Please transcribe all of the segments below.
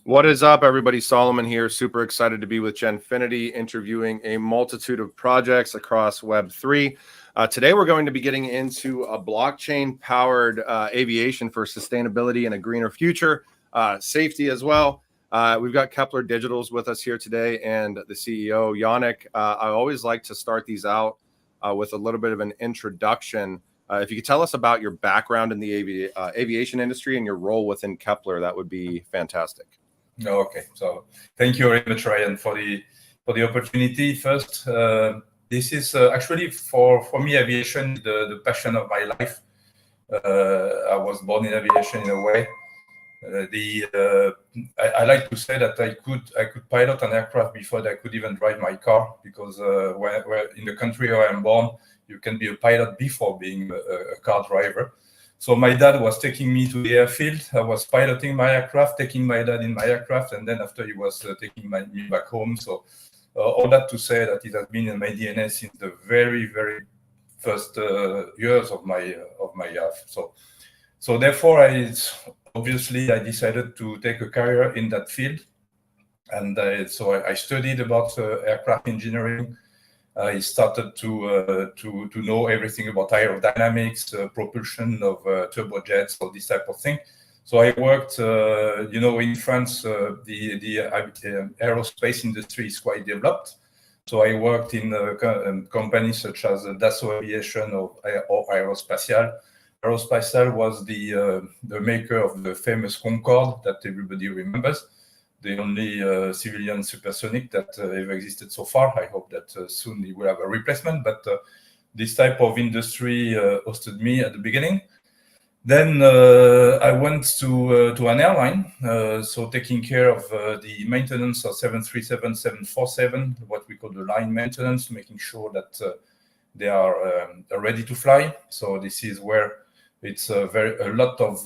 What is up, everybody? Solomon here. Super excited to be with Genfinity, interviewing a multitude of projects across Web3. Today, we're going to be getting into a blockchain-powered aviation for sustainability and a greener future, safety as well. We've got Kepler Digitals with us here today and the CEO, Yannick. I always like to start these out with a little bit of an introduction. If you could tell us about your background in the aviation industry and your role within Kepler, that would be fantastic. Okay, so thank you very much, Ryan, for the opportunity. First, this is actually for me, aviation is the passion of my life. I was born in aviation in a way. I like to say that I could pilot an aircraft before I could even drive my car, because where in the country where I'm born, you can be a pilot before being a car driver. So my dad was taking me to the airfield. I was piloting my aircraft, taking my dad in my aircraft, and then after he was taking me back home. So all that to say that it has been in my DNA since the very, very first years of my life. So therefore, I decided to take a career in that field, and so I studied about aircraft engineering. I started to know everything about aerodynamics, propulsion of turbojets, all this type of thing. So I worked, in France, the aerospace industry is quite developed. So I worked in companies such as Dassault Aviation or Aerospatiale. Aerospatiale was the maker of the famous Concorde that everybody remembers, the only civilian supersonic that ever existed so far. I hope that soon we will have a replacement, but this type of industry hosted me at the beginning. Then I went to an airline, so taking care of the maintenance of 737, 747, what we call the line maintenance, making sure that they are ready to fly. So this is where it's a lot of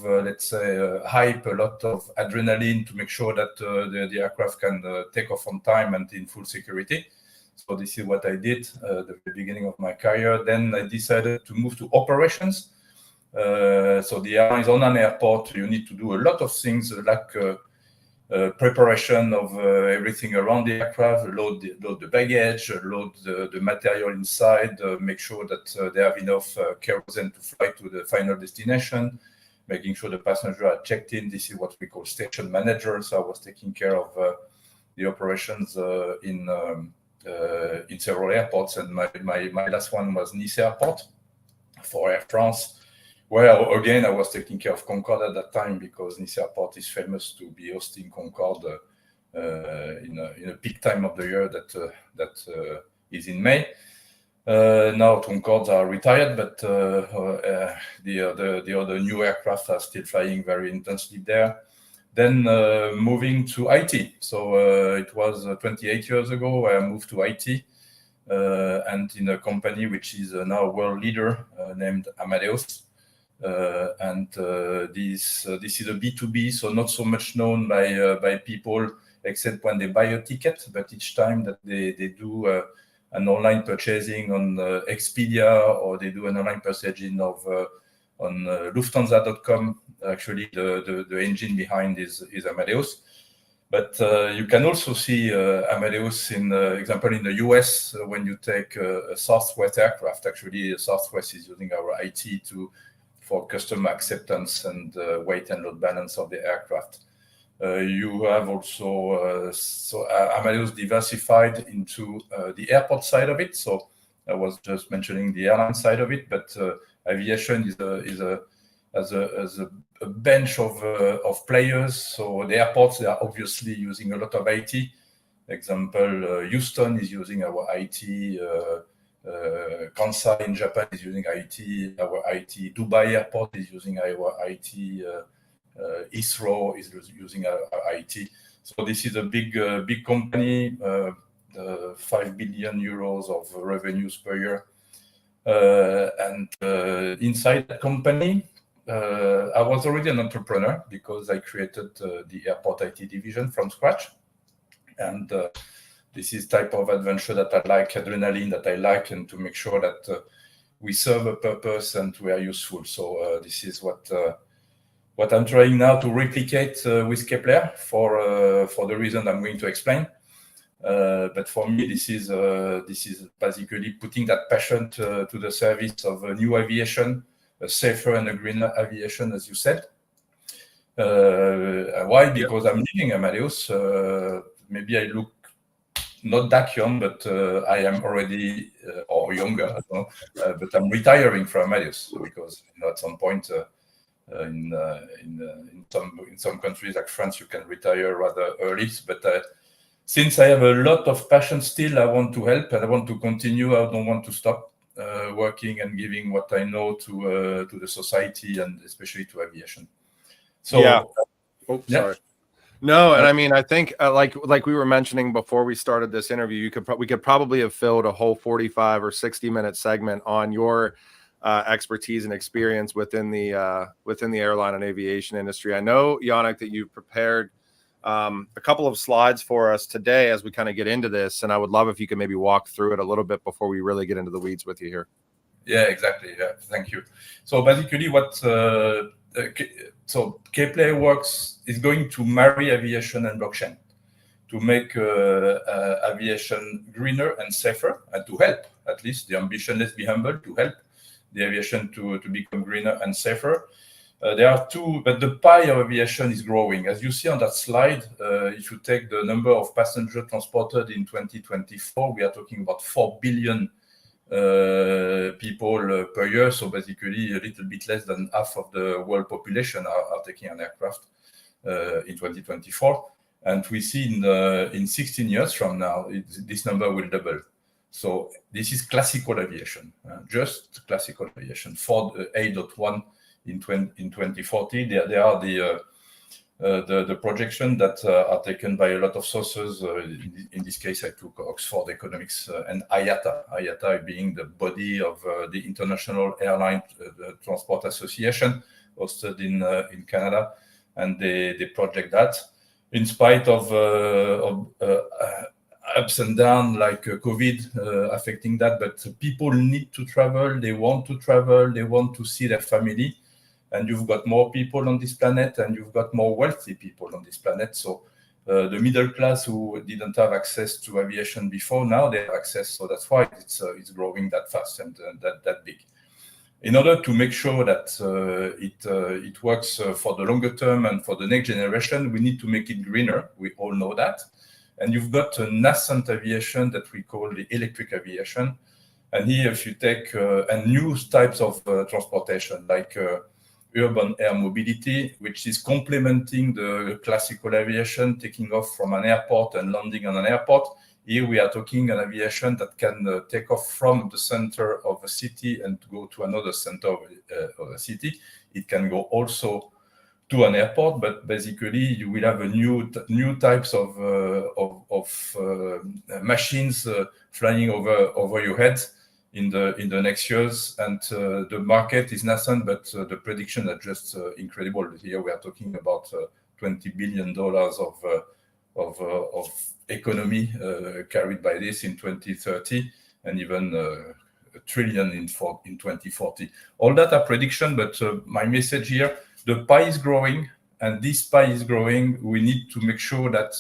hype, a lot of adrenaline to make sure that the aircraft can take off on time and in full security. So this is what I did at the beginning of my career. Then I decided to move to operations. So the airline is on an airport. You need to do a lot of things like preparation of everything around the aircraft, load the baggage, load the material inside, make sure that they have enough kerosene to fly to the final destination, making sure the passengers are checked in. This is what we call station manager. So I was taking care of the operations in several airports, and my last one was Nice Airport for Air France, where again I was taking care of Concorde at that time, because Nice Airport is famous to be hosting Concorde in a peak time of the year that is in May. Now Concordes are retired, but the other new aircraft are still flying very intensely there. Then moving to IT. So it was 28 years ago I moved to IT, and in a company which is now a world leader named Amadeus. This is a B2B, so not so much known by people except when they buy a ticket. But each time that they do an online purchasing on Expedia, or they do an online purchasing of on Lufthansa.com, actually the engine behind is Amadeus. But you can also see Amadeus in example in the US when you take a Southwest aircraft. Actually, Southwest is using our IT for customer acceptance and weight and load balance of the aircraft. You have also Amadeus diversified into the airport side of it. So I was just mentioning the airline side of it, but aviation is a bench of players. So the airports, they are obviously using a lot of IT. Example, Houston is using our IT. Kansai in Japan is using IT, our IT. Dubai Airport is using our IT. Heathrow is using our IT. So this is a big company, 5 billion euros of revenues per year. And inside that company, I was already an entrepreneur, because I created the airport IT division from scratch. And this is type of adventure that I like, adrenaline that I like, and to make sure that we serve a purpose and we are useful. So this is what what I'm trying now to replicate with Kepler for the reason I'm going to explain. But for me, this is basically putting that passion to the service of a new aviation, a safer and a greener aviation, as you said. Why? Because I'm leaving Amadeus. Maybe I look not that young, but I am already or younger, I don't know. But I'm retiring from Amadeus because at some point in some countries like France, you can retire rather early. But since I have a lot of passion still, I want to help and I want to continue. I don't want to stop working and giving what I know to the society and especially to aviation. So, yeah. Oh, sorry. No, and I mean, I think like we were mentioning before we started this interview, we could probably have filled a whole 45 or 60-minute segment on your expertise and experience within the airline and aviation industry. I know, Yannick, that you've prepared a couple of slides for us today as we kind of get into this, and I would love if you could maybe walk through it a little bit before we really get into the weeds with you here. Yeah, exactly. Yeah, thank you. So basically, so Kepler works is going to marry aviation and blockchain to make aviation greener and safer, and to help, at least the ambition, let's be humble, to help the aviation to become greener and safer. There are two, but the pie of aviation is growing. As you see on that slide, if you take the number of passengers transported in 2024, we are talking about 4 billion people per year. So basically, a little bit less than half of the world population are taking an aircraft in 2024. And we see in 16 years from now, this number will double. So this is classical aviation, just classical aviation. For 8.1 in 2040, there are the projection that are taken by a lot of sources. In this case, I took Oxford Economics and IATA being the body of the International Airline Transport Association, hosted in Canada, and they project that in spite of ups and downs like COVID affecting that, but people need to travel, they want to travel, they want to see their family. And you've got more people on this planet, and you've got more wealthy people on this planet. So the middle class who didn't have access to aviation before, now they have access. So that's why it's growing that fast and that big. In order to make sure that it works for the longer term and for the next generation, we need to make it greener. We all know that. And you've got a nascent aviation that we call the electric aviation. And here, if you take new types of transportation, like urban air mobility, which is complementing the classical aviation, taking off from an airport and landing on an airport. Here we are talking an aviation that can take off from the center of a city and go to another center of a city. It can go also to an airport, but basically you will have a new types of machines flying over your head in the next years, and the market is nascent, but the prediction are just incredible. Here we are talking about $20 billion of economy carried by this in 2030, and even a trillion in 2040. All that are prediction, but my message here: the pie is growing, and this pie is growing. We need to make sure that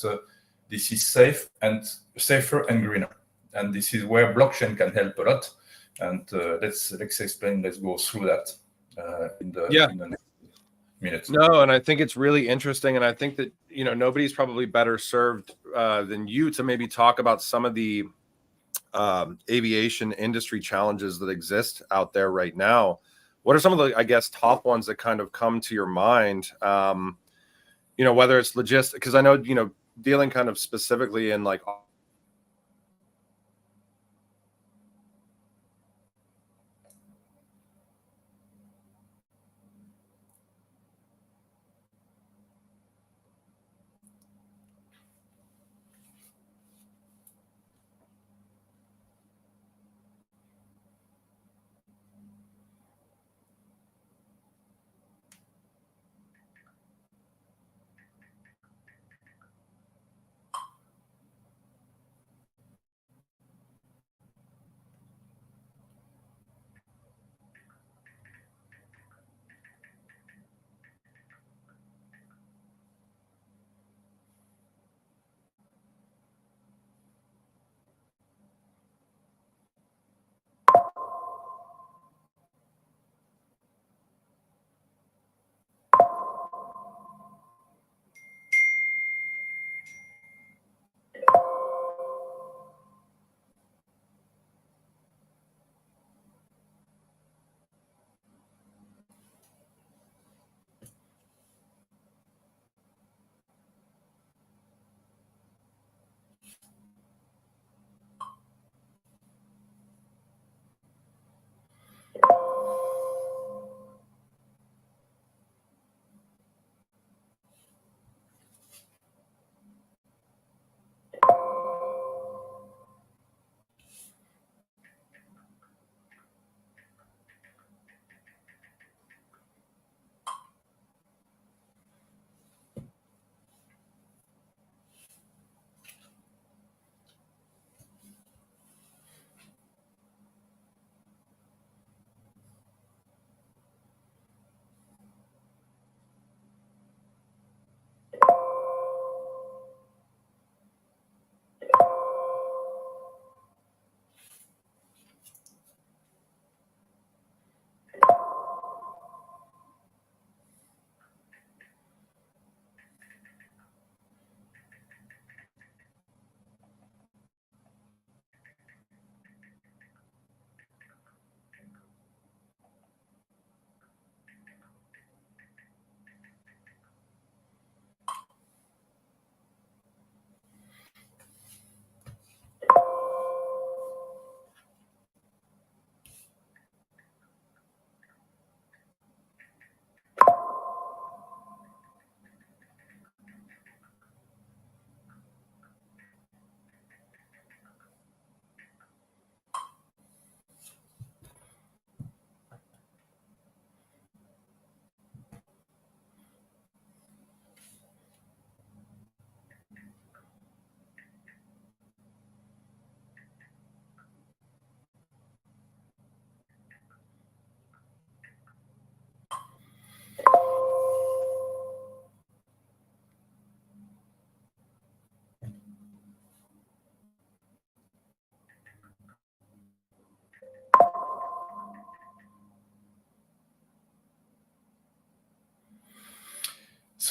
this is safer and greener, and this is where blockchain can help a lot. And let's explain. Let's go through that in the next minutes. No, and I think it's really interesting, and I think that nobody's probably better served than you to maybe talk about some of the aviation industry challenges that exist out there right now. What are some of the, I guess, top ones that kind of come to your mind? Whether it's logistics, because I know dealing kind of specifically in like.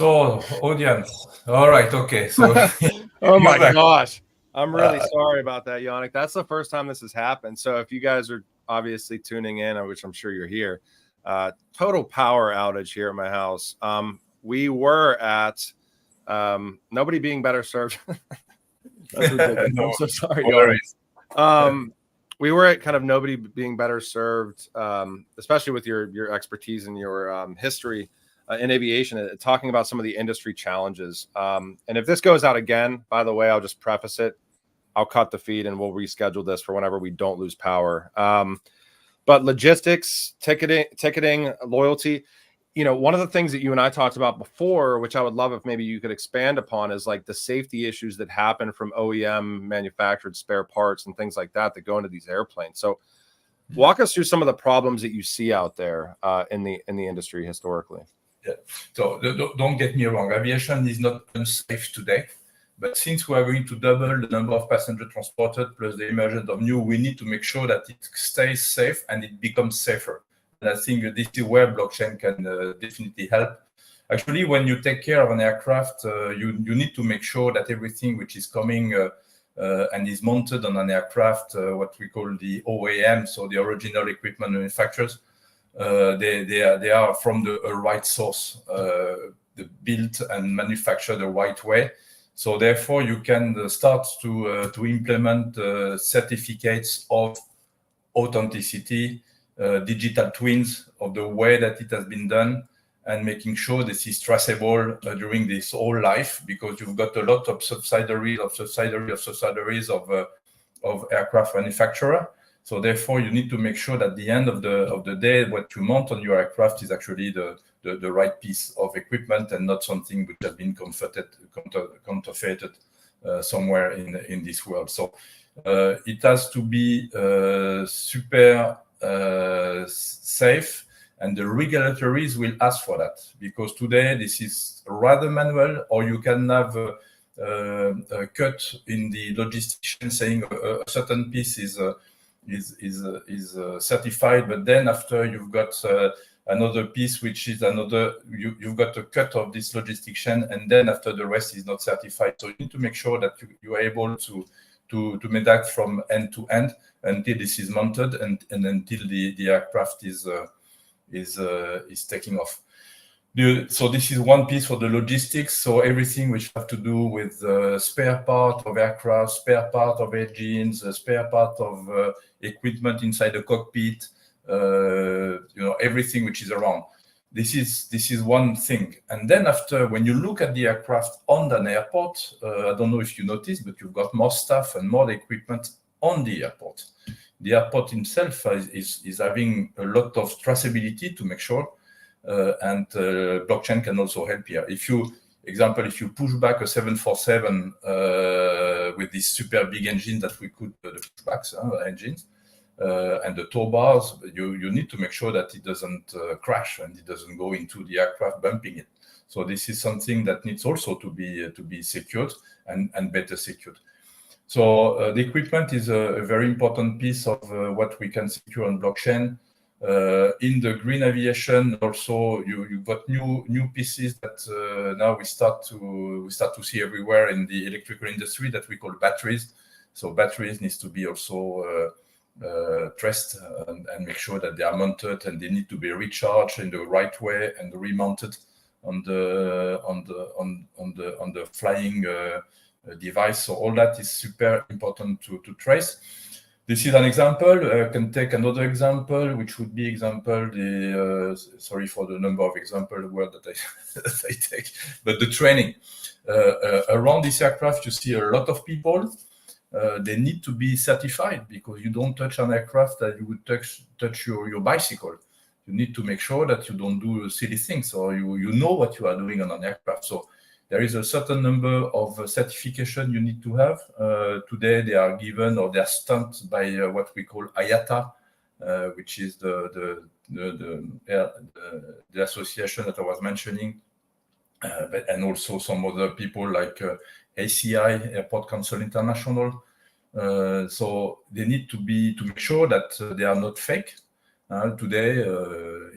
So, audience. All right. Okay. So, Oh my back. gosh. I'm really sorry about that, Yannick. That's the first time this has happened. So if you guys are obviously tuning in, which I'm sure you're here, total power outage here at my house. We were at nobody being better served. That's ridiculous. No, I'm so sorry, no Yannick. We were at kind of nobody being better served, especially with your expertise and your history in aviation, talking about some of the industry challenges. And if this goes out again, by the way, I'll just preface it. I'll cut the feed and we'll reschedule this for whenever we don't lose power. But logistics, ticketing, loyalty, one of the things that you and I talked about before, which I would love if maybe you could expand upon, is like the safety issues that happen from OEM manufactured spare parts and things like that go into these airplanes. So walk us through some of the problems that you see out there in the industry historically. Yeah. So don't get me wrong, aviation is not unsafe today, but since we are going to double the number of passengers transported plus the emergence of new, we need to make sure that it stays safe and it becomes safer. And I think this is where blockchain can definitely help. Actually, when you take care of an aircraft, you need to make sure that everything which is coming and is mounted on an aircraft, what we call the OEM, so the original equipment manufacturers, they are from the right source, built and manufactured the right way. So therefore, you can start to implement certificates of authenticity, digital twins of the way that it has been done, and making sure this is traceable during this whole life, because you've got a lot of subsidiaries of aircraft manufacturer. So therefore, you need to make sure that at the end of the day, what you mount on your aircraft is actually the right piece of equipment and not something which has been counterfeited somewhere in this world. So it has to be super safe, and the regulatories will ask for that, because today this is rather manual, or you can have a cut in the logistics saying a certain piece is certified, but then after you've got another piece which is you've got a cut of this logistics chain, and then after the rest is not certified. So you need to make sure that you are able to make that from end to end until this is mounted and until the aircraft is taking off. So this is one piece for the logistics. So everything which have to do with spare part of aircraft, spare part of engines, spare part of equipment inside the cockpit, everything which is around. This is one thing. And then after, when you look at the aircraft on an airport, I don't know if you noticed, but you've got more stuff and more equipment on the airport. The airport itself is having a lot of traceability to make sure. And blockchain can also help here. If you push back a 747 with this super big engine that we could, the pushbacks engines, and the tow bars, you need to make sure that it doesn't crash and it doesn't go into the aircraft, bumping it. So this is something that needs also to be secured and better secured. So the equipment is a very important piece of what we can secure on blockchain. In the green aviation, also you've got new pieces that now we start to see everywhere in the electrical industry that we call batteries. So batteries needs to be also traced and make sure that they are mounted, and they need to be recharged in the right way and remounted on the flying device. So all that is super important to trace. This is an example. I can take another example, which would be sorry for the number of example word that I take, but the training. Around this aircraft, you see a lot of people. They need to be certified, because you don't touch an aircraft that you would touch your bicycle. You need to make sure that you don't do silly things, or you know what you are doing on an aircraft. So there is a certain number of certification you need to have. Today they are given, or they are stamped by what we call IATA, which is the association that I was mentioning, and also some other people like ACI, Airport Council International. So they need to make sure that they are not fake, Today,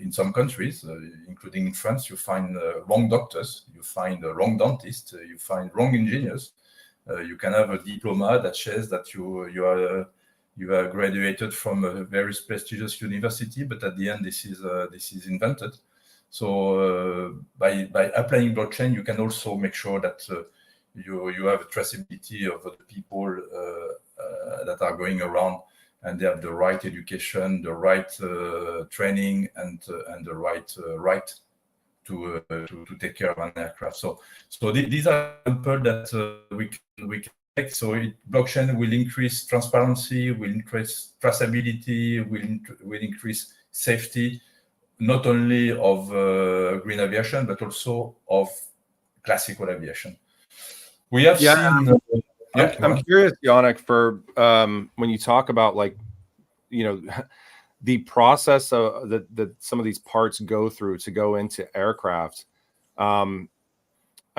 in some countries, including in France, you find wrong doctors, you find wrong dentists, you find wrong engineers. You can have a diploma that says that you are graduated from a very prestigious university, but at the end, this is invented. So by applying blockchain, you can also make sure that you have a traceability of the people that are going around, and they have the right education, the right training, and the right to take care of an aircraft. So these are examples that we can take. So blockchain will increase transparency, will increase traceability, will increase safety, not only of green aviation, but also of classical aviation. We have seen. I'm curious, Yannick, for when you talk about the process that some of these parts go through to go into aircraft. I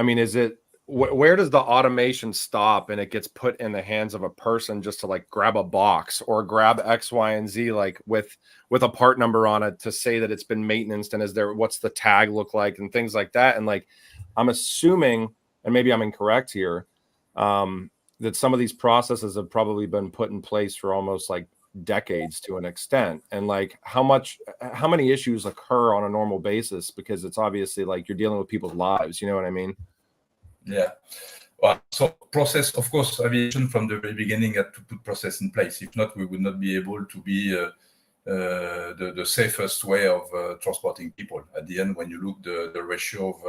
mean, is it where does the automation stop and it gets put in the hands of a person just to grab a box or grab X, Y, and Z with a part number on it to say that it's been maintenanced, and what's the tag look like and things like that? And I'm assuming, and maybe I'm incorrect here, that some of these processes have probably been put in place for almost decades to an extent, and how many issues occur on a normal basis, because it's obviously you're dealing with people's lives, you know what I mean? Yeah. Well, so process, of course, aviation from the very beginning had to put process in place. If not, we would not be able to be the safest way of transporting people. At the end, when you look the ratio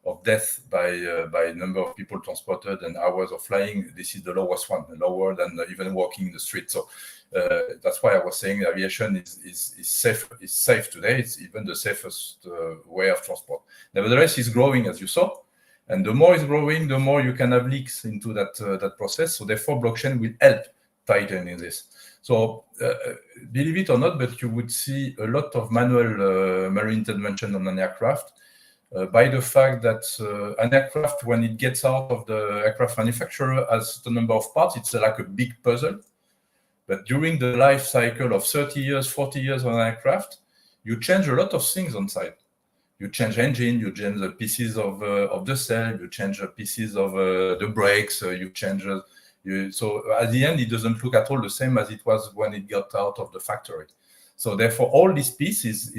of death by number of people transported and hours of flying, this is the lowest one, lower than even walking in the street. So that's why I was saying aviation is safe today. It's even the safest way of transport. Nevertheless, it's growing, as you saw. And the more it's growing, the more you can have leaks into that process. So therefore, blockchain will help tighten in this. So believe it or not, but you would see a lot of manual marine intervention on an aircraft by the fact that an aircraft, when it gets out of the aircraft manufacturer, has the number of parts. It's like a big puzzle. But during the life cycle of 30 years, 40 years on an aircraft, you change a lot of things on site. You change engine, you change the pieces of the cell, you change the pieces of the brakes, you change. So at the end, it doesn't look at all the same as it was when it got out of the factory. So therefore, all these pieces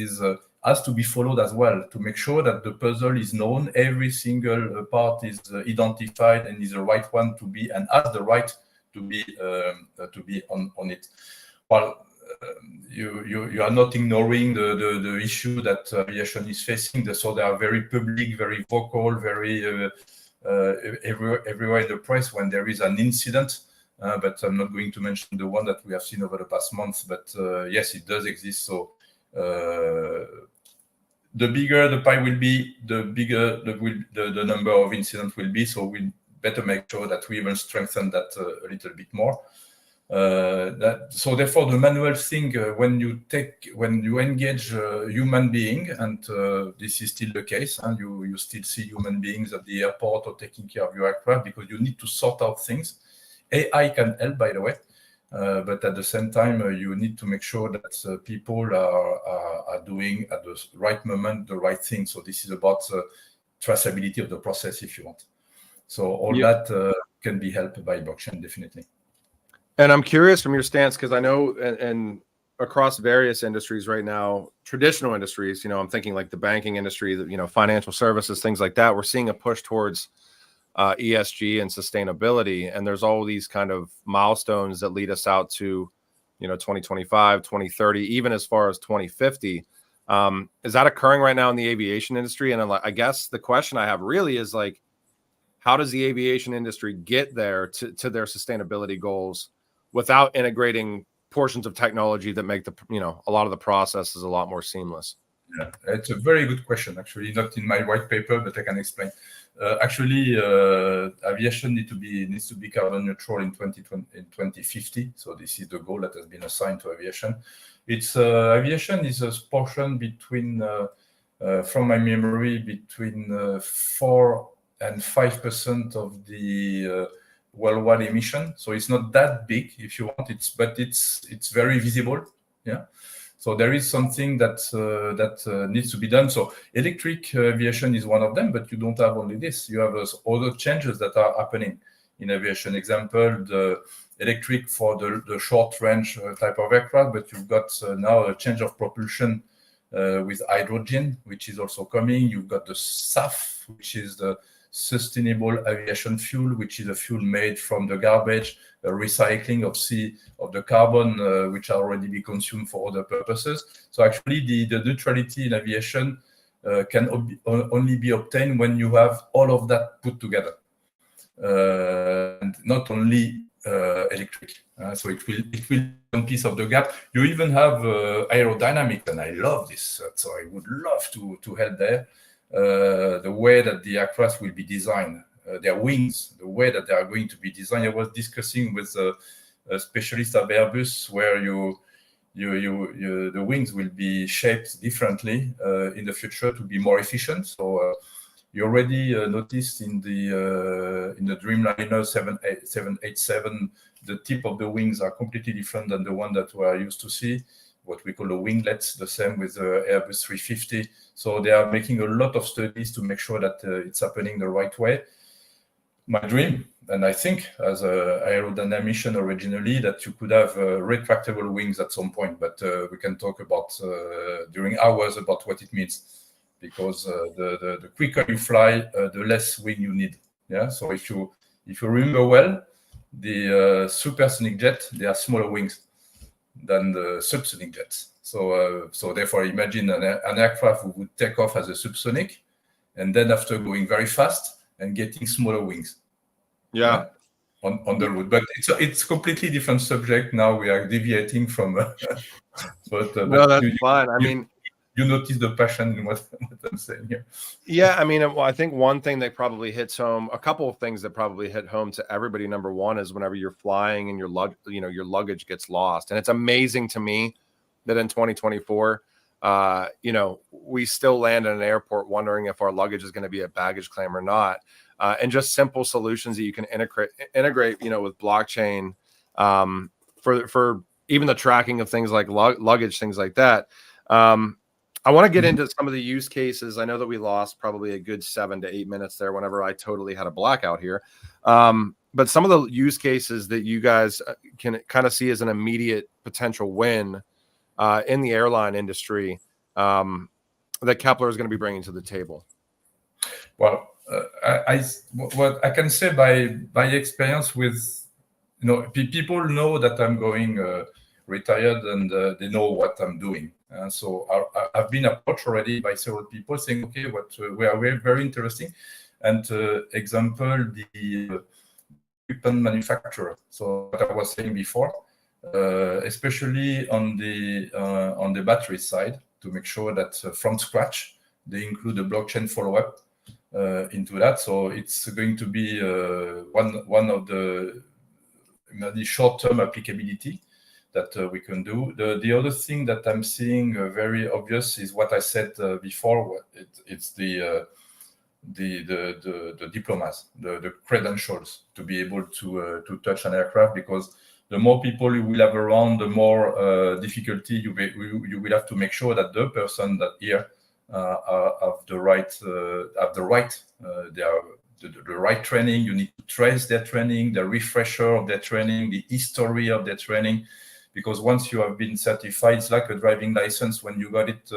has to be followed as well to make sure that the puzzle is known, every single part is identified and is the right one to be, and has the right to be on it. Well, you are not ignoring the issue that aviation is facing. So they are very public, very vocal, very everywhere in the press when there is an incident. But I'm not going to mention the one that we have seen over the past months. But yes, it does exist. So the bigger the pie will be, the bigger the number of incidents will be. So we better make sure that we even strengthen that a little bit more. So therefore, the manual thing, when you engage a human being, and this is still the case, and you still see human beings at the airport or taking care of your aircraft, because you need to sort out things. AI can help, by the way, but at the same time, you need to make sure that people are doing at the right moment the right thing. So this is about traceability of the process, if you want. So all that can be helped by blockchain, definitely. And I'm curious from your stance, because I know and across various industries right now, traditional industries, I'm thinking like the banking industry, financial services, things like that, we're seeing a push towards ESG and sustainability. And there's all these kind of milestones that lead us out to, 2025, 2030, even as far as 2050. Is that occurring right now in the aviation industry? And I guess the question I have really is how does the aviation industry get there to their sustainability goals without integrating portions of technology that make a lot of the processes a lot more seamless? Yeah, it's a very good question. Actually, not in my white paper, but I can explain. Aviation needs to be carbon neutral in 2050. So this is the goal that has been assigned to aviation. Aviation is a portion between, from my memory, between 4 and 5% of the worldwide emission. So it's not that big, if you want. But it's very visible. Yeah. So there is something that needs to be done. So electric aviation is one of them, but you don't have only this. You have other changes that are happening in aviation. Example, the electric for the short range type of aircraft, but you've got now a change of propulsion with hydrogen, which is also coming. You've got the SAF, which is the sustainable aviation fuel, which is a fuel made from the garbage, recycling of the carbon, which are already be consumed for other purposes. So actually, the neutrality in aviation can only be obtained when you have all of that put together, and not only electric. So it will one piece of the gap. You even have aerodynamics, and I love this. So I would love to help there. The way that the aircraft will be designed, their wings, the way that they are going to be designed. I was discussing with a specialist of Airbus, where the wings will be shaped differently in the future to be more efficient. So you already noticed in the Dreamliner 787, the tip of the wings are completely different than the one that we are used to see, what we call the winglets, the same with the Airbus 350. So they are making a lot of studies to make sure that it's happening the right way. My dream, and I think as an aerodynamician originally, that you could have retractable wings at some point, but we can talk about during hours about what it means, because the quicker you fly, the less wing you need. Yeah. So if you remember well, the supersonic jet, they are smaller wings than the subsonic jets. So therefore, imagine an aircraft who would take off as a subsonic, and then after going very fast and getting smaller wings. Yeah. On the road, but it's completely different subject. Now we are deviating from. But no, that's fine. I mean, you notice the passion in what I'm saying here. Yeah, I mean, I think one thing that probably hits home, a couple of things that probably hit home to everybody. Number one is whenever you're flying and your luggage gets lost, and it's amazing to me that in 2024, we still land in an airport wondering if our luggage is going to be a baggage claim or not, and just simple solutions that you can integrate, with blockchain, for even the tracking of things like luggage, things like that. I want to get into some of the use cases. I know that we lost probably a good 7 to 8 minutes there whenever I totally had a blackout here. But some of the use cases that you guys can kind of see as an immediate potential win in the airline industry that Kepler is going to be bringing to the table. Well, what I can say by experience with, people know that I'm going retired, and they know what I'm doing. So I've been approached already by several people saying, okay, what we are very interesting. And example, the equipment manufacturer. So what I was saying before, especially on the battery side, to make sure that from scratch they include a blockchain follow-up into that. So it's going to be one of the short-term applicability that we can do. The other thing that I'm seeing very obvious is what I said before. It's the diplomas, the credentials to be able to touch an aircraft, because the more people you will have around, the more difficulty you will have to make sure that the person that here have the right training. You need to trace their training, the refresher of their training, the history of their training, because once you have been certified, it's like a driving license when you got it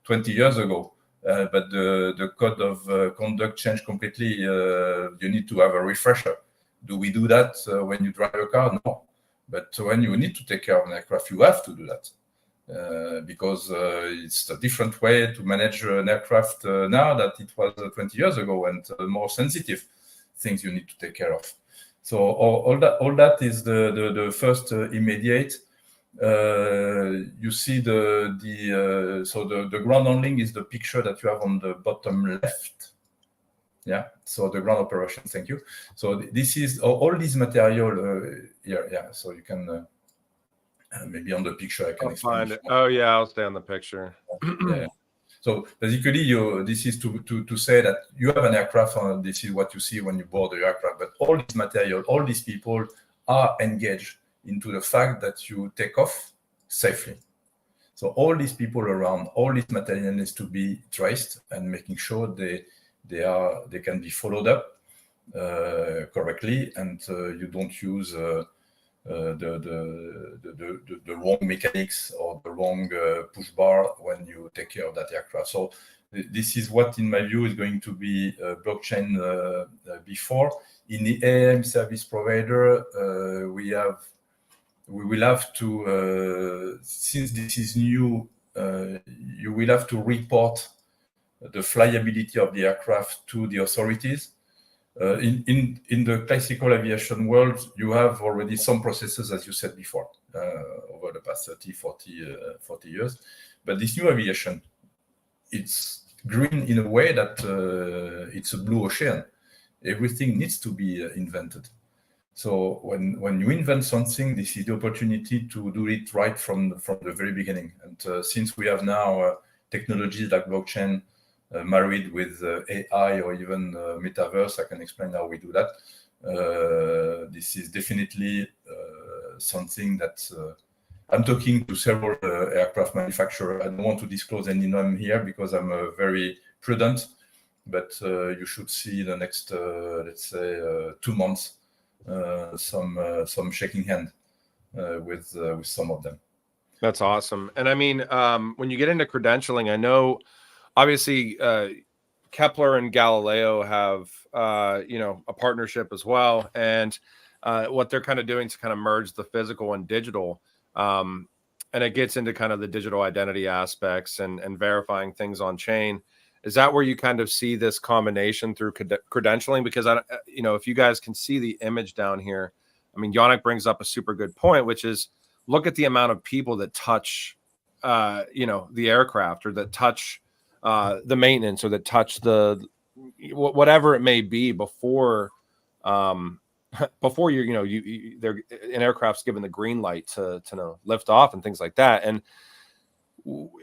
20 years ago. But the code of conduct changed completely. You need to have a refresher. Do we do that when you drive a car? No. But when you need to take care of an aircraft, you have to do that. Because it's a different way to manage an aircraft now that it was 20 years ago, and more sensitive things you need to take care of. So all that is the first immediate. You see the ground handling is the picture that you have on the bottom left. Yeah, so the ground operation. Thank you. So this is all this material here. Yeah, so you can maybe on the picture I can find it. Oh yeah, I'll stay on the picture. Yeah. So basically, this is to say that you have an aircraft, and this is what you see when you board the aircraft. But all this material, all these people are engaged into the fact that you take off safely. So all these people around, all this material needs to be traced and making sure they can be followed up correctly, and you don't use the wrong mechanics or the wrong push bar when you take care of that aircraft. So this is what, in my view, is going to be blockchain before. In the AM service provider, we will have to, since this is new, you will have to report the flyability of the aircraft to the authorities. In the classical aviation world, you have already some processes, as you said before, over the past 30, 40 years. But this new aviation, it's green in a way that it's a blue ocean. Everything needs to be invented. So when you invent something, this is the opportunity to do it right from the very beginning. And since we have now technologies like blockchain married with AI or even metaverse, I can explain how we do that. This is definitely something that I'm talking to several aircraft manufacturers. I don't want to disclose any name here because I'm very prudent, but you should see the next, let's say, 2 months, some shaking hand with some of them. That's awesome. And I mean, when you get into credentialing, I know obviously Kepler and Galileo have a partnership as well, and what they're kind of doing to kind of merge the physical and digital, and it gets into kind of the digital identity aspects and verifying things on chain. Is that where you kind of see this combination through credentialing? Because if you guys can see the image down here, I mean, Yannick brings up a super good point, which is look at the amount of people that touch the aircraft, or that touch the maintenance, or that touch the whatever it may be before they're an aircraft's given the green light to lift off and things like that. And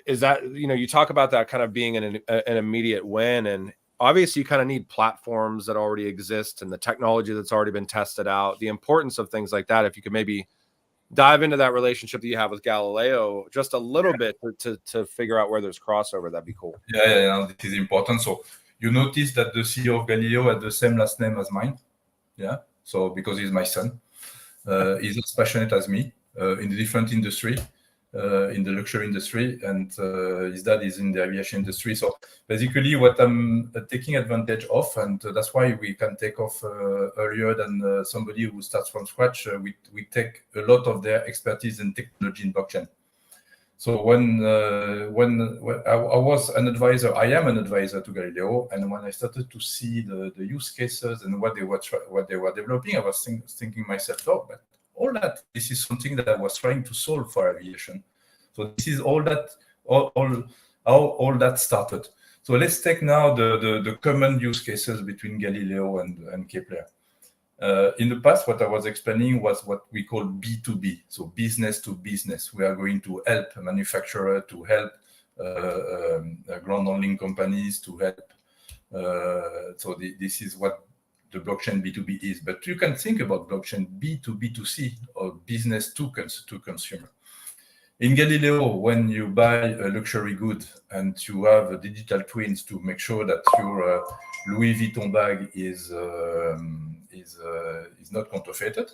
is that, you talk about that kind of being an immediate win, and obviously you kind of need platforms that already exist and the technology that's already been tested out, the importance of things like that. If you could maybe dive into that relationship that you have with Galileo just a little bit to figure out where there's crossover, that'd be cool. Yeah, this is important. So you notice that the CEO of Galileo had the same last name as mine. Yeah. So because he's my son, he's as passionate as me in the different industry, in the luxury industry, and his dad is in the aviation industry. So basically what I'm taking advantage of, and that's why we can take off earlier than somebody who starts from scratch. We take a lot of their expertise and technology in blockchain. So when I was an advisor, I am an advisor to Galileo, and when I started to see the use cases and what they were developing, I was thinking myself, oh, but all that, this is something that I was trying to solve for aviation. So this is all how all that started. So let's take now the common use cases between Galileo and Kepler. In the past, what I was explaining was what we call B2B, so business to business. We are going to help a manufacturer, to help ground handling companies, to help. So this is what the blockchain B2B is. But you can think about blockchain B2B2C, or business to consumer. In Galileo, when you buy a luxury good and you have digital twins to make sure that your Louis Vuitton bag is not counterfeited,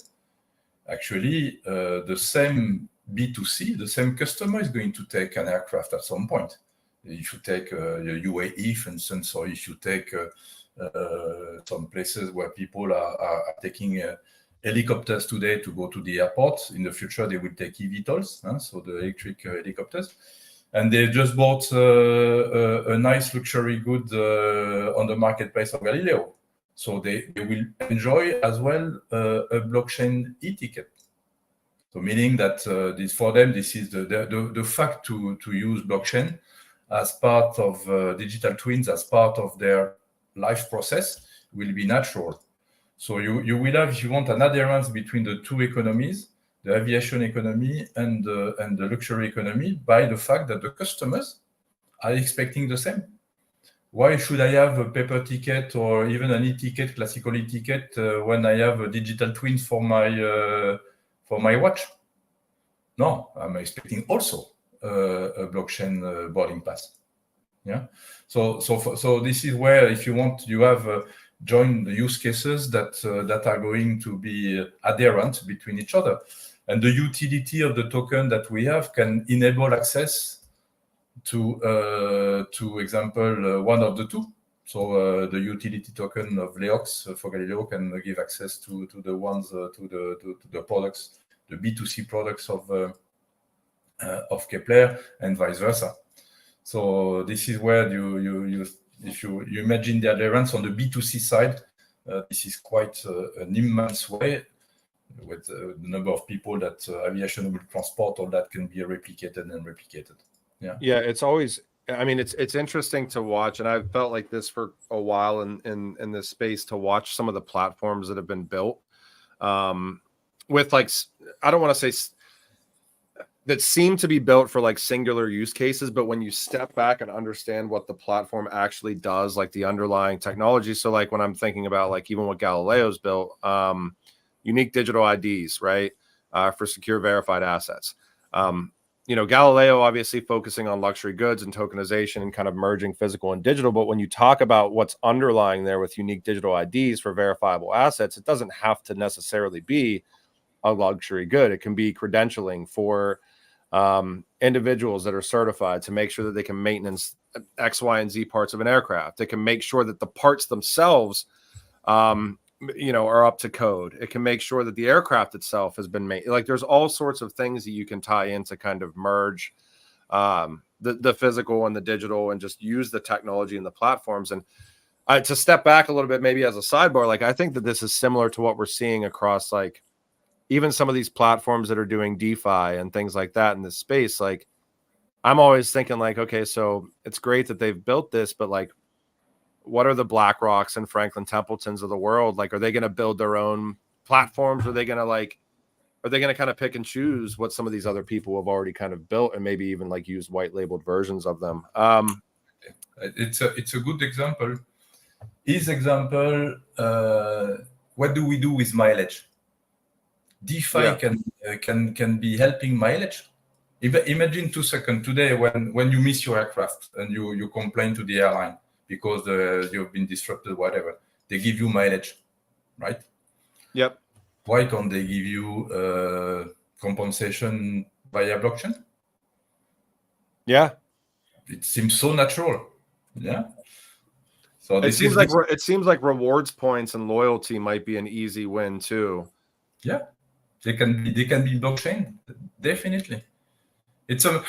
actually the same B2C, the same customer is going to take an aircraft at some point. If you take UAE, for instance, or if you take some places where people are taking helicopters today to go to the airport, in the future they will take eVTOLs, so the electric helicopters. And they just bought a nice luxury good on the marketplace of Galileo. So they will enjoy as well a blockchain e-ticket. So meaning that this for them, this is the fact to use blockchain as part of digital twins, as part of their life process, will be natural. So you will have, if you want, an adherence between the two economies, the aviation economy and the luxury economy, by the fact that the customers are expecting the same. Why should I have a paper ticket or even an e-ticket, classical e-ticket, when I have a digital twin for my watch? No, I'm expecting also a blockchain boarding pass. Yeah. So this is where, if you want, you have join the use cases that are going to be adherent between each other, and the utility of the token that we have can enable access to example one of the two. So the utility token of Leox for Galileo can give access to the ones to the products, the B2C products of Kepler, and vice versa. So this is where you if you imagine the adherence on the B2C side, this is quite an immense way with the number of people that aviation will transport, all that can be replicated and replicated. Yeah. Yeah, it's always, I mean, it's interesting to watch, and I've felt like this for a while in this space, to watch some of the platforms that have been built with, like, I don't want to say that seem to be built for like singular use cases, but when you step back and understand what the platform actually does, like the underlying technology. So like when I'm thinking about like even what Galileo's built, unique digital IDs, right? For secure verified assets. You know, Galileo obviously focusing on luxury goods and tokenization and kind of merging physical and digital. But when you talk about what's underlying there with unique digital IDs for verifiable assets, it doesn't have to necessarily be a luxury good. It can be credentialing for individuals that are certified to make sure that they can maintenance X, Y, and Z parts of an aircraft. They can make sure that the parts themselves, you know, are up to code. It can make sure that the aircraft itself has been made. Like there's all sorts of things that you can tie in to kind of merge the physical and the digital and just use the technology and the platforms. And to step back a little bit, maybe as a sidebar, like I think that this is similar to what we're seeing across like even some of these platforms that are doing DeFi and things like that in this space. Like I'm always thinking like, okay, so it's great that they've built this, but like, what are the BlackRocks and Franklin Templetons of the world? Like, are they going to build their own platforms? Are they going to kind of pick and choose what some of these other people have already kind of built and maybe even like use white labeled versions of them? It's a good example. His example, what do we do with mileage? DeFi can be helping mileage. Imagine 2 seconds today when you miss your aircraft and you complain to the airline because you've been disrupted, whatever. They give you mileage, right? Yep. Why can't they give you compensation via blockchain? Yeah. It seems so natural. Yeah. So it seems like rewards points and loyalty might be an easy win too. Yeah. They can be blockchain, definitely. It's I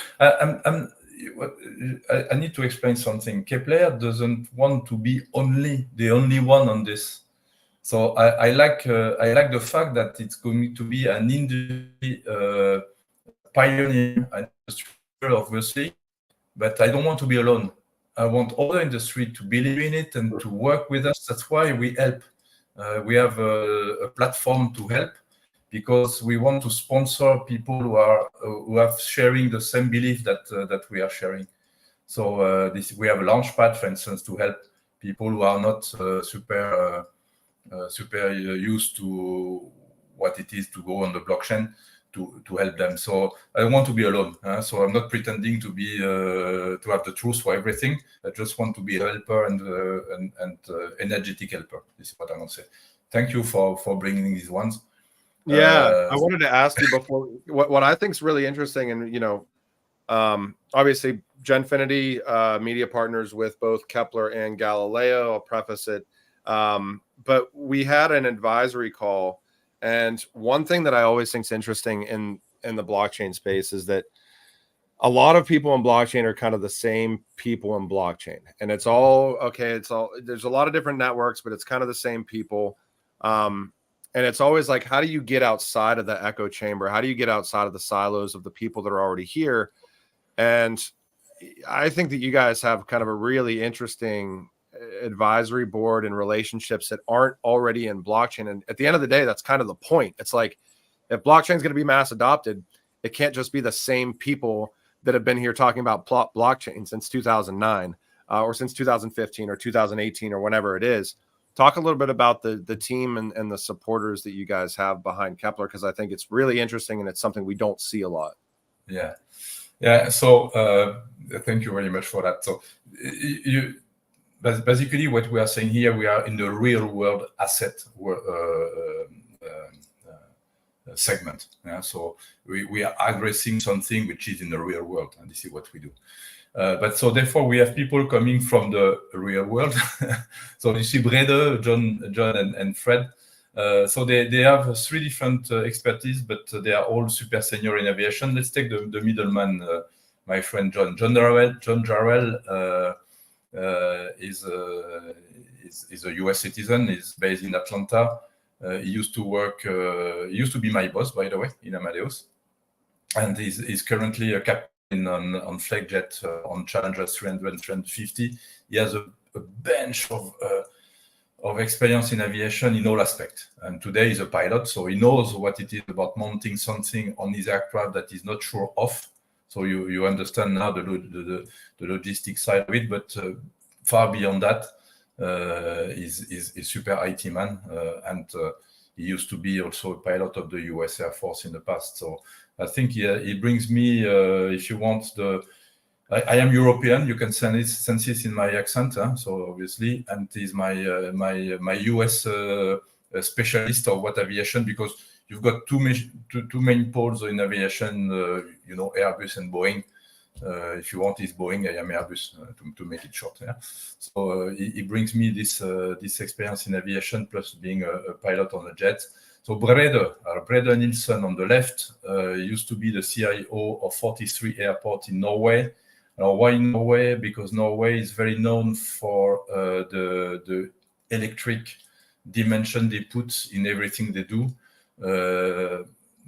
need to explain something. Kepler doesn't want to be the only one on this. So I like the fact that it's going to be an industry pioneer, an industry obviously, but I don't want to be alone. I want other industry to believe in it and to work with us. That's why we help. We have a platform to help, because we want to sponsor people who have sharing the same belief that we are sharing. So we have a launchpad, for instance, to help people who are not super used to what it is to go on the blockchain, to help them. So I don't want to be alone. So I'm not pretending to be to have the truth for everything. I just want to be a helper and energetic helper. This is what I want to say. Thank you for bringing these ones. Yeah, I wanted to ask you before what I think is really interesting, and you know, obviously Genfinity media partners with both Kepler and Galileo. I'll preface it, but we had an advisory call, and one thing that I always think is interesting in the blockchain space is that a lot of people in blockchain are kind of the same people in blockchain, and it's all okay. There's a lot of different networks, but it's kind of the same people. And it's always like, how do you get outside of the echo chamber? How do you get outside of the silos of the people that are already here? And I think that you guys have kind of a really interesting advisory board and relationships that aren't already in blockchain. And at the end of the day, that's kind of the point. It's like, if blockchain is going to be mass adopted, it can't just be the same people that have been here talking about blockchain since 2009 or since 2015 or 2018 or whenever it is. Talk a little bit about the team and the supporters that you guys have behind Kepler, because I think it's really interesting and it's something we don't see a lot. Yeah. Yeah. So thank you very much for that. So basically, what we are saying here, we are in the real world asset segment. Yeah? So we are addressing something which is in the real world, and this is what we do. But so therefore, we have people coming from the real world. So you see Brede, John, and Fred. So they have three different expertise, but they are all super senior in aviation. Let's take the middleman, my friend John. John Jarrell is a U.S. citizen. He's based in Atlanta. He used to work. He used to be my boss, by the way, in Amadeus, and he's currently a captain on Flagjet on Challenger 300 and 350. He has a bench of experience in aviation in all aspects. And today he's a pilot, so he knows what it is about mounting something on his aircraft that he's not sure of. So you understand now the logistics side of it, but far beyond that, he's super IT man, and he used to be also a pilot of the US Air Force in the past. So I think he brings me, if you want, I am European. You can sense this in my accent. So obviously, and he's my US specialist of what aviation, because you've got two main poles in aviation. Airbus and Boeing. If you want, is Boeing. I am Airbus, to make it short. Yeah. So he brings me this experience in aviation, plus being a pilot on a jet. So Brede Nilsson on the left used to be the CIO of 43 airports in Norway. Now, why Norway? Because Norway is very known for the electric dimension they put in everything they do.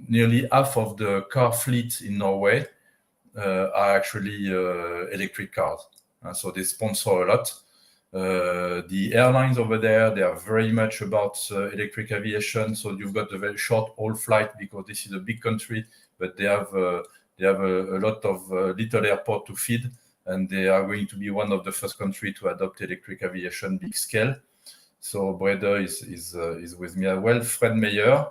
Nearly half of the car fleet in Norway are actually electric cars. So they sponsor a lot. The airlines over there, they are very much about electric aviation. So you've got a very short haul flight, because this is a big country, but they have a lot of little airport to feed, and they are going to be one of the first countries to adopt electric aviation big scale. So Brede is with me as well. Fred Meyer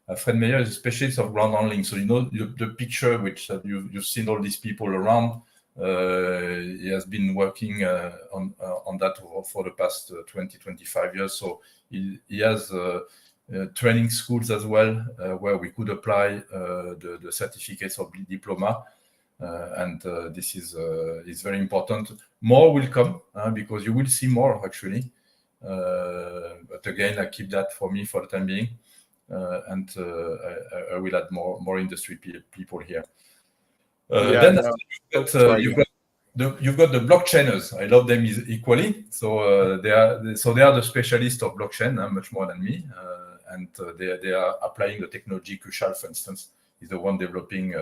is a specialist of ground handling. So the picture which you've seen all these people around. He has been working on that for the past 20-25 years. So he has training schools as well, where we could apply the certificates of diploma. And this is very important. More will come, because you will see more actually. But again, I keep that for me for the time being. And I will add more industry people here. Then you've got the blockchainers. I love them equally. So they are the specialists of blockchain, much more than me, and they are applying the technology. Kushal, for instance, is the one developing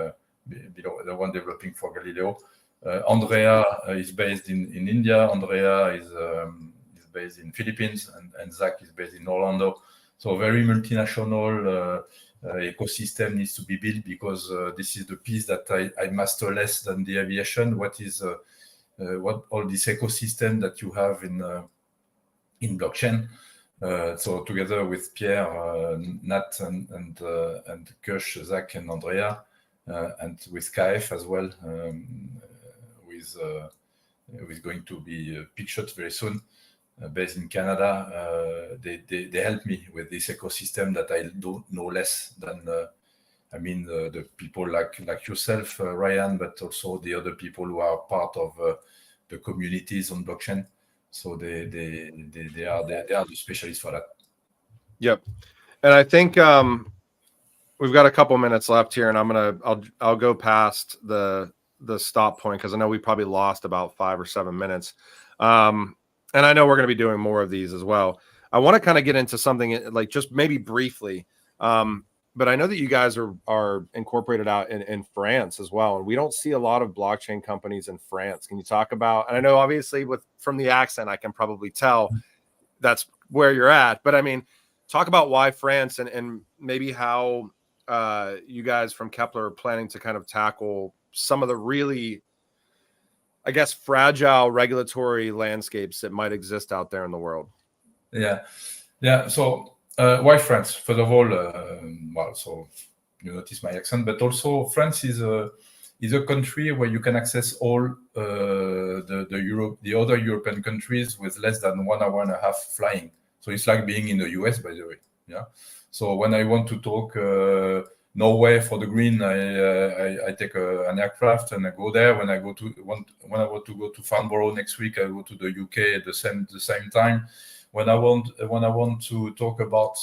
for Galileo. Andrea is based in India. Andrea is based in Philippines, and Zach is based in Orlando. So very multinational. Ecosystem needs to be built, because this is the piece that I master less than the aviation. What all this ecosystem that you have in blockchain? So together with Pierre, Nat, and Kush, Zach, and Andrea, and with KF as well, with going to be pictured very soon. Based in Canada, they help me with this ecosystem that I don't know less than. The people like yourself, Ryan, but also the other people who are part of the communities on blockchain. So they are the specialists for that. Yep, and I think we've got a couple minutes left here, and I'll go past the stop point, because I know we probably lost about 5 or 7 minutes. And I know we're going to be doing more of these as well. I want to kind of get into something like just maybe briefly, but I know that you guys are incorporated out in France as well, and we don't see a lot of blockchain companies in France. Can you talk about? And I know obviously from the accent, I can probably tell that's where you're at. But I mean, talk about why France, and maybe how you guys from Kepler are planning to kind of tackle some of the really, I guess, fragile regulatory landscapes that might exist out there in the world. Yeah. So why France? First of all, so you notice my accent, but also France is is a country where you can access all the other European countries with less than 1 hour and a half flying. So it's like being in the US, by the way. Yeah. So when I want to talk Norway for the green, I take an aircraft and I go there. When I want to go to Farnborough next week, I go to the UK at the same time. When I want to talk about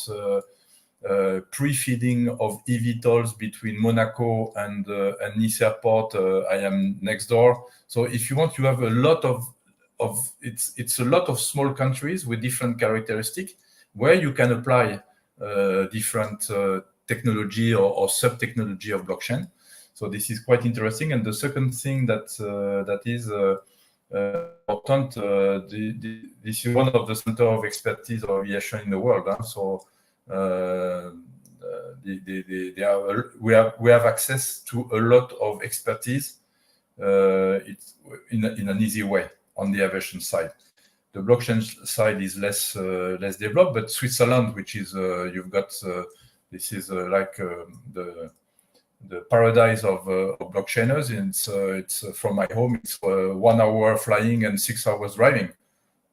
pre-feeding of eVTOLs between Monaco and Nice Airport, I am next door. So if you want, you have a lot of it's a lot of small countries with different characteristics where you can apply different technology or sub-technology of blockchain. So this is quite interesting. And the second thing that is important, this is one of the center of expertise of aviation in the world. So we have access to a lot of expertise. It's in an easy way on the aviation side. The blockchain side is less developed, but Switzerland, which is you've got this is like the paradise of blockchainers. And it's from my home. It's 1 hour flying and 6 hours driving.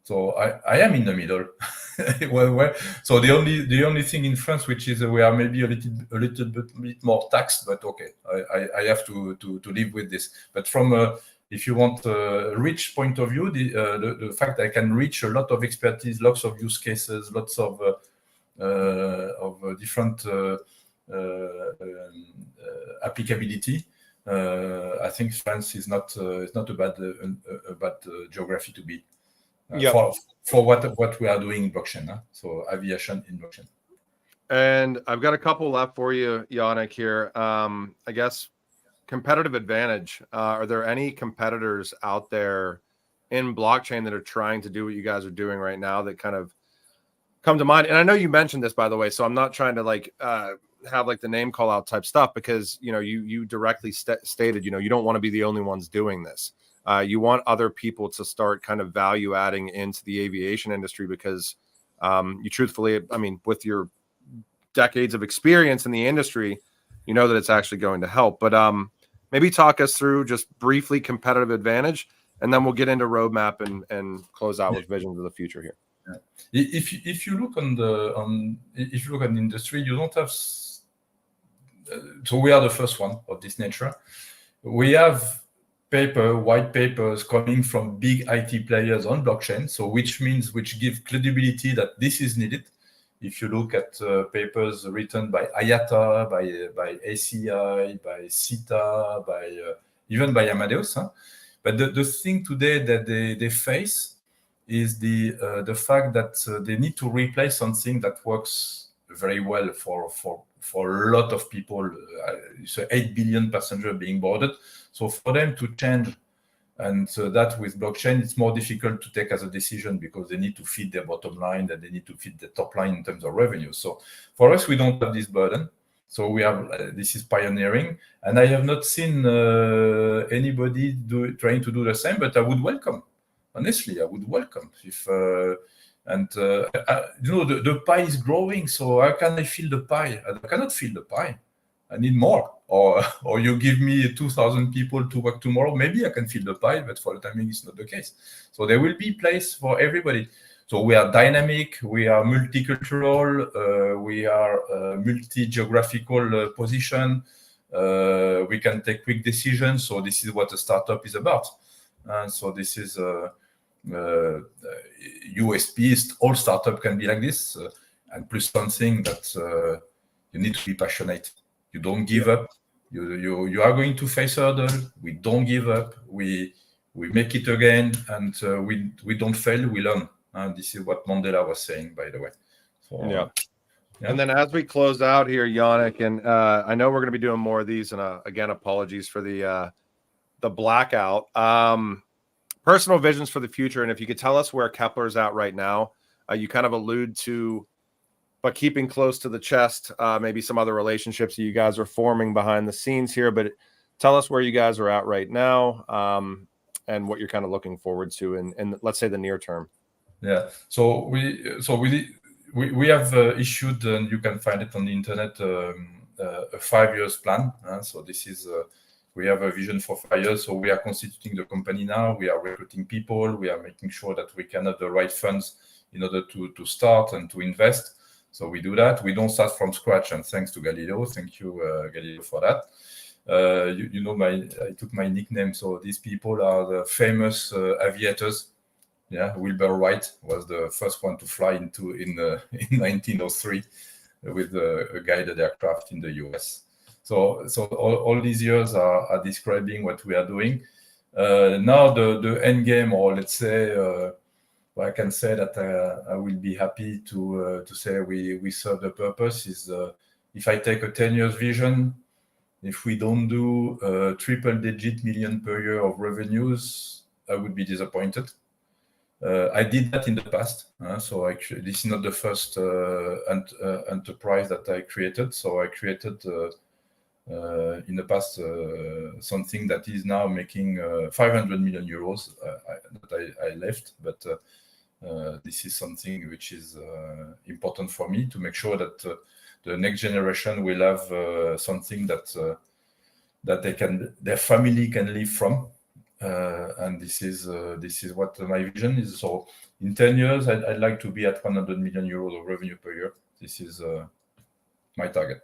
So I am in the middle. So the only thing in France, which is we are maybe a little bit more taxed, but okay, I have to live with this. But from if you want a rich point of view, the fact I can reach a lot of expertise, lots of use cases, lots of different applicability. I think France is not a bad geography to be. For what we are doing in blockchain, so aviation in blockchain. And I've got a couple left for you, Yannick, here. I guess competitive advantage. Are there any competitors out there in blockchain that are trying to do what you guys are doing right now that kind of come to mind? And I know you mentioned this, by the way, so I'm not trying to have like the name call out type stuff, because you directly stated you don't want to be the only ones doing this. You want other people to start kind of value adding into the aviation industry, because you truthfully, I mean, with your decades of experience in the industry, you know that it's actually going to help. But maybe talk us through just briefly competitive advantage, and then we'll get into roadmap and close out with visions of the future here. Yeah. If you look at the industry, you don't have. So we are the first one of this nature. We have white papers coming from big IT players on blockchain, so which give credibility that this is needed. If you look at papers written by IATA, by ACI, by CETA, even by Amadeus, but the thing today that they face is the fact that they need to replace something that works very well for a lot of people. So 8 billion passengers being boarded. So for them to change, and so that with blockchain, it's more difficult to take as a decision, because they need to feed their bottom line and they need to feed the top line in terms of revenue. So for us, we don't have this burden. So we have this is pioneering, and I have not seen anybody trying to do the same. But I would welcome, honestly, I would welcome if. The pie is growing, so how can I fill the pie? I cannot fill the pie. I need more. Or you give me 2,000 people to work tomorrow, maybe I can fill the pie, but for the time being, it's not the case. So there will be place for everybody. So we are dynamic, we are multicultural, we are multi-geographical position. We can take quick decisions. So this is what a startup is about. So this is USP. All startup can be like this, and plus something that you need to be passionate. You don't give up. You are going to face a hurdle. We don't give up. We make it again, and we don't fail. We learn. This is what Mandela was saying, by the way. So, yeah. And then as we close out here, Yannick, and I know we're going to be doing more of these, and again, apologies for the blackout. Personal visions for the future, and if you could tell us where Kepler is at right now. You kind of allude to, but keeping close to the chest, maybe some other relationships that you guys are forming behind the scenes here. But tell us where you guys are at right now, and what you're kind of looking forward to in let's say the near term. Yeah. So we have issued, and you can find it on the internet, a 5 years plan. So this is We have a vision for 5 years, so we are constituting the company now. We are recruiting people. We are making sure that we can have the right funds in order to start and to invest. So we do that. We don't start from scratch, and thanks to Galileo. Thank you, Galileo, for that. You know, I took my nickname. So these people are the famous aviators. Yeah, Wilbur Wright was the first one to fly in 1903 with a guided aircraft in the US. So all these years are describing what we are doing. Now the end game, or let's say, I can say that I will be happy to say we serve the purpose is if I take a 10 years vision, if we don't do triple-digit million per year of revenues, I would be disappointed. I did that in the past, so actually this is not the first enterprise that I created. So I created in the past something that is now making 500 million euros that I left, but this is something which is important for me to make sure that the next generation will have something that their family can live from. And this is what my vision is. So in 10 years, I'd like to be at 100 million euros of revenue per year. This is my target.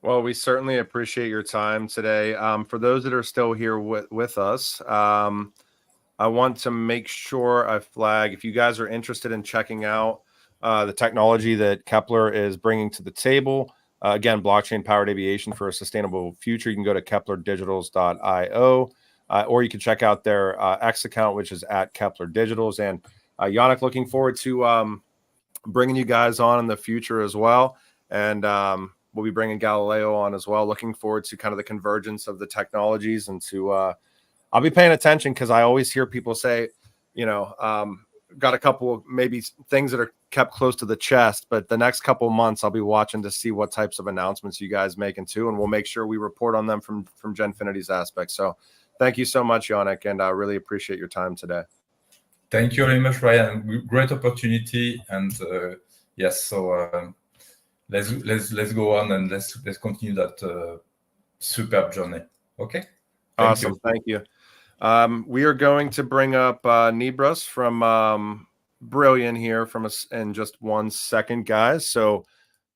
Well, we certainly appreciate your time today. For those that are still here with us, I want to make sure I flag, if you guys are interested in checking out the technology that Kepler is bringing to the table, again, blockchain-powered aviation for a sustainable future, you can go to keplerdigitals.io, or you can check out their X account, which is at Kepler Digitals. And Yannick, looking forward to bringing you guys on in the future as well. And we'll be bringing Galileo on as well. Looking forward to kind of the convergence of the technologies, and to I'll be paying attention, because I always hear people say, you know, got a couple of maybe things that are kept close to the chest, but the next couple of months I'll be watching to see what types of announcements you guys making too, and we'll make sure we report on them from Genfinity's aspect. So thank you so much, Yannick, and I really appreciate your time today. Thank you very much, Ryan. Great opportunity, and yes, so let's go on and let's continue that superb journey. Okay. Awesome. Thank you. We are going to bring up Nibras from Brillion here from us in just 1 second, guys. So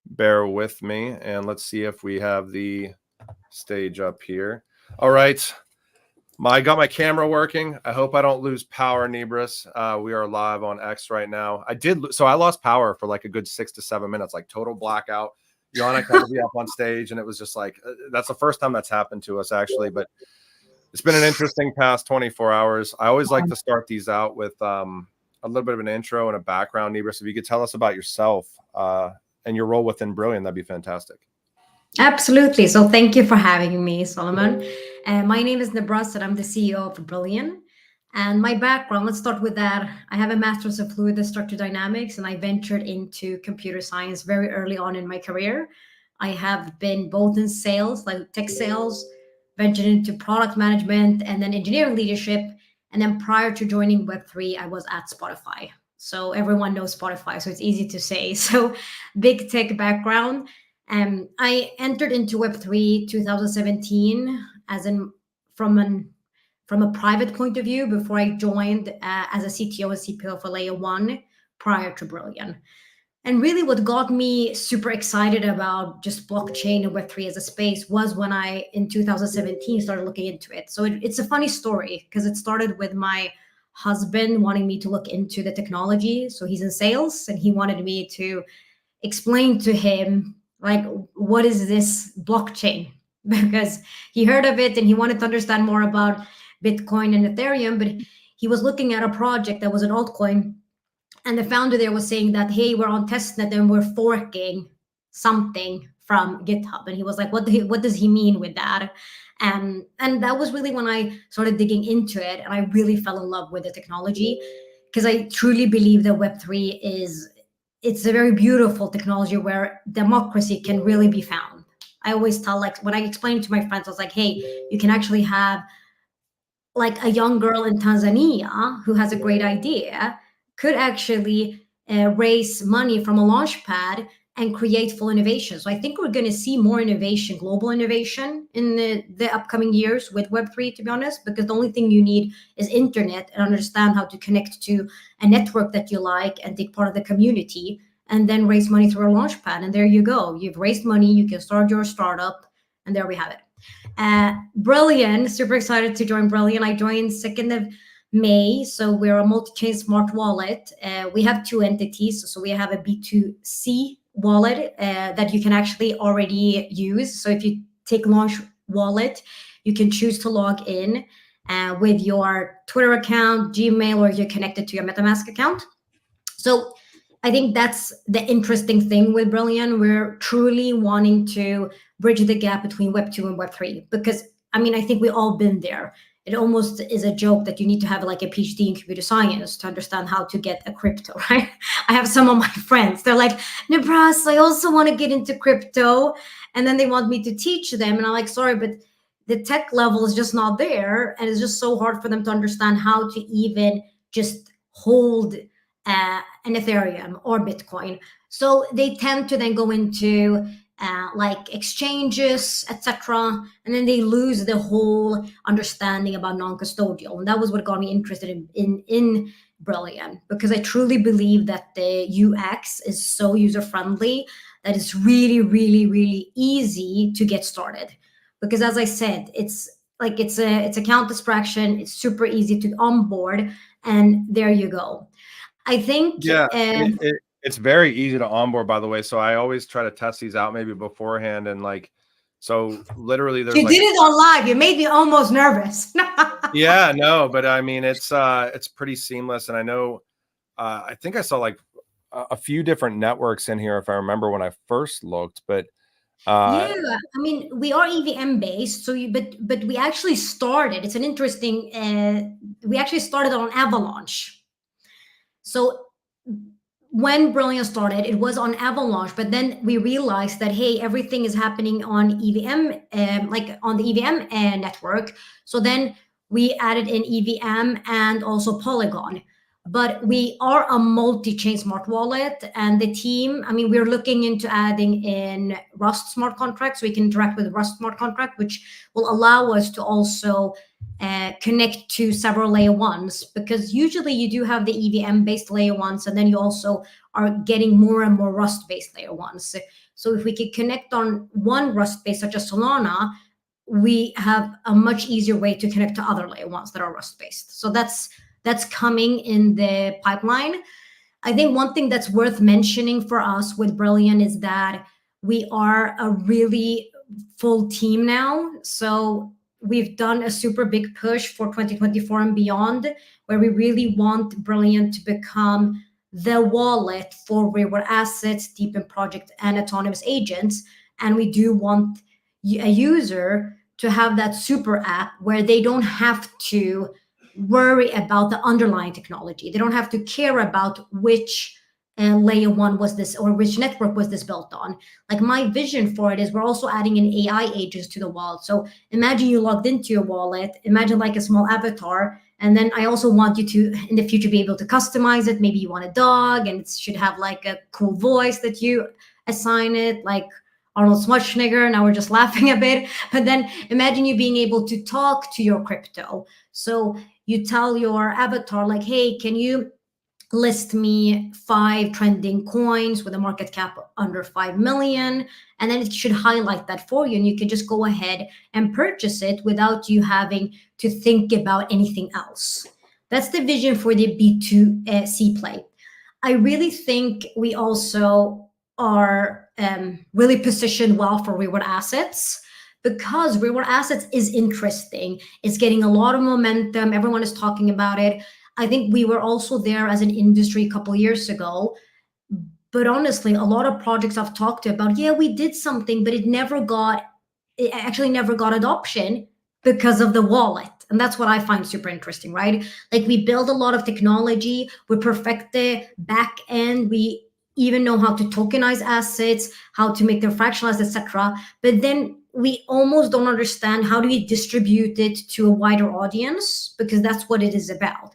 bear with me, and let's see if we have the stage up here. All right. I got my camera working. I hope I don't lose power, Nibras. We are live on X right now. I lost power for like a good 6 to 7 minutes, like total blackout. Yannick had to be up on stage, and it was just like, that's the first time that's happened to us, actually. But it's been an interesting past 24 hours. I always like to start these out with a little bit of an intro and a background, Nibras. If you could tell us about yourself and your role within Brillion, that'd be fantastic. Absolutely. So thank you for having me, Solomon. My name is Nibras, and I'm the CEO of Brillion. And my background, let's start with that. I have a master's of fluid and structured dynamics, and I ventured into computer science very early on in my career. I have been both in sales, like tech sales, ventured into product management, and then engineering leadership. And then prior to joining Web3, I was at Spotify. So everyone knows Spotify, so it's easy to say. So big tech background. I entered into Web3 2017 from a private point of view before I joined as a CTO and CPO for Layer 1 prior to Brillion. And really what got me super excited about just blockchain and Web3 as a space was when I, in 2017, started looking into it. So it's a funny story, because it started with my husband wanting me to look into the technology. So he's in sales, and he wanted me to explain to him, like, what is this blockchain? Because he heard of it and he wanted to understand more about Bitcoin and Ethereum, but he was looking at a project that was an altcoin, and the founder there was saying that, hey, we're on testnet and we're forking something from GitHub. And he was like, what does he mean with that? And that was really when I started digging into it, and I really fell in love with the technology, because I truly believe that Web3 it's a very beautiful technology where democracy can really be found. I always tell, like, when I explain to my friends, I was like, hey, you can actually have like a young girl in Tanzania who has a great idea, could actually raise money from a launch pad and create full innovation. So I think we're going to see more innovation, global innovation in the upcoming years with Web3, to be honest, because the only thing you need is internet and understand how to connect to a network that you like and take part of the community, and then raise money through a launchpad. And there you go. You've raised money, you can start your startup, and there we have it. Brillion, super excited to join Brillion. I joined 2nd of May, so we're a multi-chain smart wallet. We have 2 entities. So we have a B2C wallet that you can actually already use. So if you take Launch Wallet, you can choose to log in with your Twitter account, Gmail, or you're connected to your MetaMask account. So I think that's the interesting thing with Brillion. We're truly wanting to bridge the gap between Web 2 and Web 3, because I mean, I think we all been there. It almost is a joke that you need to have like a PhD in computer science to understand how to get a crypto, right? I have some of my friends, they're like, Nebras, I also want to get into crypto. And then they want me to teach them. And I'm like, sorry, but the tech level is just not there. And it's just so hard for them to understand how to even just hold an Ethereum or Bitcoin. So they tend to then go into like exchanges, etc., and then they lose the whole understanding about non-custodial. And that was what got me interested in Brillion, because I truly believe that the UX is so user-friendly that it's really, really, really easy to get started. Because as I said, it's account abstraction, it's super easy to onboard, and there you go. I think it's very easy to onboard, by the way. So I always try to test these out maybe beforehand, and like, so literally there's you did it on live. You made me almost nervous. Yeah, no, but I mean, it's pretty seamless. And I know, I think I saw like a few different networks in here, if I remember when I first looked, but yeah, I mean, we are EVM based. So but we actually started, it's an interesting, we actually started on Avalanche. So when Brillion started, it was on Avalanche, but then we realized that, hey, everything is happening on EVM, like on the EVM network. So then we added in EVM and also Polygon. But we are a multi-chain smart wallet, and the team, I mean, we're looking into adding in Rust smart contracts, so we can interact with Rust smart contract, which will allow us to also connect to several layer ones, because usually you do have the EVM based layer ones, and then you also are getting more and more Rust based layer ones. So if we could connect on one Rust based such as Solana, we have a much easier way to connect to other layer ones that are Rust based. So that's coming in the pipeline. I think one thing that's worth mentioning for us with Brillion is that we are a really full team now. So we've done a super big push for 2024 and beyond, where we really want Brillion to become the wallet for reward assets, deepened project, and autonomous agents. And we do want a user to have that super app where they don't have to worry about the underlying technology. They don't have to care about which layer one was this, or which network was this built on. Like, my vision for it is we're also adding in AI agents to the wallet. So imagine you logged into your wallet, imagine like a small avatar. And then I also want you to, in the future, be able to customize it. Maybe you want a dog and it should have like a cool voice that you assign it, like Arnold Schwarzenegger. Now we're just laughing a bit. But then imagine you being able to talk to your crypto. So you tell your avatar, like, hey, can you list me 5 trending coins with a market cap under 5 million? And then it should highlight that for you. And you can just go ahead and purchase it without you having to think about anything else. That's the vision for the B2C play. I really think we also are really positioned well for reward assets, because reward assets is interesting. It's getting a lot of momentum. Everyone is talking about it. I think we were also there as an industry a couple of years ago. But honestly, a lot of projects I've talked about, yeah, we did something, but it actually never got adoption because of the wallet. And that's what I find super interesting, right? Like, we build a lot of technology, we perfect the back end, we even know how to tokenize assets, how to make them fractionalized, etc. But then we almost don't understand how do we distribute it to a wider audience, because that's what it is about.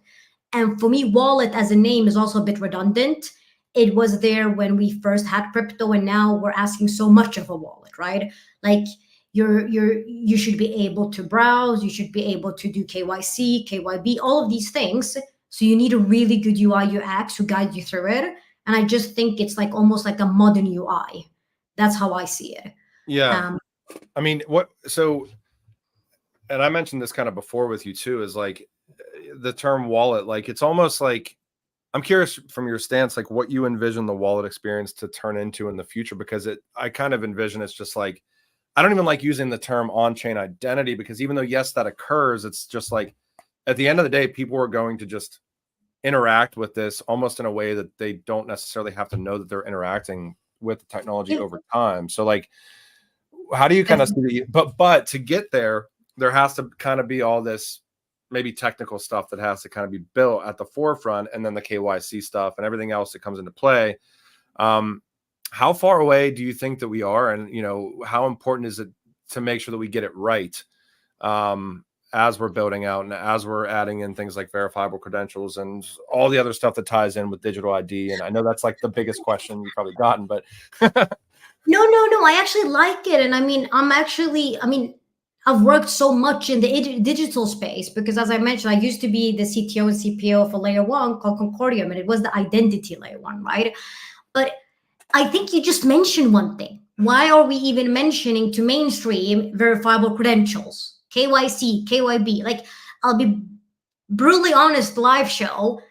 And for me, wallet as a name is also a bit redundant. it was there when we first had crypto, and now we're asking so much of a wallet, right? Like you should be able to browse, you should be able to do KYC, KYB, all of these things. So you need a really good UI UX to guide you through it. And I just think it's like almost like a modern UI. That's how I see it. Yeah. I mean, and I mentioned this kind of before with you too, is like the term wallet, like it's almost like, I'm curious from your stance, like what you envision the wallet experience to turn into in the future, because I kind of envision it's just like, I don't even like using the term on-chain identity, because even though, yes, that occurs, it's just like at the end of the day, people are going to just interact with this almost in a way that they don't necessarily have to know that they're interacting with the technology over time. So like, how do you kind of see but to get there has to kind of be all this maybe technical stuff that has to kind of be built at the forefront, and then the KYC stuff and everything else that comes into play. How far away do you think that we are, and how important is it to make sure that we get it right as we're building out and as we're adding in things like verifiable credentials and all the other stuff that ties in with digital ID? And I know that's like the biggest question you've probably gotten, but No, I actually like it. And I mean, I've worked so much in the digital space because, as I mentioned, I used to be the CTO and CPO of a layer one called Concordium, and it was the identity layer one, right? But I think you just mentioned one thing. Why are we even mentioning to mainstream verifiable credentials, KYC, KYB? Like, I'll be brutally honest, live show,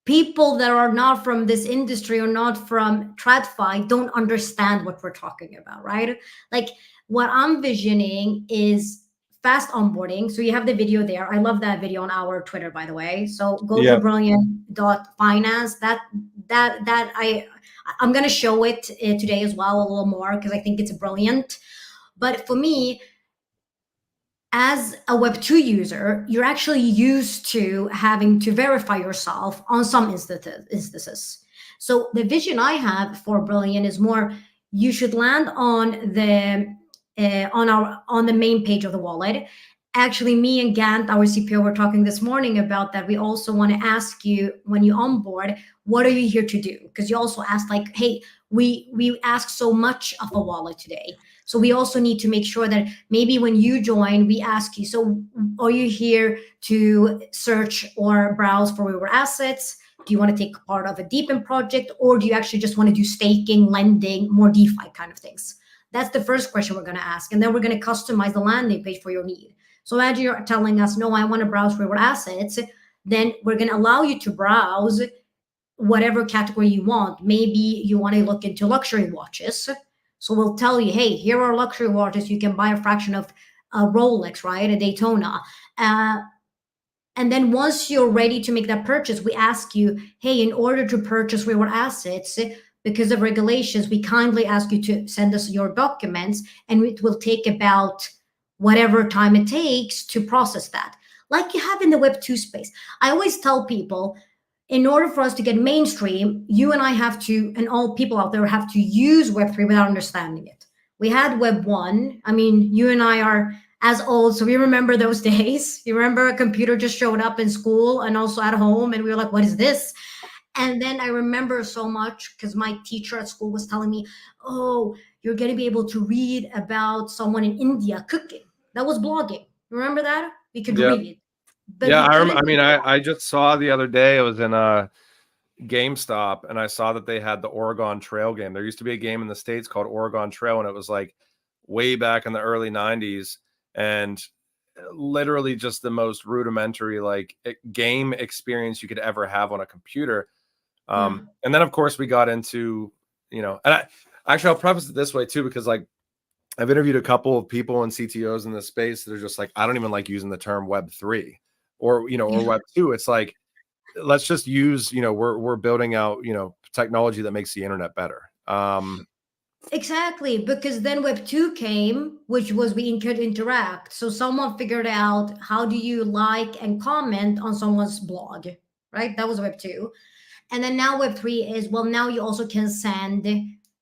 people that are not from this industry or not from TradFi don't understand what we're talking about, right? Like, what I'm visioning is fast onboarding. So you have the video there. I love that video on our Twitter, by the way. So go to brillion.finance. I'm going to show it today as well a little more because I think it's brilliant. But for me, as a Web2 user, you're actually used to having to verify yourself on some instances. So the vision I have for Brillion is more, you should land on the main page of the wallet. Actually, me and Gant, our CPO, were talking this morning about that. We also want to ask you when you onboard, what are you here to do? Because you also asked like, hey, we ask so much of a wallet today. So we also need to make sure that maybe when you join, we ask you, so are you here to search or browse for reward assets? Do you want to take part of a deepen project, or do you actually just want to do staking, lending, more DeFi kind of things? That's the first question we're going to ask. And then we're going to customize the landing page for your need. So as you're telling us, no, I want to browse reward assets, then we're going to allow you to browse whatever category you want. Maybe you want to look into luxury watches. So we'll tell you, hey, here are luxury watches. You can buy a fraction of a Rolex, right? A Daytona. And then once you're ready to make that purchase, we ask you, hey, in order to purchase reward assets, because of regulations, we kindly ask you to send us your documents, and it will take about whatever time it takes to process that. Like you have in the Web2 space. I always tell people, in order for us to get mainstream, you and I have to, and all people out there have to use Web3 without understanding it. We had Web1. I mean, you and I are as old, so we remember those days. You remember a computer just showed up in school and also at home, and we were like, what is this? And then I remember so much because my teacher at school was telling me, oh, you're going to be able to read about someone in India cooking. That was blogging. Remember that? We could read it. But yeah, I just saw the other day, I was in a GameStop and I saw that they had the Oregon Trail game. There used to be a game in the States called Oregon Trail, and it was like way back in the early 90s, and literally just the most rudimentary like game experience you could ever have on a computer. And then of course we got into, and I'll preface it this way too, because like I've interviewed a couple of people and CTOs in this space that are just like, I don't even like using the term Web3 or, or Web2. It's like, let's just use, we're building out, technology that makes the internet better. Exactly, because then Web2 came, which was we could interact. So someone figured out, how do you like and comment on someone's blog, right? That was Web2. And then now Web3 is, well, now you also can send,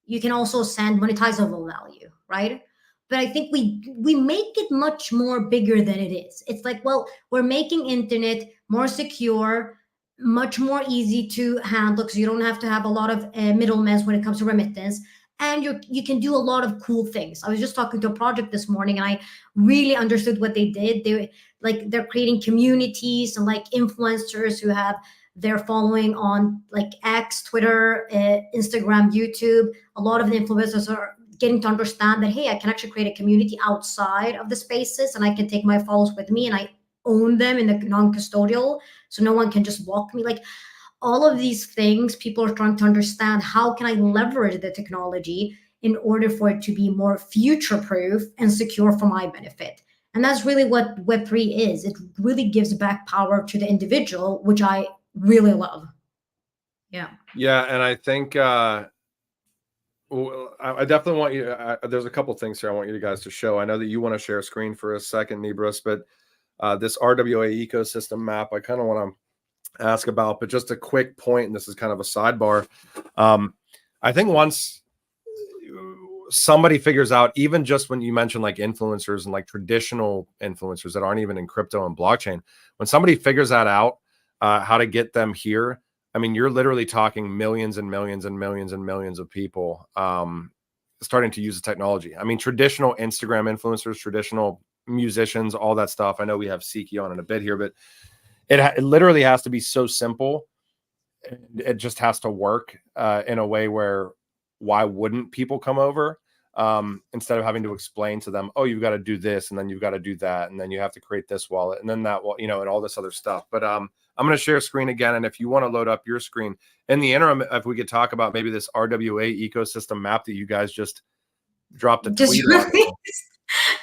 monetizable value, right? But I think we make it much more bigger than it is. It's like, well, we're making internet more secure, much more easy to handle because you don't have to have a lot of middlemen when it comes to remittance, and you can do a lot of cool things. I was just talking to a project this morning, and I really understood what they did. They're creating communities and like influencers who have their following on like X, Twitter, Instagram, YouTube. A lot of the influencers are getting to understand that, hey, I can actually create a community outside of the spaces, and I can take my followers with me, and I own them in the non-custodial, so no one can just block me. Like all of these things, people are trying to understand, how can I leverage the technology in order for it to be more future proof and secure for my benefit. And that's really what Web3 is. It really gives back power to the individual, which I really love. Yeah. Yeah, and I think I definitely want you. There's a couple things here I want you guys to show. I know that you want to share a screen for a second, Nebras, but this RWA ecosystem map, I kind of want to ask about, but just a quick point, and this is kind of a sidebar. I think once somebody figures out, even just when you mention like influencers and like traditional influencers that aren't even in crypto and blockchain, when somebody figures that out, how to get them here, I mean, you're literally talking millions and millions and millions and millions of people starting to use the technology. I mean, traditional Instagram influencers, traditional musicians, all that stuff. I know we have SIKI on in a bit here, but it literally has to be so simple. It just has to work in a way where, why wouldn't people come over instead of having to explain to them, oh, you've got to do this, and then you've got to do that, and then you have to create this wallet, and then that, you know, and all this other stuff. But I'm going to share screen again, and if you want to load up your screen in the interim, if we could talk about maybe this RWA ecosystem map that you guys just dropped a tweet on.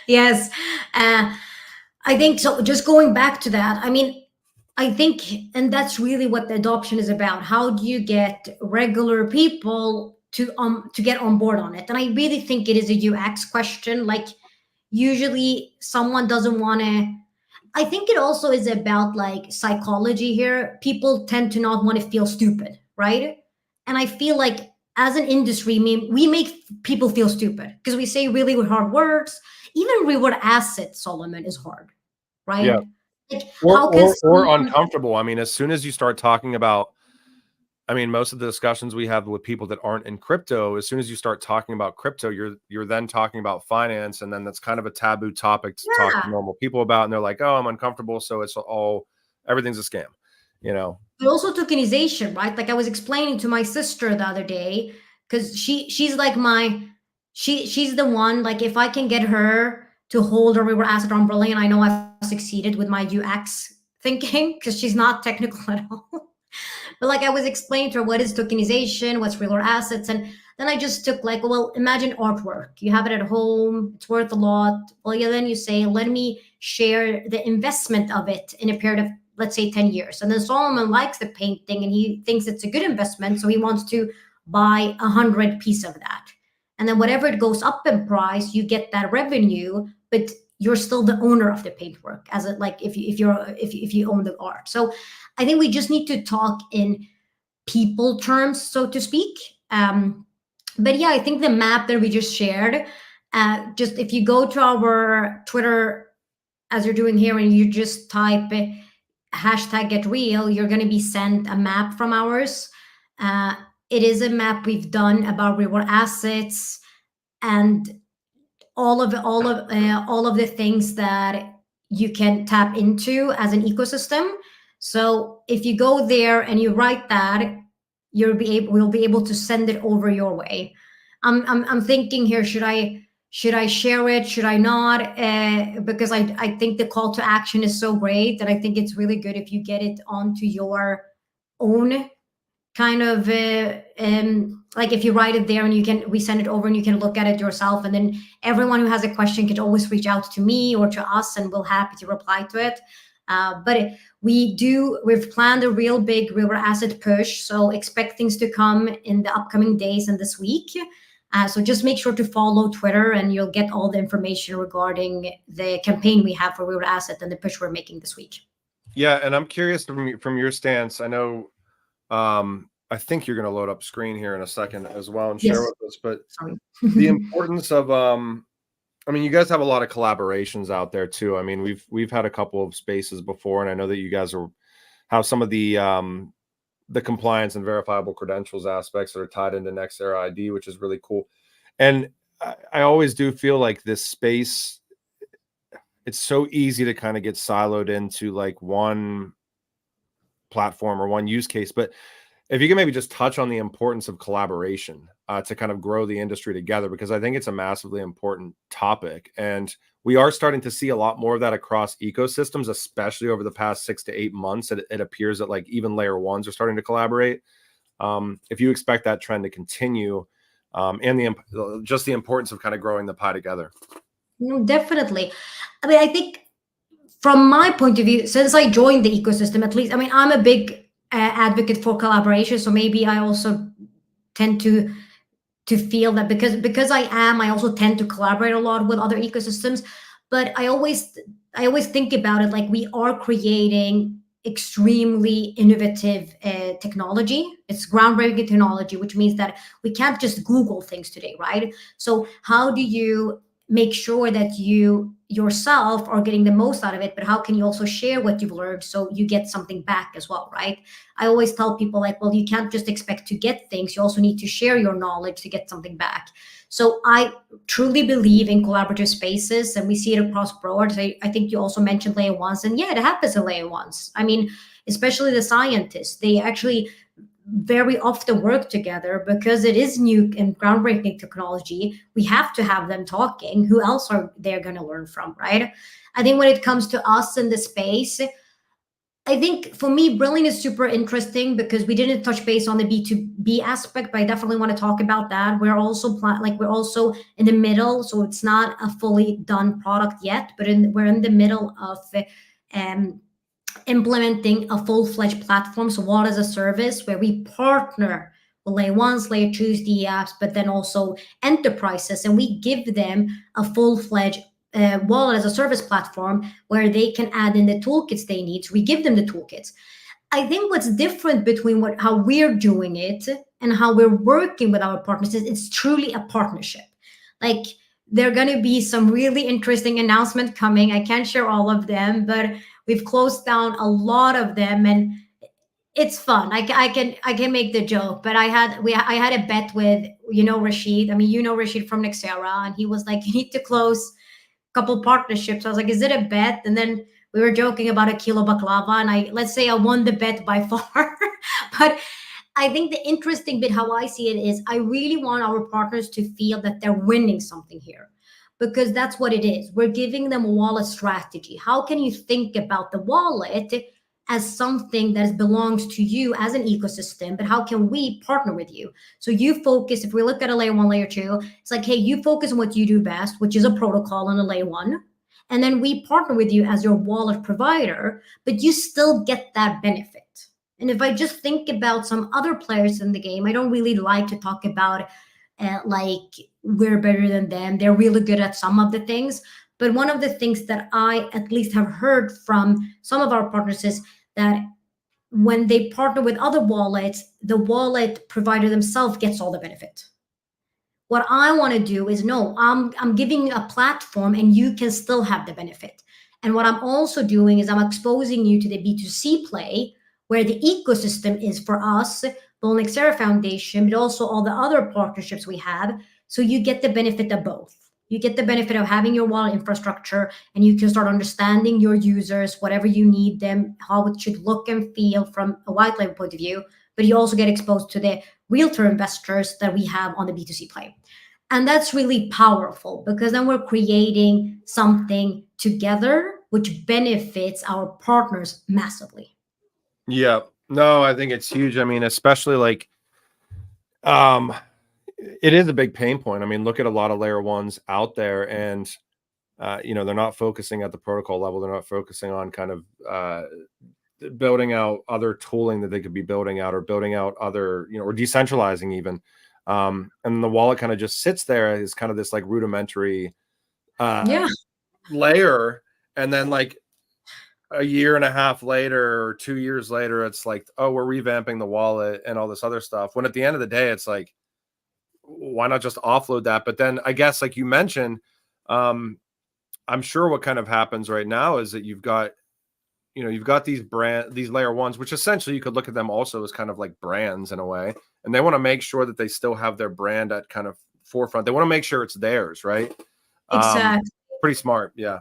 Yes, I think so. Just going back to that, I mean, I think, and that's really what the adoption is about. How do you get regular people to get on board on it? And I really think it is a UX question. Like, usually someone doesn't want to. I think it also is about like psychology here. People tend to not want to feel stupid, right? And I feel like as an industry, we make people feel stupid because we say really hard words. Even reward assets, Solomon, is hard, right? Yeah. Like, or uncomfortable. I mean, as soon as you start talking about, I mean, most of the discussions we have with people that aren't in crypto, as soon as you start talking about crypto, you're then talking about finance, and then that's kind of a taboo topic to talk to normal people about, and they're like, oh, I'm uncomfortable, so everything's a scam, you know. But also tokenization, right? Like I was explaining to my sister the other day, because she's like she's the one, like if I can get her to hold a reward asset on Brillion, I know I've succeeded with my UX thinking, because she's not technical at all. But like I was explaining to her, what is tokenization, what's reward assets, and then I just took like, well, imagine artwork. You have it at home, it's worth a lot. Well, yeah, then you say, let me share the investment of it in a period of, let's say, 10 years. And then Solomon likes the painting and he thinks it's a good investment, so he wants to buy 100 pieces of that. And then whatever it goes up in price, you get that revenue, but you're still the owner of the paintwork, as it like if you own the art. So I think we just need to talk in people terms, so to speak. But yeah, I think the map that we just shared, just if you go to our Twitter, as you're doing here, and you just type #GetReal, you're going to be sent a map from ours. It is a map we've done about reward assets and all of the things that you can tap into as an ecosystem. So if you go there and you write that, we'll be able to send it over your way. I'm thinking here, should I share it? Should I not? Because I think the call to action is so great that I think it's really good if you get it onto your own kind of like if you write it there and we send it over and you can look at it yourself, and then everyone who has a question can always reach out to me or to us, and we'll happy to reply to it. But we've planned a real big reward asset push, so expect things to come in the upcoming days and this week. So just make sure to follow Twitter, and you'll get all the information regarding the campaign we have for reward asset and the push we're making this week. Yeah, and I'm curious from your stance. I know, I think you're going to load up screen here in a second as well and share with us. But the importance of, I mean, you guys have a lot of collaborations out there too. I mean, we've had a couple of spaces before, and I know that you guys how some of the compliance and verifiable credentials aspects that are tied into Next Era ID, which is really cool. And I always do feel like this space, it's so easy to kind of get siloed into like one platform or one use case. But if you can maybe just touch on the importance of collaboration to kind of grow the industry together, because I think it's a massively important topic. And we are starting to see a lot more of that across ecosystems, especially over the past 6 to 8 months. It appears that like even layer ones are starting to collaborate. If you expect that trend to continue, and just the importance of kind of growing the pie together. No, definitely. I mean, I think from my point of view, since I joined the ecosystem, at least, I mean, I'm a big advocate for collaboration. So maybe I also tend to feel that because I also tend to collaborate a lot with other ecosystems. But I always think about it like we are creating extremely innovative technology. It's groundbreaking technology, which means that we can't just Google things today, right? So how do you make sure that you yourself are getting the most out of it, but how can you also share what you've learned so you get something back as well, right? I always tell people like, well, you can't just expect to get things, you also need to share your knowledge to get something back. So I truly believe in collaborative spaces, and we see it across board. I think you also mentioned layer ones, and yeah, it happens in layer ones. I mean, especially the scientists, they actually very often work together because it is new and groundbreaking technology. We have to have them talking. Who else are they going to learn from, right? I think when it comes to us in the space, I think for me, Brillion is super interesting because we didn't touch base on the B2B aspect, but I definitely want to talk about that. We're also we're also in the middle, so it's not a fully done product yet, but we're in the middle of implementing a full-fledged platform, so wallet as a service, where we partner with layer ones, layer twos, the apps, but then also enterprises, and we give them a full-fledged wallet as a service platform where they can add in the toolkits they need. So we give them the toolkits. I think what's different between how we're doing it and how we're working with our partners is it's truly a partnership. Like, there are going to be some really interesting announcements coming. I can't share all of them, but we've closed down a lot of them, and it's fun. I can make the joke, but I had a bet with Rashid. I mean, Rashid from Nexera, and he was like, you need to close a couple partnerships. I was like, is it a bet? And then we were joking about a kilo baklava, and let's say I won the bet by far. But I think the interesting bit, how I see it, is I really want our partners to feel that they're winning something here, because that's what it is. We're giving them a wallet strategy. How can you think about the wallet as something that belongs to you as an ecosystem, but how can we partner with you? So you focus, if we look at a layer one, layer two, it's like, hey, you focus on what you do best, which is a protocol on a layer one. And then we partner with you as your wallet provider, but you still get that benefit. And if I just think about some other players in the game, I don't really like to talk about like we're better than them. They're really good at some of the things. But one of the things that I at least have heard from some of our partners is that when they partner with other wallets, the wallet provider themselves gets all the benefit. What I want to do is, no, I'm giving you a platform and you can still have the benefit. And what I'm also doing is I'm exposing you to the B2C play, where the ecosystem is for us, the Nexera Foundation, but also all the other partnerships we have. So you get the benefit of both. You get the benefit of having your wallet infrastructure, and you can start understanding your users, whatever you need them, how it should look and feel from a white label point of view. But you also get exposed to the realtor investors that we have on the B2C play. And that's really powerful, because then we're creating something together which benefits our partners massively. Yeah, no, I think it's huge. I mean, especially like, it is a big pain point. I mean, look at a lot of layer ones out there, and they're not focusing at the protocol level. They're not focusing on kind of building out other tooling that they could be building out, or building out other, or decentralizing even. And the wallet kind of just sits there as kind of this like rudimentary layer, and then like a year and a half later or 2 years later, it's like, oh, we're revamping the wallet and all this other stuff. When at the end of the day, it's like, why not just offload that? But then I guess, like you mentioned, I'm sure what kind of happens right now is that you've got you've got these layer ones, which essentially you could look at them also as kind of like brands in a way, and they want to make sure that they still have their brand at kind of forefront. They want to make sure it's theirs, right? Exactly. Pretty smart. Yeah.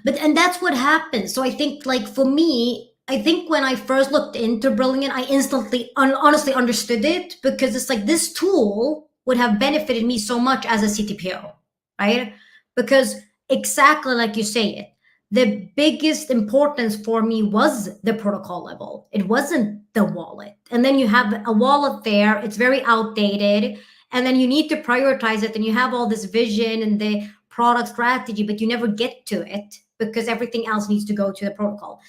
And that's what happens. So I think, like, for me, I think when I first looked into Brilliant, I instantly honestly understood it, because it's like this tool would have benefited me so much as a CTPO, right? Because exactly like you say it, the biggest importance for me was the protocol level. It wasn't the wallet. And then you have a wallet there, it's very outdated, and then you need to prioritize it, and you have all this vision and the product strategy, but you never get to it because everything else needs to go to the protocol.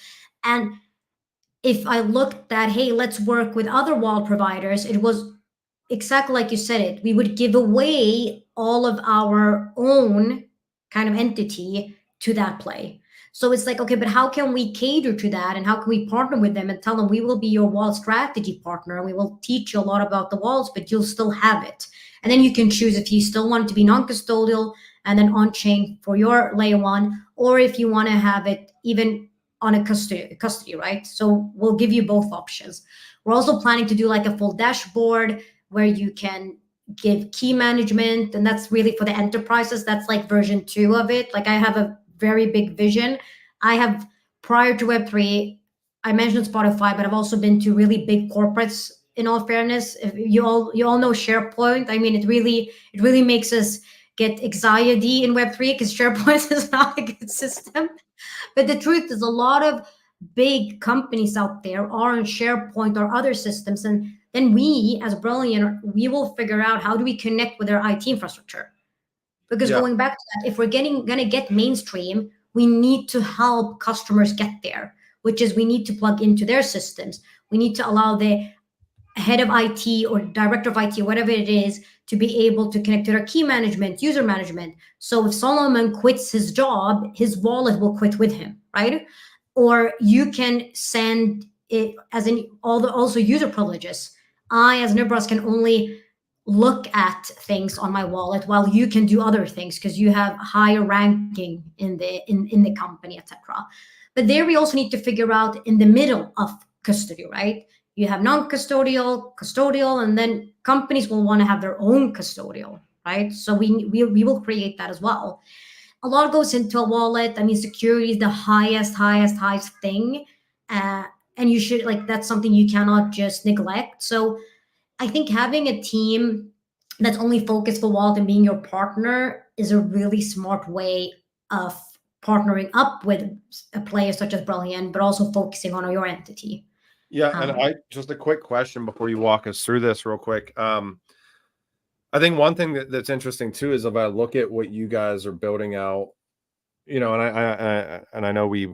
And if I looked at, hey, let's work with other wallet providers, it was exactly like you said it. We would give away all of our own kind of entity to that play. So it's like, okay, but how can we cater to that? And how can we partner with them and tell them we will be your wallet strategy partner, and we will teach you a lot about the wallets, but you'll still have it. And then you can choose if you still want it to be non-custodial and then on-chain for your layer one, or if you want to have it even on a custody, right? So we'll give you both options. We're also planning to do like a full dashboard where you can give key management, and that's really for the enterprises. That's like version 2 of it. Like, I have a very big vision. I have, prior to Web3, I mentioned Spotify, but I've also been to really big corporates. In all fairness, if you all know SharePoint. I mean, it really makes us get anxiety in Web3 because SharePoint is not a good system. But the truth is, a lot of big companies out there are on SharePoint or other systems, and then we, as Brillion, we will figure out how do we connect with their IT infrastructure. Because going back to that, if we're gonna get mainstream, we need to help customers get there, which is we need to plug into their systems. We need to allow the head of IT or director of IT or whatever it is to be able to connect to their key management, user management. So if Solomon quits his job, his wallet will quit with him, right? Or you can send it as also user privileges. I, as Nibras, can only look at things on my wallet while you can do other things because you have higher ranking in the company, etc. But there we also need to figure out in the middle of custody, right? You have non-custodial, custodial, and then companies will want to have their own custodial, right? So we will create that as well. A lot goes into a wallet. I mean, security is the highest thing. And you should, like, that's something you cannot just neglect. So I think having a team that's only focused for wallet and being your partner is a really smart way of partnering up with a player such as Brillion, but also focusing on your entity. Yeah, and just a quick question before you walk us through this real quick. I think one thing that's interesting too is if I look at what you guys are building out, and I know we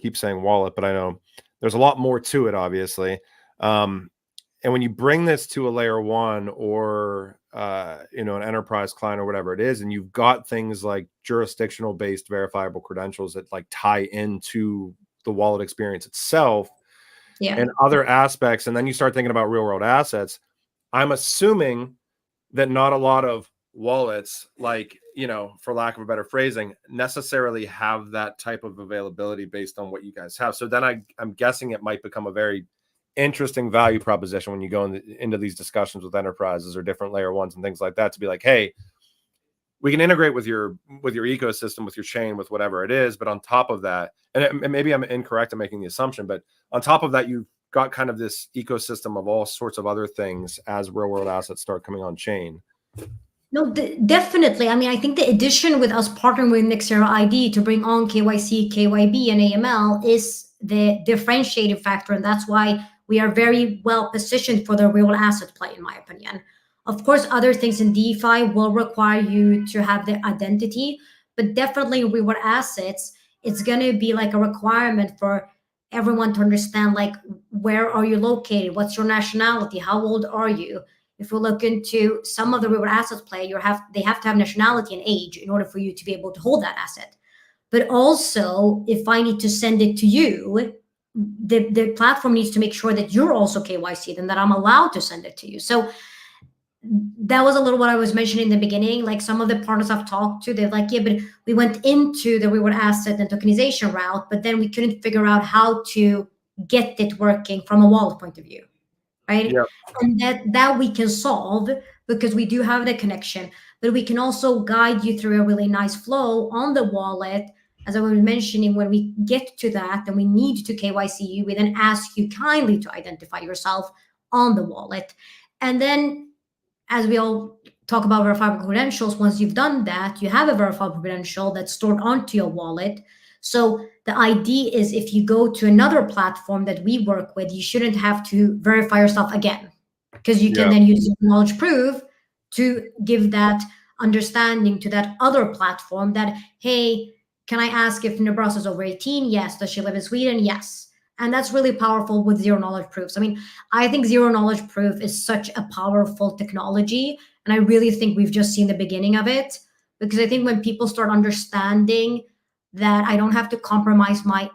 keep saying wallet, but I know there's a lot more to it, obviously. And when you bring this to a layer one or an enterprise client or whatever it is, and you've got things like jurisdictional based verifiable credentials that like tie into the wallet experience itself. Yeah. And other aspects, and then you start thinking about real world assets. I'm assuming that not a lot of wallets, like, for lack of a better phrasing, necessarily have that type of availability based on what you guys have. So then I'm guessing it might become a very interesting value proposition when you go into these discussions with enterprises or different layer ones and things like that, to be like, hey, we can integrate with your ecosystem, with your chain, with whatever it is. But on top of that, and maybe I'm incorrect in making the assumption, but on top of that, you've got kind of this ecosystem of all sorts of other things as real world assets start coming on chain. No, definitely. I mean, I think the addition with us partnering with Nextera ID to bring on KYC, KYB, and AML is the differentiating factor. And that's why we are very well positioned for the real asset play, in my opinion. Of course, other things in DeFi will require you to have the identity, but definitely reward assets, it's going to be like a requirement for everyone to understand, like, where are you located? What's your nationality? How old are you? If we look into some of the reward assets play, they have to have nationality and age in order for you to be able to hold that asset. But also, if I need to send it to you, the platform needs to make sure that you're also KYC'd and that I'm allowed to send it to you. So that was a little what I was mentioning in the beginning. Like some of the partners I've talked to, they're like, yeah, but we went into the reward asset and tokenization route, but then we couldn't figure out how to get it working from a wallet point of view, right? Yeah. And that we can solve because we do have the connection, but we can also guide you through a really nice flow on the wallet. As I was mentioning, when we get to that and we need to KYC you, we then ask you kindly to identify yourself on the wallet. And then as we all talk about verifiable credentials, once you've done that, you have a verifiable credential that's stored onto your wallet. So the idea is if you go to another platform that we work with, you shouldn't have to verify yourself again, because you can Yeah. then use your knowledge proof to give that understanding to that other platform that, hey, can I ask if Nebraska is over 18? Yes. Does she live in Sweden? Yes. And that's really powerful with zero knowledge proofs. I mean, I think zero knowledge proof is such a powerful technology. And I really think we've just seen the beginning of it, because I think when people start understanding that I don't have to compromise my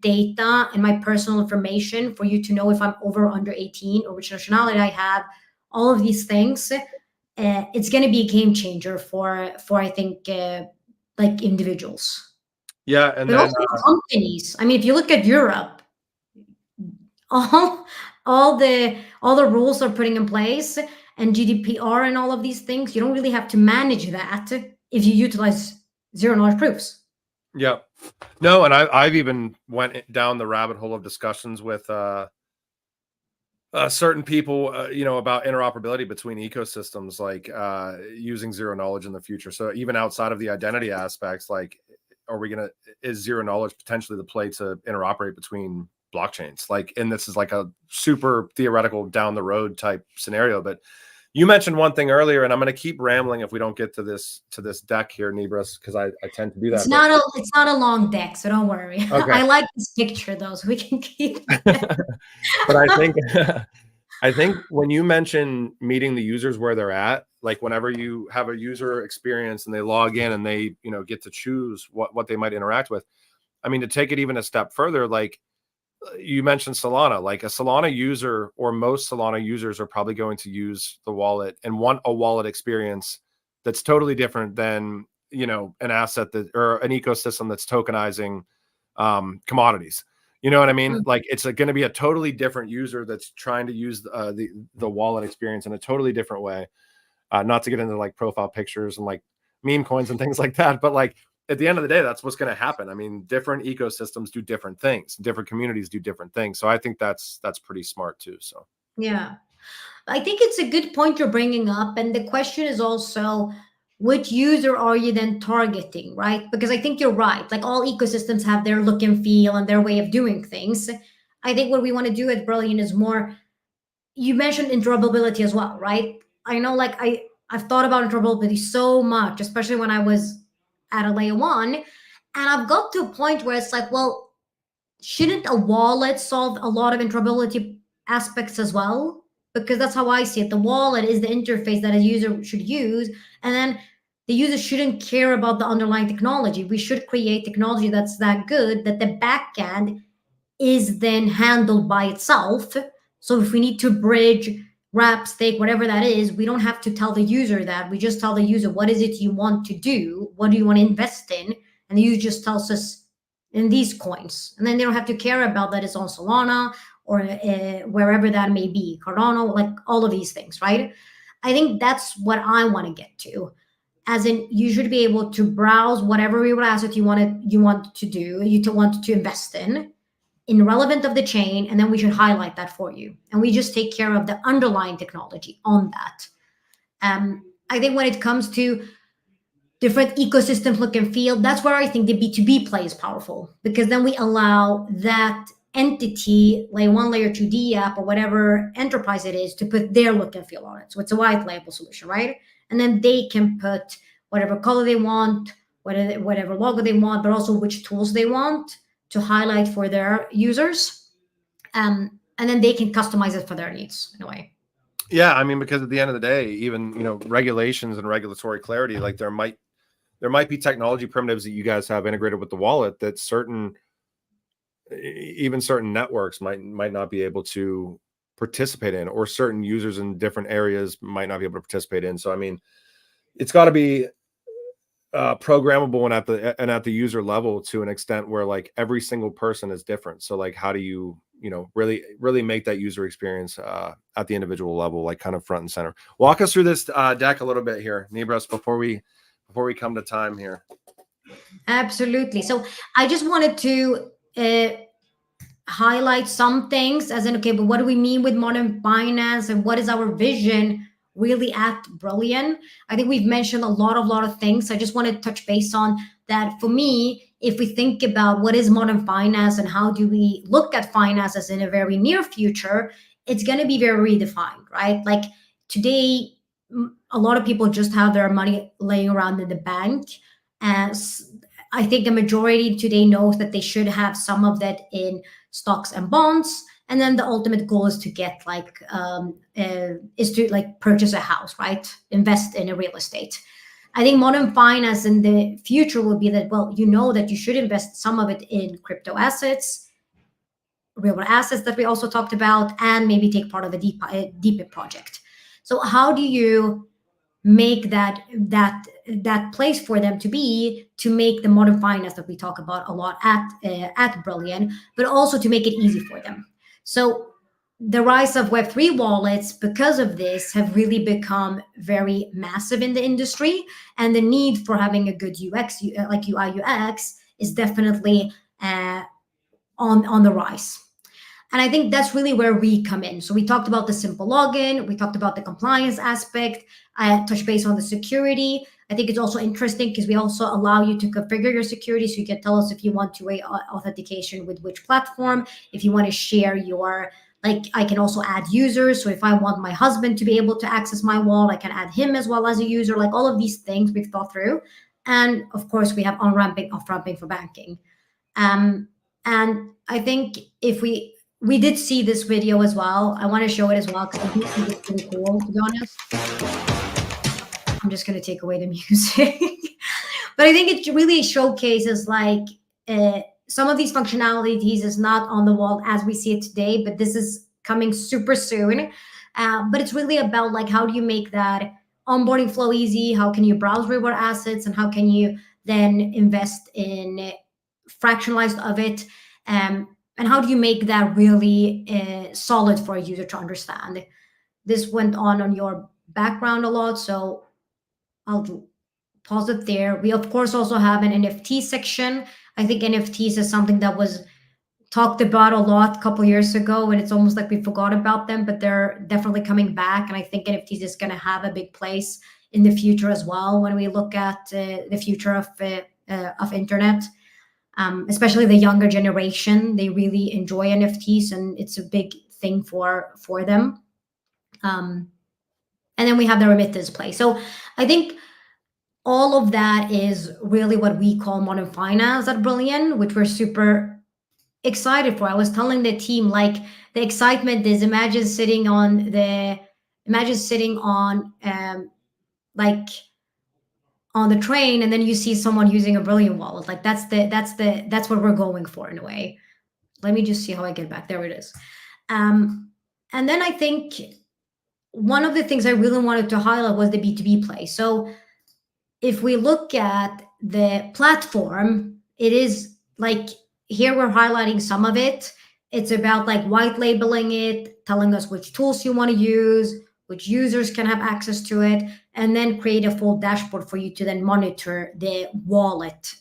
data and my personal information for you to know if I'm over or under 18 or which nationality I have, all of these things, it's going to be a game changer for I think like individuals, Yeah. And but then, also companies. I mean, if you look at Europe, all all the rules are putting in place and GDPR and all of these things, you don't really have to manage that if you utilize zero knowledge proofs. yeah. No, and I've even went down the rabbit hole of discussions with certain people, about interoperability between ecosystems, like using zero knowledge in the future. So even outside of the identity aspects, like, is zero knowledge potentially the play to interoperate between blockchains? Like, and this is like a super theoretical down the road type scenario, but you mentioned one thing earlier, and I'm going to keep rambling if we don't get to this deck here, Nibras, because I tend to do that. It's not a long deck, so don't worry. Okay. I like this picture though, so we can keep But I think when you mention meeting the users where they're at, like whenever you have a user experience and they log in and they, get to choose what they might interact with. I mean, to take it even a step further, like you mentioned Solana, like a Solana user or most Solana users are probably going to use the wallet and want a wallet experience that's totally different than, an asset or an ecosystem that's tokenizing commodities. You know what I mean? Like it's going to be a totally different user that's trying to use the wallet experience in a totally different way. Not to get into like profile pictures and like meme coins and things like that, but like at the end of the day, that's what's going to happen. I mean, different ecosystems do different things, different communities do different things. So I think that's pretty smart too. So yeah. I think it's a good point you're bringing up. And the question is also, which user are you then targeting, right? Because I think you're right. Like all ecosystems have their look and feel and their way of doing things. I think what we want to do at Brillion is more, you mentioned interoperability as well, right? I know like I've thought about interoperability so much, especially when I was at a layer one. And I've got to a point where it's like, well, shouldn't a wallet solve a lot of interoperability aspects as well? Because that's how I see it. The wallet is the interface that a user should use, and then the user shouldn't care about the underlying technology. We should create technology that's that good that the backend is then handled by itself. So if we need to bridge, wrap, stake, whatever that is, we don't have to tell the user that. We just tell the user, what is it you want to do? What do you want to invest in? And the user just tells us in these coins. And then they don't have to care about that it's on Solana or wherever that may be, Cardano, like all of these things, right? I think that's what I want to get to. As in, you should be able to browse whatever real asset you want to do, want to invest in relevant of the chain, and then we should highlight that for you. And we just take care of the underlying technology on that. I think when it comes to different ecosystems look and feel, that's where I think the B2B play is powerful, because then we allow that entity, layer one, layer 2D app, or whatever enterprise it is, to put their look and feel on it. So it's a white label solution, right? And then they can put whatever color they want, whatever logo they want, but also which tools they want to highlight for their users. And then they can customize it for their needs in a way. yeah, I mean, because at the end of the day, even regulations and regulatory clarity, like there might be technology primitives that you guys have integrated with the wallet that certain networks might not be able to participate in, or certain users in different areas might not be able to participate in. So I mean, it's got to be programmable and at the user level to an extent where like every single person is different. So like, how do you really make that user experience at the individual level, like kind of front and center? Walk us through this deck a little bit here, Nibras, before we come to time here. Absolutely. So I just wanted to highlight some things as in, okay, but what do we mean with modern finance and what is our vision really at Brillion? I think we've mentioned a lot of things. I just want to touch base on that. For me, if we think about what is modern finance and how do we look at finances in a very near future, it's going to be very redefined, right? Like today, a lot of people just have their money laying around in the bank. As I think the majority today knows that they should have some of that in stocks and bonds, and then the ultimate goal is to get purchase a house, right? Invest in a real estate. I think modern finance in the future will be that, well, that you should invest some of it in crypto assets, real assets that we also talked about, and maybe take part of a DeFi project. So how do you make that place for them to be, to make the modern finance that we talk about a lot at Brillion, but also to make it easy for them? So the rise of Web3 wallets, because of this, have really become very massive in the industry, and the need for having a good UX, like UI UX, is definitely on the rise. And I think that's really where we come in. So we talked about the simple login, we talked about the compliance aspect, I touched base on the security. I think it's also interesting because we also allow you to configure your security. So you can tell us if you want two-way authentication with which platform, if you want to share I can also add users. So if I want my husband to be able to access my wallet, I can add him as well as a user. Like all of these things we've thought through. And of course, we have on-ramping, off-ramping for banking. And I think if we did see this video as well. I want to show it as well because I think it's pretty cool, to be honest. I'm just going to take away the music. But I think it really showcases some of these functionalities is not on the wall as we see it today, but this is coming super soon. But it's really about how do you make that onboarding flow easy? How can you browse reward assets, and how can you then invest in fractionalized of it? And how do you make that really solid for a user to understand? This went on your background a lot, so I'll pause it there. We, of course, also have an NFT section. I think NFTs is something that was talked about a lot a couple years ago, and it's almost like we forgot about them, but they're definitely coming back. And I think NFTs is going to have a big place in the future as well when we look at the future of internet. Especially the younger generation, they really enjoy NFTs, and it's a big thing for them. And then we have the remittance play. So I think all of that is really what we call modern finance at Brillion, which we're super excited for. I was telling the team, the excitement is imagine sitting on the train, and then you see someone using a Brillion Wallet. That's what we're going for in a way. Let me just see how I get back. There it is. And then I think one of the things I really wanted to highlight was the B2B play. So if we look at the platform, it is here we're highlighting some of it. It's about white labeling it, telling us which tools you want to use, which users can have access to it, and then create a full dashboard for you to then monitor the wallet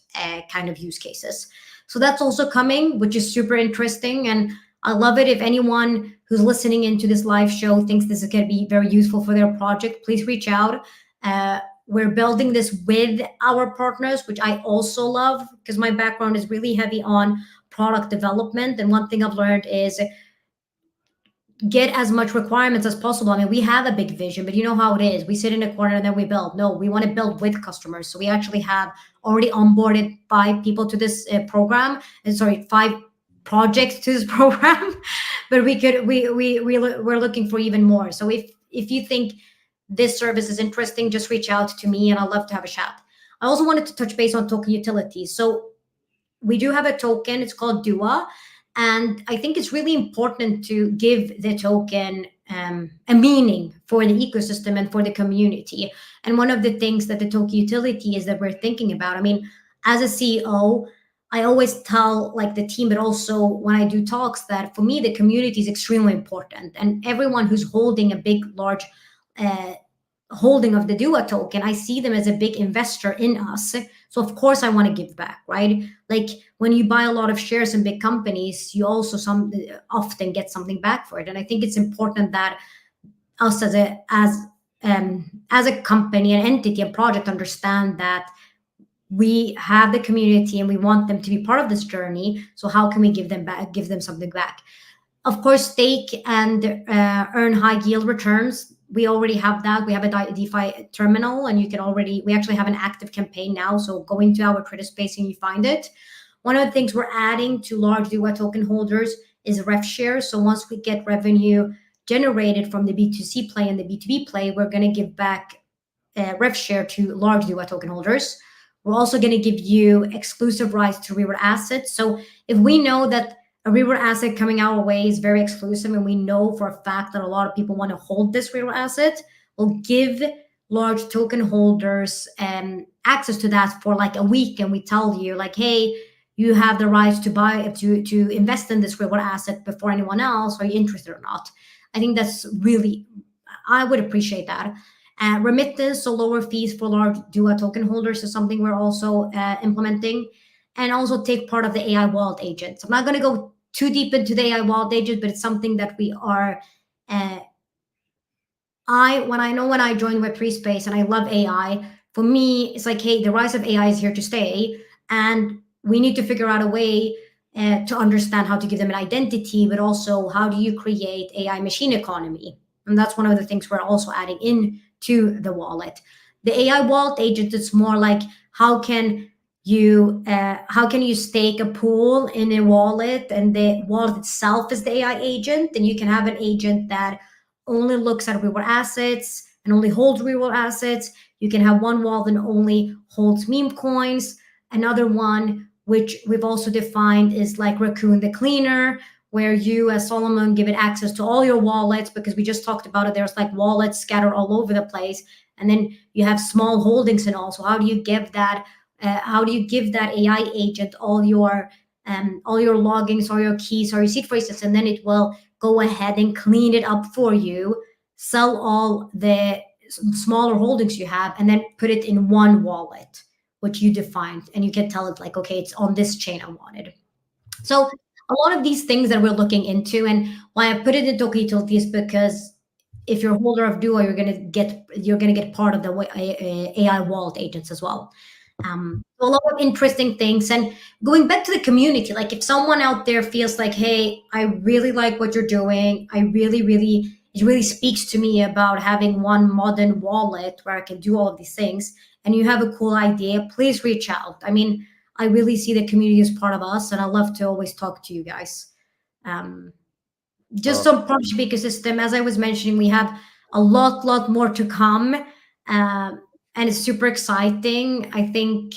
kind of use cases. So that's also coming, which is super interesting. And I love it. If anyone who's listening into this live show thinks this is going to be very useful for their project, please reach out. We're building this with our partners, which I also love because my background is really heavy on product development. And one thing I've learned is get as much requirements as possible. I mean, we have a big vision, but you know how it is. We sit in a corner and then we build. No, we want to build with customers. So we actually have already onboarded 5 people to this program. And 5 projects to this program. But we're looking for even more. So if you think this service is interesting, just reach out to me and I'd love to have a chat. I also wanted to touch base on token utilities. So we do have a token. It's called DUA. And I think it's really important to give the token a meaning for the ecosystem and for the community. And one of the things that the token utility is that we're thinking about, I mean, as a CEO, I always tell like the team, but also when I do talks, that for me, the community is extremely important. And everyone who's holding a big, large holding of the DUA token, I see them as a big investor in us. So of course I want to give back, right? Like when you buy a lot of shares in big companies, you also often get something back for it. And I think it's important that us as a company, an entity, a project, understand that we have the community and we want them to be part of this journey. So how can we give them something back? Of course, stake and earn high yield returns. We already have that. We have a DeFi terminal, and we actually have an active campaign now. So go into our Twitter space and you find it. One of the things we're adding to large DUA token holders is ref shares. So once we get revenue generated from the B2C play and the B2B play, we're going to give back ref share to large DUA token holders. We're also going to give you exclusive rights to reward assets. So if we know that a reward asset coming our way is very exclusive, and we know for a fact that a lot of people want to hold this reward asset, we'll give large token holders access to that for like a week. And we tell you like, hey, you have the rights to invest in this reward asset before anyone else. Are you interested or not? I think that's really, I would appreciate that. Remittance, so lower fees for large DUA token holders, is something we're also implementing. And also take part of the AI wallet agents. I'm not going to go too deep into the AI wallet agent, but it's something that we are. When I joined Web3 space, and I love AI. For me, it's like, hey, the rise of AI is here to stay, and we need to figure out a way to understand how to give them an identity, but also how do you create AI machine economy? And that's one of the things we're also adding into the wallet. The AI wallet agent, it's more like how can you stake a pool in a wallet, and the wallet itself is the AI agent, and you can have an agent that only looks at reward assets and only holds reward assets. You can have one wallet that only holds meme coins. Another one, which we've also defined, is like Raccoon the Cleaner, where you as Solomon give it access to all your wallets, because we just talked about it. There's like wallets scattered all over the place, and then you have small holdings and all. So how do you give that AI agent all your logins, or your keys, or your seed phrases, and then it will go ahead and clean it up for you, sell all the smaller holdings you have, and then put it in one wallet, which you defined, and you can tell it like, okay, it's on this chain I wanted. So a lot of these things that we're looking into, and why I put it in token utility is because if you're a holder of DUA, you're gonna get part of the AI wallet agents as well. A lot of interesting things. And going back to the community, like if someone out there feels like, hey, I really like what you're doing, it really speaks to me about having one modern wallet where I can do all of these things, and you have a cool idea, please reach out. I mean, I really see the community as part of us, and I love to always talk to you guys. Just some partnership ecosystem, as I was mentioning, we have a lot more to come. And it's super exciting. I think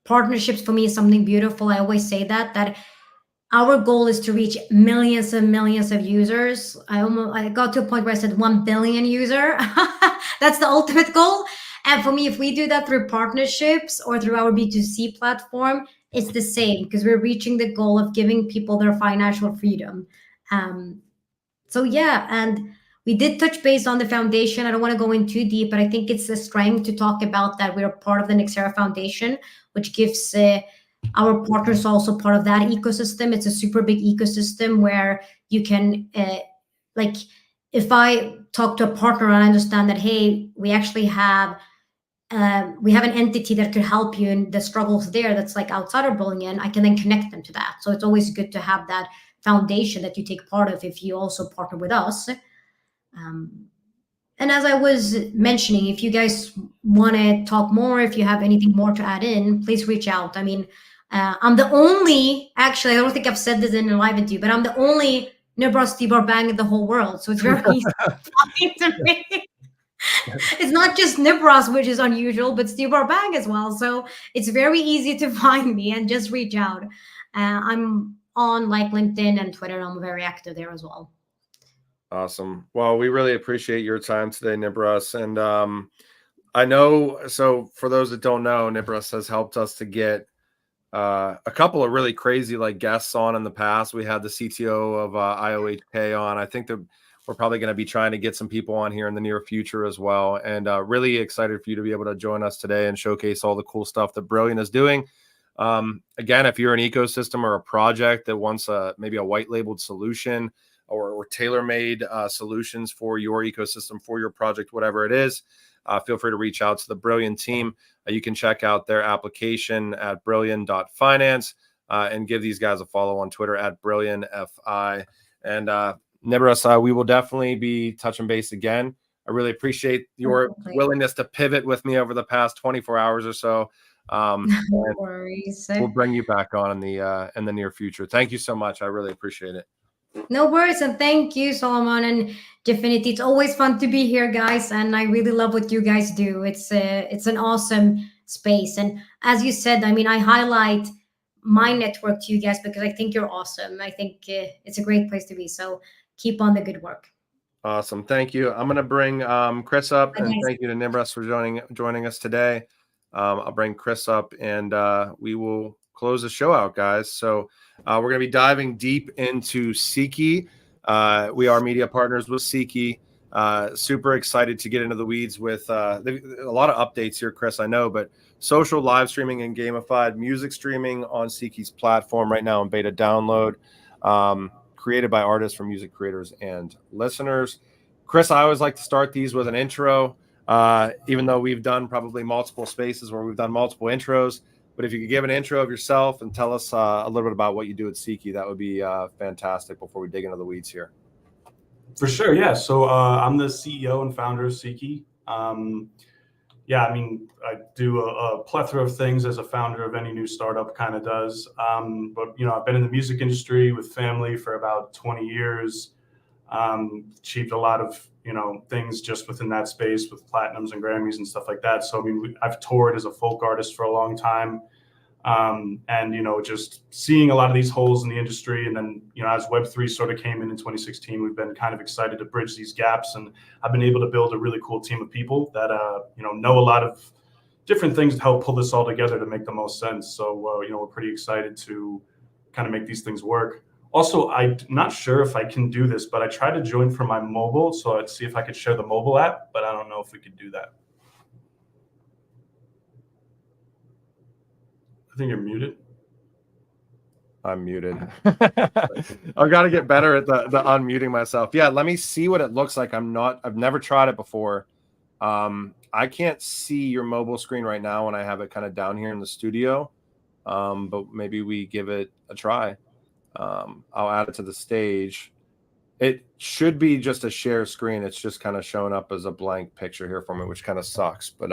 partnerships for me is something beautiful. I always say that our goal is to reach millions and millions of users. I got to a point where I said 1 billion user. That's the ultimate goal. And for me, if we do that through partnerships or through our B2C platform, it's the same, because we're reaching the goal of giving people their financial freedom. So yeah, and we did touch base on the foundation. I don't want to go in too deep, but I think it's a strength to talk about that we're part of the Nexera Foundation, which gives our partners also part of that ecosystem. It's a super big ecosystem where you can, like, if I talk to a partner and I understand that, hey, we actually have an entity that could help you in the struggles there that's like outside of Brillion, I can then connect them to that. So it's always good to have that foundation that you take part of if you also partner with us. And as I was mentioning, if you guys want to talk more, if you have anything more to add in, please reach out. I mean, I'm the only, actually, I don't think I've said this in a live interview, but I'm the only Nibras Stibar Bang in the whole world. So it's very easy to me. It's not just Nibras, which is unusual, but Stibar Bang as well. So it's very easy to find me and just reach out. I'm on like LinkedIn and Twitter. I'm very active there as well. Awesome. Well, we really appreciate your time today, Nibras. And I know, so for those that don't know, Nibras has helped us to get a couple of really crazy like guests on in the past. We had the CTO of IOHK on. I think that we're probably going to be trying to get some people on here in the near future as well. And really excited for you to be able to join us today and showcase all the cool stuff that Brillion is doing. Again, if you're an ecosystem or a project that wants maybe a white labeled solution or tailor-made solutions for your ecosystem, for your project, whatever it is, feel free to reach out to the Brillion team. You can check out their application at brillion.finance and give these guys a follow on Twitter at BrillionFI. And Nibras, we will definitely be touching base again. I really appreciate your willingness to pivot with me over the past 24 hours or so. No worries. We'll bring you back on in the near future. Thank you so much. I really appreciate it. No worries, and thank you, Solomon and Definity. It's always fun to be here, guys, and I really love what you guys do. It's an awesome space, and as you said, I mean, I highlight my network to you guys because I think you're awesome. I think it's a great place to be. So keep on the good work. Awesome, thank you. I'm gonna bring Chris up, and thank you to Nibras for joining us today. I'll bring Chris up, and we will close the show out, guys. So we're going to be diving deep into SIKI. We are media partners with SIKI. Super excited to get into the weeds with a lot of updates here, Chris, I know, but social live streaming and gamified music streaming on SIKI's platform right now in beta download, created by artists for music creators and listeners. Chris, I always like to start these with an intro, even though we've done probably multiple spaces where we've done multiple intros. But if you could give an intro of yourself and tell us a little bit about what you do at SIKI, that would be fantastic before we dig into the weeds here. For sure, yeah. So I'm the CEO and founder of SIKI. Yeah, I mean, I do a plethora of things as a founder of any new startup kind of does. But, you know, I've been in the music industry with family for about 20 years, achieved a lot of, you know, things just within that space with platinums and Grammys and stuff like that. So, I mean, I've toured as a folk artist for a long time. And, you know, just seeing a lot of these holes in the industry. And then, you know, as Web3 sort of came in 2016, we've been kind of excited to bridge these gaps. And I've been able to build a really cool team of people that, you know a lot of different things to help pull this all together to make the most sense. So, you know, we're pretty excited to kind of make these things work. Also, I'm not sure if I can do this, but I tried to join from my mobile. So I'd see if I could share the mobile app, but I don't know if we could do that. I think you're muted. I'm muted. I've got to get better at the unmuting myself. Yeah, let me see what it looks like. I've never tried it before. I can't see your mobile screen right now when I have it kind of down here in the studio. But maybe we give it a try. I'll add it to the stage. It should be just a share screen. It's just kind of showing up as a blank picture here for me, which kind of sucks. But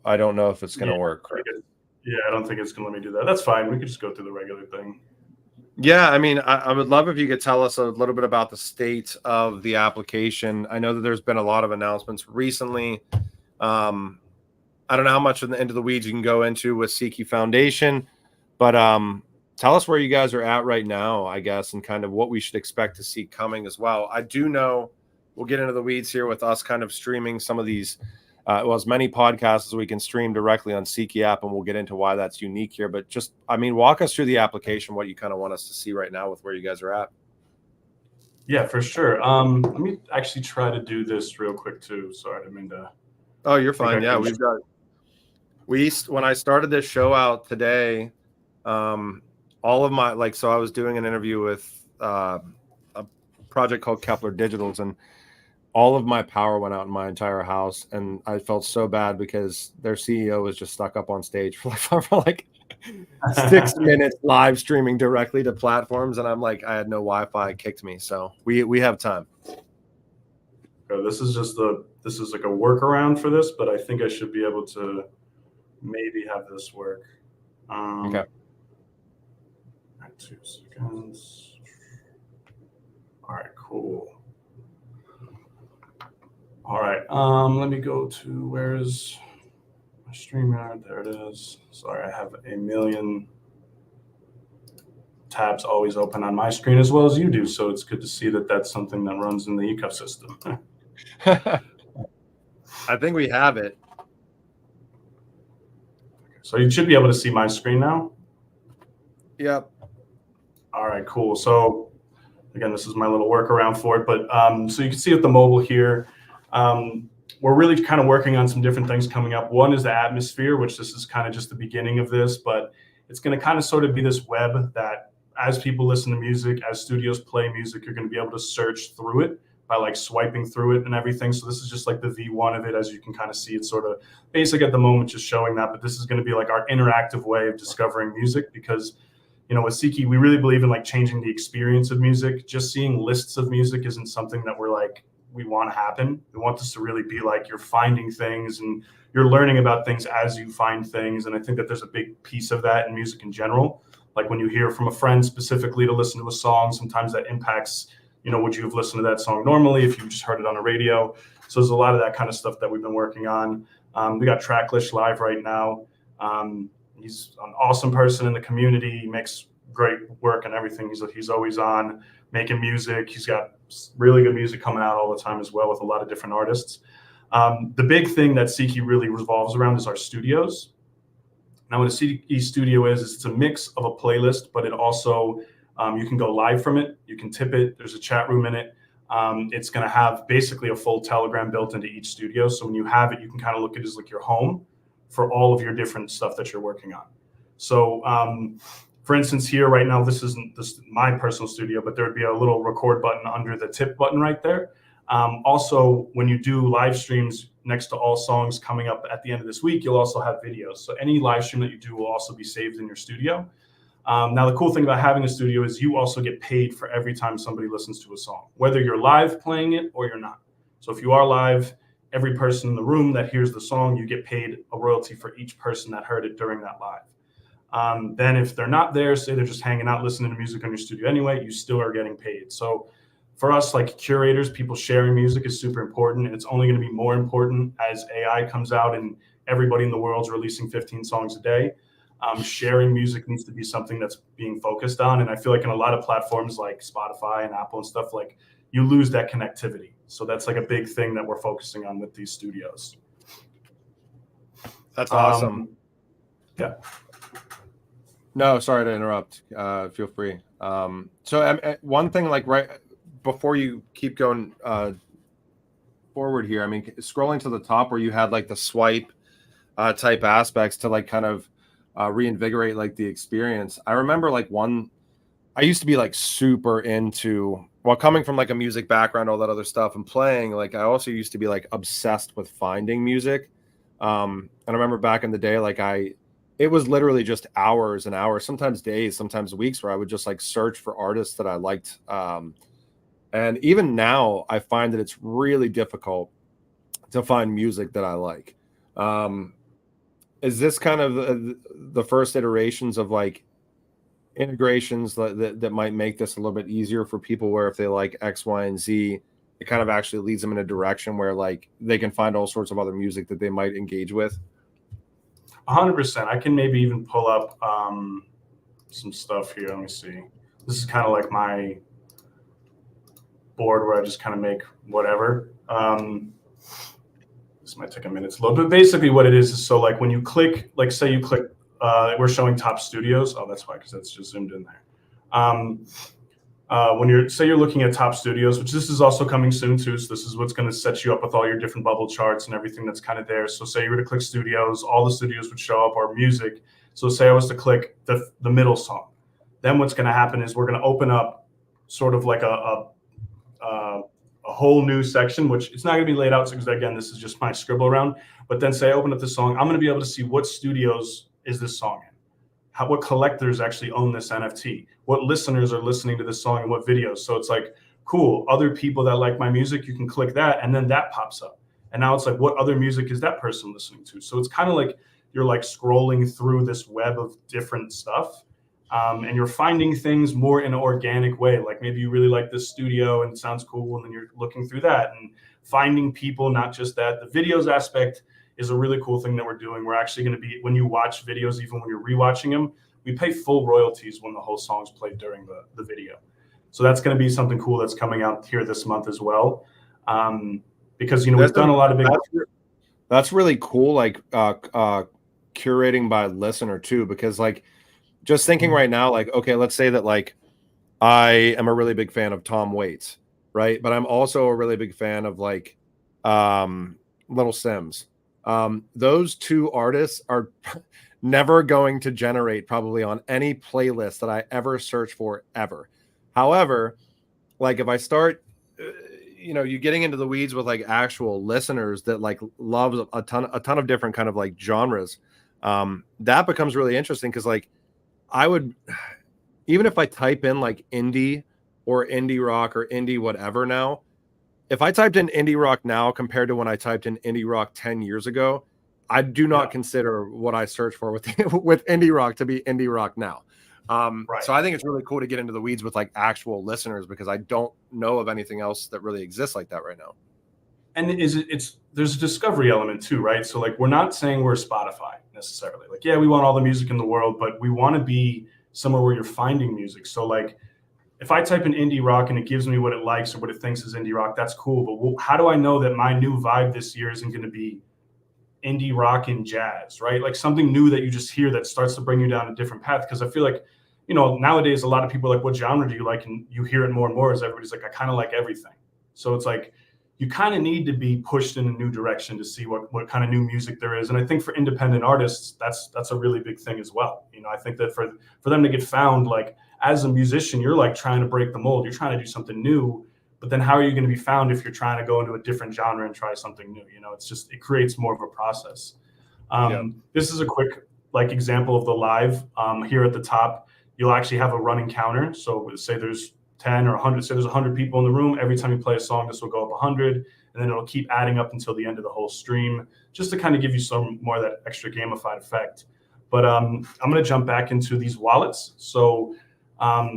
I don't know if it's going to work. Yeah, I don't think it's going to let me do that. That's fine. We could just go through the regular thing. Yeah, I mean, I would love if you could tell us a little bit about the state of the application. I know that there's been a lot of announcements recently. I don't know how much into the weeds you can go into with SIKI Foundation, but tell us where you guys are at right now, I guess, and kind of what we should expect to see coming as well. I do know we'll get into the weeds here with us kind of streaming some of these, as many podcasts as we can stream directly on SIKI app, and we'll get into why that's unique here. But just, I mean, walk us through the application, what you kind of want us to see right now with where you guys are at. Yeah, for sure. Let me actually try to do this real quick too. Sorry, I didn't mean to. Oh, you're fine. Yeah, when I started this show out today, all of my, so I was doing an interview with a project called Kepler Digitals, and all of my power went out in my entire house, and I felt so bad because their CEO was just stuck up on stage for like 6 minutes live streaming directly to platforms, and I'm like, I had no Wi-Fi, it kicked me. So we have time. Okay, this is like a workaround for this, but I think I should be able to maybe have this work. Okay. 2 seconds. All right, cool. All right, let me go to, where's my StreamYard? There it is. Sorry, I have a million tabs always open on my screen as well as you do. So it's good to see that that's something that runs in the ecosystem. I think we have it. So you should be able to see my screen now. Yep. All right, cool. So again, this is my little workaround for it. But so you can see with the mobile here, we're really kind of working on some different things coming up. One is the atmosphere, which this is kind of just the beginning of this, but it's going to kind of sort of be this web that as people listen to music, as studios play music, you're going to be able to search through it by like swiping through it and everything. So this is just like the V1 of it. As you can kind of see, it's sort of basic at the moment, just showing that, but this is going to be like our interactive way of discovering music, because you know, with SIKI, we really believe in like changing the experience of music. Just seeing lists of music isn't something that we're like, we want to happen. We want this to really be like you're finding things and you're learning about things as you find things. And I think that there's a big piece of that in music in general. Like when you hear from a friend specifically to listen to a song, sometimes that impacts, you know, would you have listened to that song normally if you just heard it on the radio? So there's a lot of that kind of stuff that we've been working on. We got Tracklist live right now. He's an awesome person in the community. He makes great work and everything. He's always on making music. He's got really good music coming out all the time as well with a lot of different artists. The big thing that SIKI really revolves around is our studios. Now what a SIKI studio is it's a mix of a playlist, but it also, you can go live from it. You can tip it. There's a chat room in it. It's going to have basically a full Telegram built into each studio. So when you have it, you can kind of look at it as like your home for all of your different stuff that you're working on. So for instance, here right now, this isn't my personal studio, but there would be a little record button under the tip button right there. Also, when you do live streams next to all songs coming up at the end of this week, you'll also have videos. So any live stream that you do will also be saved in your studio. Now, the cool thing about having a studio is you also get paid for every time somebody listens to a song, whether you're live playing it or you're not. So if you are live, every person in the room that hears the song, you get paid a royalty for each person that heard it during that live. Then if they're not there, say they're just hanging out listening to music on your studio anyway, you still are getting paid. So for us, like curators, people sharing music is super important. And it's only going to be more important as AI comes out and everybody in the world's releasing 15 songs a day. Sharing music needs to be something that's being focused on. And I feel like in a lot of platforms like Spotify and Apple and stuff, like you lose that connectivity. So that's like a big thing that we're focusing on with these studios. That's awesome. Yeah. No, sorry to interrupt. Feel free. So one thing, like right before you keep going forward here, I mean, scrolling to the top where you had like the swipe type aspects to like kind of reinvigorate like the experience. I remember like I used to be like super into, well, coming from like a music background, all that other stuff and playing, like I also used to be like obsessed with finding music. And I remember back in the day, like it was literally just hours and hours, sometimes days, sometimes weeks, where I would just like search for artists that I liked. And even now I find that it's really difficult to find music that I like. Is this kind of the first iterations of like integrations that might make this a little bit easier for people, where if they like X, Y, and Z, it kind of actually leads them in a direction where like they can find all sorts of other music that they might engage with? 100%. I can maybe even pull up some stuff here. Let me see. This is kind of like my board where I just kind of make whatever. This might take a minute to load, but basically what it is so like when you click, like say you click, we're showing top studios. Oh, that's why, because that's just zoomed in there. When you're looking at top studios, which this is also coming soon too, so this is what's going to set you up with all your different bubble charts and everything that's kind of there. So say you were to click studios, all the studios would show up, or music. So say I was to click the middle song, then what's going to happen is we're going to open up sort of like a whole new section, which it's not going to be laid out because again, this is just my scribble around. But then say I open up the song, I'm going to be able to see what studios is this song in. What collectors actually own this NFT, what listeners are listening to this song and what videos. So it's like, cool, other people that like my music, you can click that and then that pops up. And now it's like, what other music is that person listening to? So it's kind of like you're like scrolling through this web of different stuff. And you're finding things more in an organic way. Like maybe you really like this studio and it sounds cool. And then you're looking through that and finding people, not just that. The videos aspect is a really cool thing that we're doing. We're actually going to be, when you watch videos, even when you're rewatching them, we pay full royalties when the whole song's played during the video. So that's going to be something cool that's coming out here this month as well. Because, you know, we've done a lot of big. That's really cool. Like curating by listener too, because like just thinking right now, like, okay, let's say that like I am a really big fan of Tom Waits, right? But I'm also a really big fan of like Little Sims. Those two artists are never going to generate probably on any playlist that I ever search for ever. However, like if I start, you know, you getting into the weeds with like actual listeners that like love a ton of different kind of like genres, that becomes really interesting because like I would, even if I type in like indie or indie rock or indie whatever now, if I typed in indie rock now compared to when I typed in indie rock 10 years ago, I do not consider what I search for with with indie rock to be indie rock now. So I think it's really cool to get into the weeds with like actual listeners because I don't know of anything else that really exists like that right now. And there's a discovery element too, right? So like we're not saying we're Spotify necessarily. Like, yeah, we want all the music in the world, but we want to be somewhere where you're finding music. So like if I type in indie rock and it gives me what it likes or what it thinks is indie rock, that's cool. But how do I know that my new vibe this year isn't going to be indie rock and jazz, right? Like something new that you just hear that starts to bring you down a different path. Because I feel like, you know, nowadays a lot of people are like, what genre do you like? And you hear it more and more as everybody's like, I kind of like everything. So it's like, you kind of need to be pushed in a new direction to see what kind of new music there is. And I think for independent artists, that's a really big thing as well. You know, I think that for them to get found, like as a musician, you're like trying to break the mold. You're trying to do something new, but then how are you going to be found if you're trying to go into a different genre and try something new? You know, it creates more of a process. This is a quick like example of the live here at the top. You'll actually have a running counter. So say there's 10 or 100, say there's 100 people in the room. Every time you play a song, this will go up 100, and then it'll keep adding up until the end of the whole stream, just to kind of give you some more of that extra gamified effect. But I'm going to jump back into these wallets. So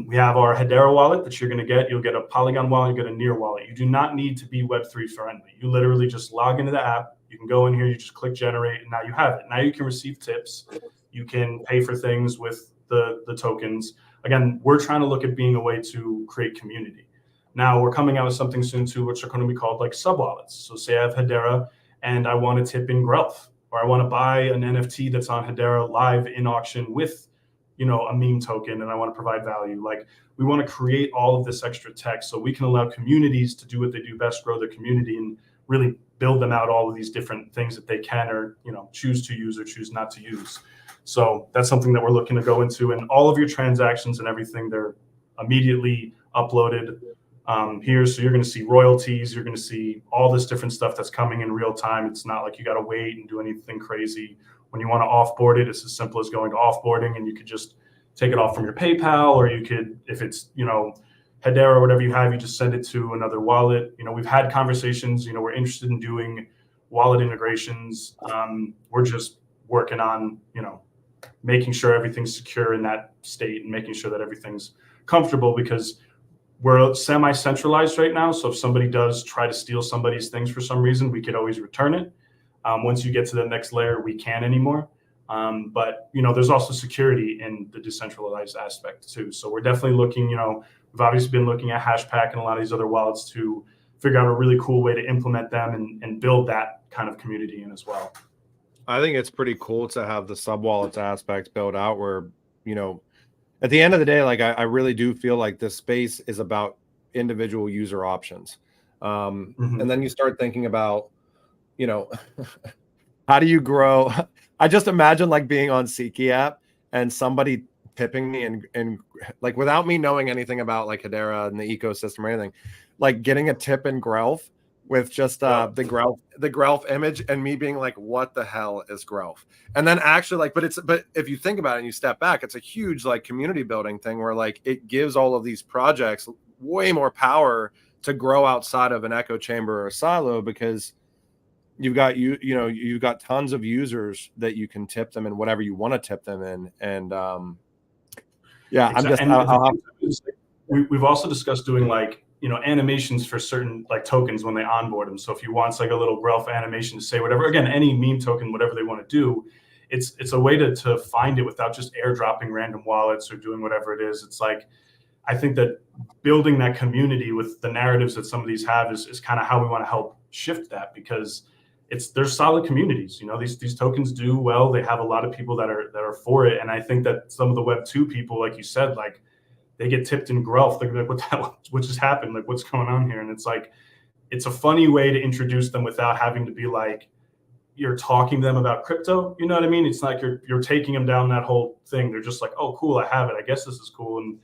we have our Hedera wallet that you're going to get. You'll get a Polygon wallet, you get a Near wallet. You do not need to be Web3 friendly. You literally just log into the app. You can go in here, you just click generate, and now you have it. Now you can receive tips. You can pay for things with the tokens. Again, we're trying to look at being a way to create community. Now we're coming out with something soon too, which are going to be called like sub wallets. So say I have Hedera and I want to tip in Grelf, or I want to buy an NFT that's on Hedera live in auction with, you know, a meme token, and I want to provide value. Like we want to create all of this extra tech so we can allow communities to do what they do best, grow their community, and really build them out all of these different things that they can or, you know, choose to use or choose not to use. So that's something that we're looking to go into, and all of your transactions and everything, they're immediately uploaded here. So you're going to see royalties. You're going to see all this different stuff that's coming in real time. It's not like you got to wait and do anything crazy. When you want to offboard it, it's as simple as going to offboarding, and you could just take it off from your PayPal, or you could, if it's, you know, Hedera or whatever you have, you just send it to another wallet. You know, we've had conversations, you know, we're interested in doing wallet integrations. We're just working on, you know, making sure everything's secure in that state and making sure that everything's comfortable, because we're semi-centralized right now. So if somebody does try to steal somebody's things for some reason, we could always return it. Once you get to the next layer, we can't anymore. But, you know, there's also security in the decentralized aspect too. So we're definitely looking, you know, we've obviously been looking at Hashpack and a lot of these other wallets to figure out a really cool way to implement them and build that kind of community in as well. I think it's pretty cool to have the sub wallets aspect built out where, you know, at the end of the day, like I really do feel like this space is about individual user options. And then you start thinking about, you know, how do you grow? I just imagine like being on SIKI app and somebody tipping me and like without me knowing anything about like Hedera and the ecosystem or anything, like getting a tip in Grelf with just the Grelf image and me being like, what the hell is Grelf? And then actually like, but if you think about it and you step back, it's a huge like community building thing where like it gives all of these projects way more power to grow outside of an echo chamber or a silo, because you've got you've got tons of users that you can tip them in whatever you want to tip them in. And we've also discussed doing like, animations for certain like tokens when they onboard them. So if you want like a little graph animation to say whatever, again, any meme token, whatever they want to do, it's a way to find it without just airdropping random wallets or doing whatever it is. It's like, I think that building that community with the narratives that some of these have is kind of how we want to help shift that, because there's solid communities. These tokens do well. They have a lot of people that are for it. And I think that some of the Web2 people, like you said, like they get tipped in growth. They're like, what just happened? Like, what's going on here? And it's like, it's a funny way to introduce them without having to be like, you're talking to them about crypto. You know what I mean? It's like you're taking them down that whole thing. They're just like, oh, cool, I have it. I guess this is cool. And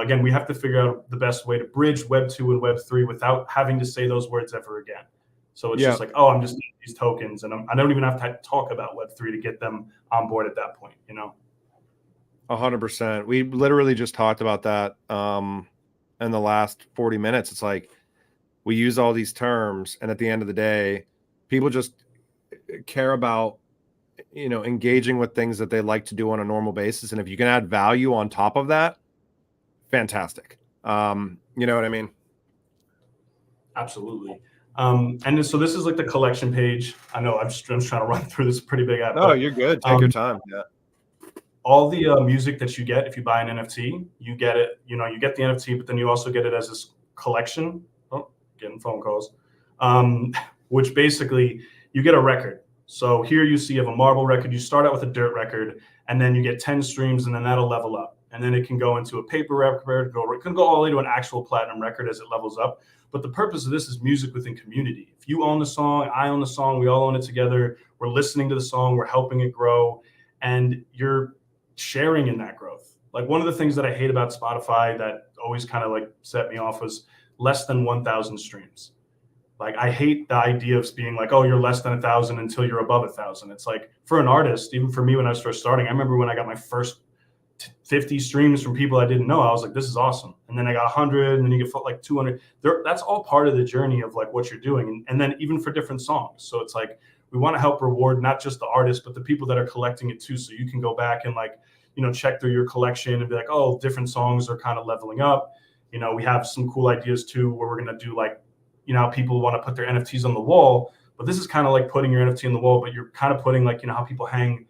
again, we have to figure out the best way to bridge Web 2 and Web 3 without having to say those words ever again. So it's just like, oh, I'm just getting these tokens, and I don't even have to talk about Web 3 to get them on board at that point. 100%. We literally just talked about that in the last 40 minutes. It's like we use all these terms, and at the end of the day, people just care about engaging with things that they like to do on a normal basis, and if you can add value on top of that, fantastic. You know what I mean? Absolutely. And so this is like the collection page. I know I'm just trying to run through this pretty big app. Oh, you're good. Take your time. Yeah. All the music that you get, if you buy an NFT, you get it. You get the NFT, but then you also get it as this collection. Oh, getting phone calls. Which basically you get a record. So here you see you have a marble record. You start out with a dirt record, and then you get 10 streams, and then that'll level up. And then it can go into a paper record, it can go all the way to an actual platinum record as it levels up. But the purpose of this is music within community. If you own the song, I own the song, we all own it together. We're listening to the song, we're helping it grow, and you're sharing in that growth. Like one of the things that I hate about Spotify that always kind of like set me off was less than 1,000 streams. Like I hate the idea of being like, oh, you're less than 1,000 until you're above 1,000. It's like for an artist, even for me when I was first starting, I remember when I got my first 50 streams from people I didn't know, I was like, this is awesome. And then I got 100, and then you get like 200. That's all part of the journey of like what you're doing. And then even for different songs. So it's like, we want to help reward not just the artists, but the people that are collecting it too. So you can go back and like, check through your collection and be like, oh, different songs are kind of leveling up. We have some cool ideas too, where we're going to do like, people want to put their NFTs on the wall, but this is kind of like putting your NFT on the wall, but you're kind of putting like, how people hang,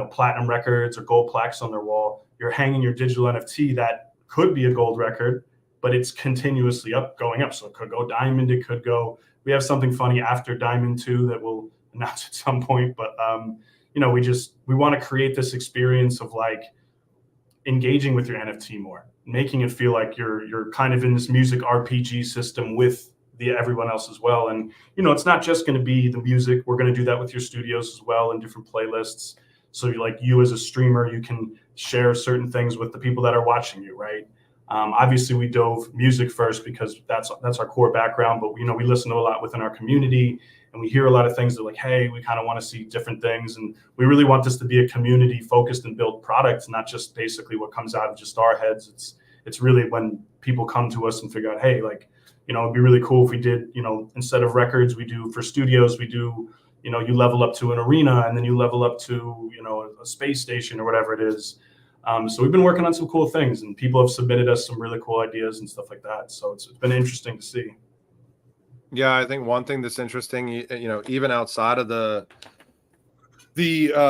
platinum records or gold plaques on their wall. You're hanging your digital NFT that could be a gold record, but it's continuously going up. So it could go diamond, it could go, we have something funny after diamond too that we'll announce at some point. But, we want to create this experience of like engaging with your NFT more, making it feel like you're kind of in this music RPG system with everyone else as well. And, it's not just going to be the music. We're going to do that with your studios as well in different playlists. So you as a streamer, you can share certain things with the people that are watching you, right? Obviously, we dove music first because that's our core background. But we listen to a lot within our community, and we hear a lot of things that like, hey, we kind of want to see different things, and we really want this to be a community-focused and built product, not just basically what comes out of just our heads. It's really when people come to us and figure out, hey, like, it'd be really cool if we did, instead of records, we do for studios, we do. You level up to an arena, and then you level up to, a space station or whatever it is. So we've been working on some cool things, and people have submitted us some really cool ideas and stuff like that. So it's been interesting to see. Yeah, I think one thing that's interesting, even outside of the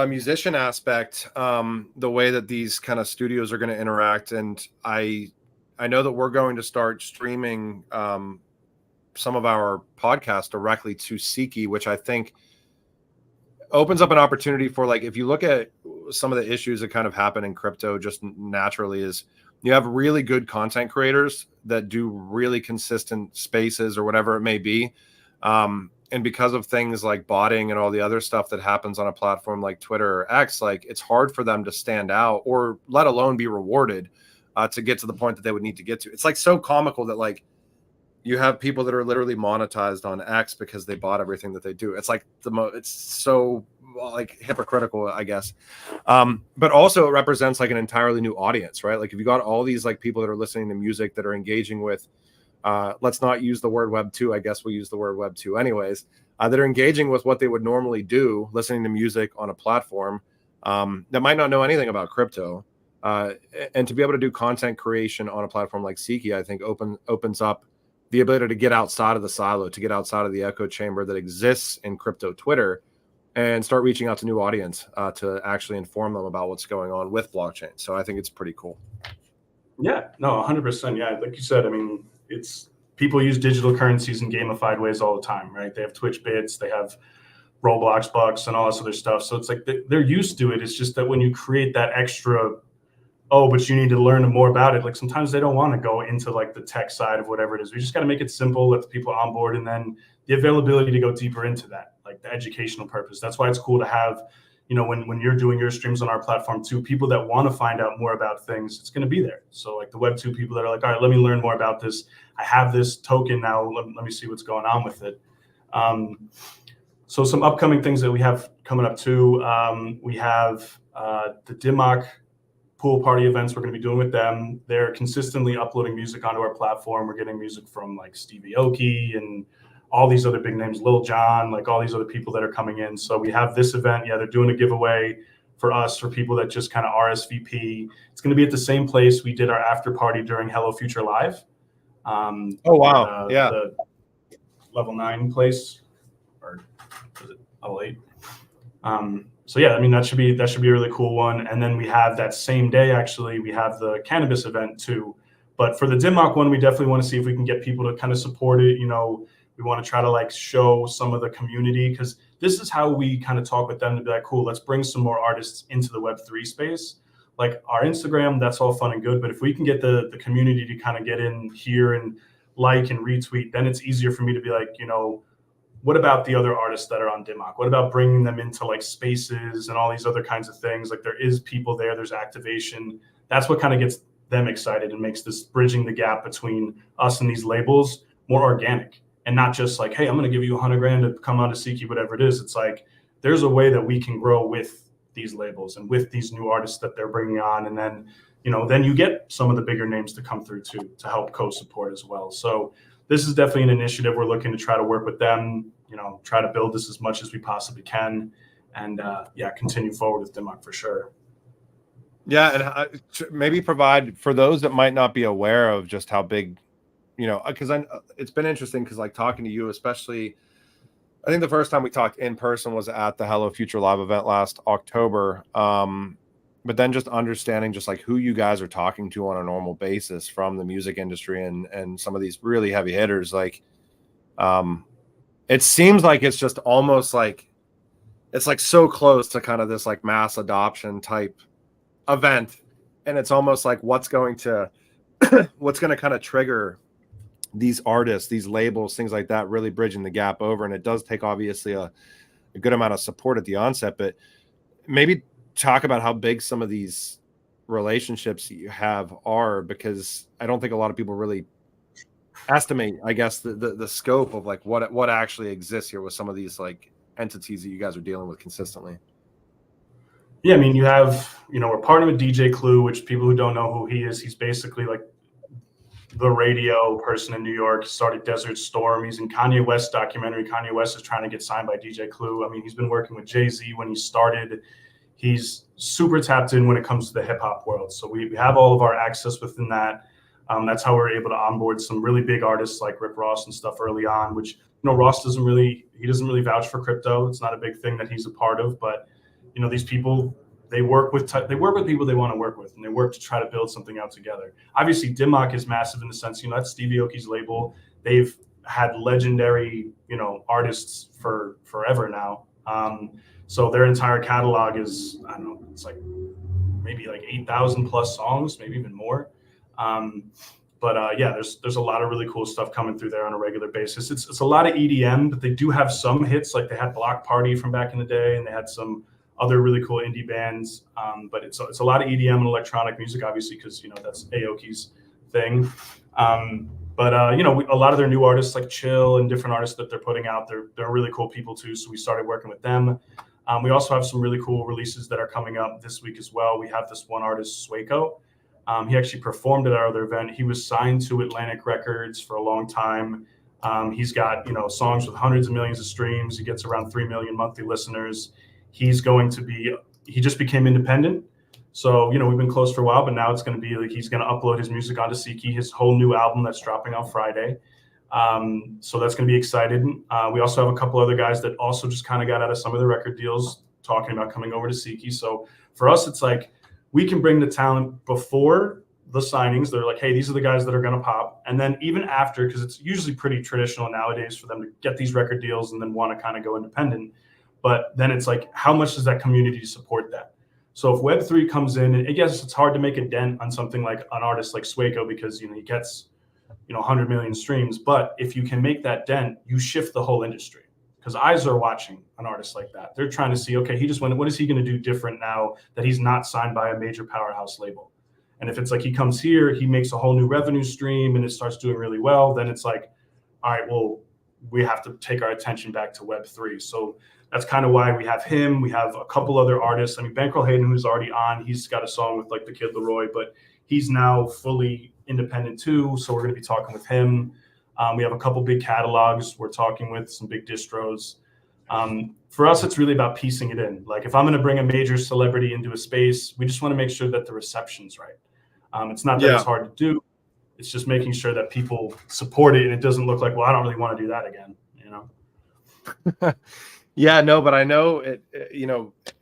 musician aspect, the way that these kind of studios are going to interact, and I know that we're going to start streaming some of our podcasts directly to SIKI, which I think opens up an opportunity for, like, if you look at some of the issues that kind of happen in crypto just naturally, is you have really good content creators that do really consistent spaces or whatever it may be. And because of things like botting and all the other stuff that happens on a platform like Twitter or X, like it's hard for them to stand out or let alone be rewarded to get to the point that they would need to get to. It's like so comical that like you have people that are literally monetized on X because they bought everything that they do. It's like it's so like hypocritical, I guess. But also it represents like an entirely new audience, right? Like if you got all these like people that are listening to music that are engaging with, let's not use the word Web 2. I guess we'll use the word Web 2 anyways, that are engaging with what they would normally do, listening to music on a platform that might not know anything about crypto. And to be able to do content creation on a platform like SIKI, I think opens up the ability to get outside of the silo, to get outside of the echo chamber that exists in crypto Twitter, and start reaching out to new audience to actually inform them about what's going on with blockchain. So I think it's pretty cool. Yeah, no, 100%. Yeah, like you said, I mean, it's people use digital currencies in gamified ways all the time, right? They have Twitch bits, they have Roblox bucks and all this other stuff. So it's like they're used to it. It's just that when you create that extra, oh, but you need to learn more about it. Like sometimes they don't want to go into like the tech side of whatever it is. We just got to make it simple, let the people on board, and then the availability to go deeper into that, like the educational purpose. That's why it's cool to have, you know, when you're doing your streams on our platform too, people that want to find out more about things, it's going to be there. So like the Web2 people that are like, all right, let me learn more about this. I have this token now. Let me see what's going on with it. So some upcoming things that we have coming up too. We have the DIMOC pool party events we're going to be doing with them. They're consistently uploading music onto our platform. We're getting music from like Stevie Aoki and all these other big names, Lil Jon, like all these other people that are coming in. So we have this event. Yeah, they're doing a giveaway for us, for people that just kind of RSVP. It's going to be at the same place we did our after party during Hello Future Live. Oh, wow. Yeah. The level 9 place, or was it level 8? So yeah, I mean, that should be a really cool one. And then we have that same day, actually, we have the cannabis event too. But for the DIMOC one, we definitely want to see if we can get people to kind of support it. You know, we want to try to like show some of the community, because this is how we kind of talk with them to be like, cool, let's bring some more artists into the Web3 space. Like our Instagram, that's all fun and good. But if we can get the community to kind of get in here and like and retweet, then it's easier for me to be like, you know, what about the other artists that are on DIMOC? What about bringing them into like spaces and all these other kinds of things? Like there is people there, there's activation. That's what kind of gets them excited and makes this bridging the gap between us and these labels more organic, and not just like, hey, I'm going to give you $100,000 to come on to SIKI, whatever it is. It's like, there's a way that we can grow with these labels and with these new artists that they're bringing on. And then, you know, then you get some of the bigger names to come through too, to help co-support as well. So this is definitely an initiative we're looking to try to work with them, you know, try to build this as much as we possibly can, and yeah, continue forward with DIMOC for sure. Yeah, and maybe provide for those that might not be aware of just how big, you know, because it's been interesting, because like talking to you, especially, I think the first time we talked in person was at the Hello Future Live event last October. But then just understanding just like who you guys are talking to on a normal basis from the music industry and some of these really heavy hitters, like, it seems like it's just almost like it's like so close to kind of this like mass adoption type event. And it's almost like what's going to kind of trigger these artists, these labels, things like that, really bridging the gap over. And it does take obviously a good amount of support at the onset, but maybe talk about how big some of these relationships that you have are, because I don't think a lot of people really estimate, I guess, the scope of like what actually exists here with some of these like entities that you guys are dealing with consistently. Yeah, I mean, you have, you know, we're partnered with DJ Clue, which people who don't know who he is, he's basically like the radio person in New York. He started Desert Storm. He's in Kanye West documentary. Kanye West is trying to get signed by DJ Clue. I mean, he's been working with Jay-Z when he started. He's super tapped in when it comes to the hip hop world. So we have all of our access within that. That's how we're able to onboard some really big artists like Rick Ross and stuff early on, which, you know, Ross doesn't really vouch for crypto. It's not a big thing that he's a part of, but, you know, these people, they work with people they want to work with, and they work to try to build something out together. Obviously, DIMOC is massive in the sense, you know, that's Stevie Aoki's label. They've had legendary, you know, artists for forever now. So their entire catalog is, I don't know, it's like maybe like 8,000 plus songs, maybe even more. Yeah, there's a lot of really cool stuff coming through there on a regular basis. It's a lot of EDM, but they do have some hits, like they had Block Party from back in the day, and they had some other really cool indie bands. But it's a lot of EDM and electronic music, obviously, because, you know, that's Aoki's thing. You know, a lot of their new artists like Chill and different artists that they're putting out, they're really cool people too. So we started working with them. We also have some really cool releases that are coming up this week as well. We have this one artist, Swaco. He actually performed at our other event. He was signed to Atlantic Records for a long time. He's got, you know, songs with hundreds of millions of streams. He gets around 3 million monthly listeners. He just became independent. So, you know, we've been close for a while, but now it's going to be like he's going to upload his music onto SIKI, his whole new album that's dropping on Friday. So that's going to be exciting. We also have a couple other guys that also just kind of got out of some of the record deals talking about coming over to SIKI. So for us, it's like we can bring the talent before the signings. They're like, hey, these are the guys that are going to pop. And then even after, because it's usually pretty traditional nowadays for them to get these record deals and then want to kind of go independent. But then it's like, how much does that community support that? So if Web3 comes in, and I guess it's hard to make a dent on something like an artist like Swaco because, he gets, 100 million streams. But if you can make that dent, you shift the whole industry, because eyes are watching an artist like that. They're trying to see, okay, he just went, what is he going to do different now that he's not signed by a major powerhouse label? And if it's like he comes here, he makes a whole new revenue stream and it starts doing really well, then it's like, all right, well, we have to take our attention back to Web3. So that's kind of why we have him. We have a couple other artists. I mean, Bankroll Hayden, who's already on, he's got a song with like the Kid Leroy, but he's now fully independent too. So we're going to be talking with him. We have a couple big catalogs. We're talking with some big distros. For us, it's really about piecing it in. Like if I'm going to bring a major celebrity into a space, we just want to make sure that the reception's right. It's not that it's hard to do. It's just making sure that people support it and it doesn't look like, well, I don't really want to do that again, Yeah, no, but I know it,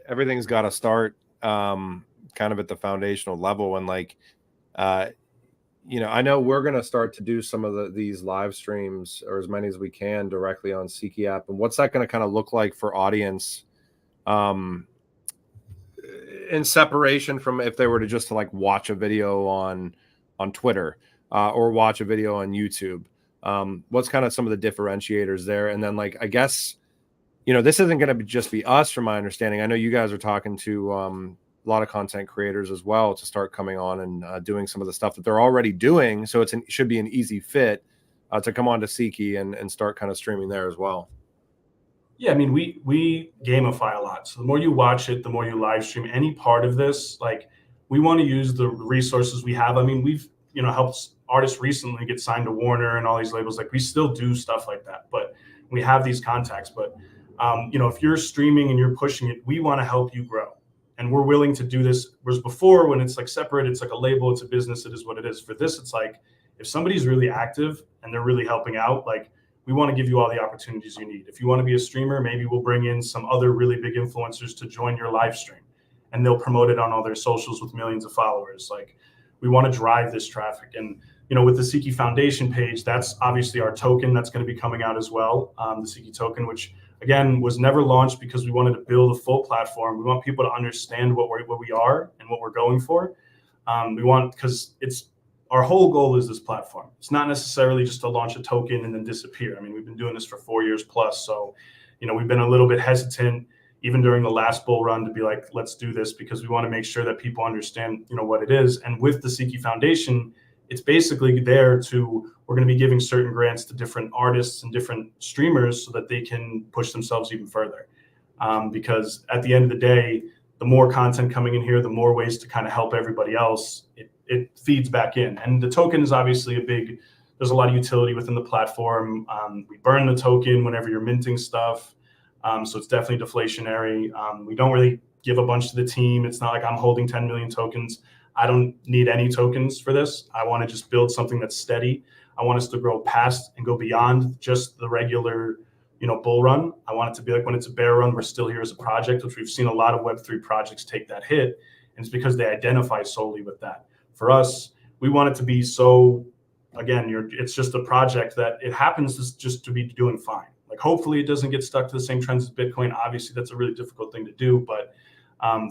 everything's got to start kind of at the foundational level. And like, I know we're going to start to do some of these live streams, or as many as we can, directly on SIKI app. And what's that going to kind of look like for audience in separation from if they were to just like watch a video on Twitter or watch a video on YouTube? What's kind of some of the differentiators there? And then like, I guess, this isn't going to just be us, from my understanding. I know you guys are talking to a lot of content creators as well to start coming on and doing some of the stuff that they're already doing. So it should be an easy fit to come on to SIKI and start kind of streaming there as well. Yeah, I mean, we gamify a lot. So the more you watch it, the more you live stream any part of this. Like we want to use the resources we have. I mean, we've helped artists recently get signed to Warner and all these labels. Like we still do stuff like that, but we have these contacts. But if you're streaming and you're pushing it, we want to help you grow. And we're willing to do this. Whereas before, when it's like separate, it's like a label, it's a business, it is what it is. For this, it's like, if somebody's really active and they're really helping out, like we want to give you all the opportunities you need. If you want to be a streamer, maybe we'll bring in some other really big influencers to join your live stream and they'll promote it on all their socials with millions of followers. Like we want to drive this traffic. And, with the SIKI Foundation page, that's obviously our token that's going to be coming out as well. The SIKI token, which again, was never launched because we wanted to build a full platform. We want people to understand what we are and what we're going for. Because it's our whole goal is this platform. It's not necessarily just to launch a token and then disappear. I mean, we've been doing this for 4 years plus. So, we've been a little bit hesitant even during the last bull run to be like, let's do this, because we want to make sure that people understand, what it is. And with the SIKI Foundation, it's basically we're going to be giving certain grants to different artists and different streamers so that they can push themselves even further. Because at the end of the day, the more content coming in here, the more ways to kind of help everybody else, it feeds back in. And the token is obviously there's a lot of utility within the platform. We burn the token whenever you're minting stuff. So it's definitely deflationary. We don't really give a bunch to the team. It's not like I'm holding 10 million tokens. I don't need any tokens for this. I want to just build something that's steady. I want us to grow past and go beyond just the regular, bull run. I want it to be like when it's a bear run, we're still here as a project, which we've seen a lot of Web3 projects take that hit. And it's because they identify solely with that. For us, we want it to be it's just a project that it happens just to be doing fine. Like hopefully it doesn't get stuck to the same trends as Bitcoin. Obviously that's a really difficult thing to do, but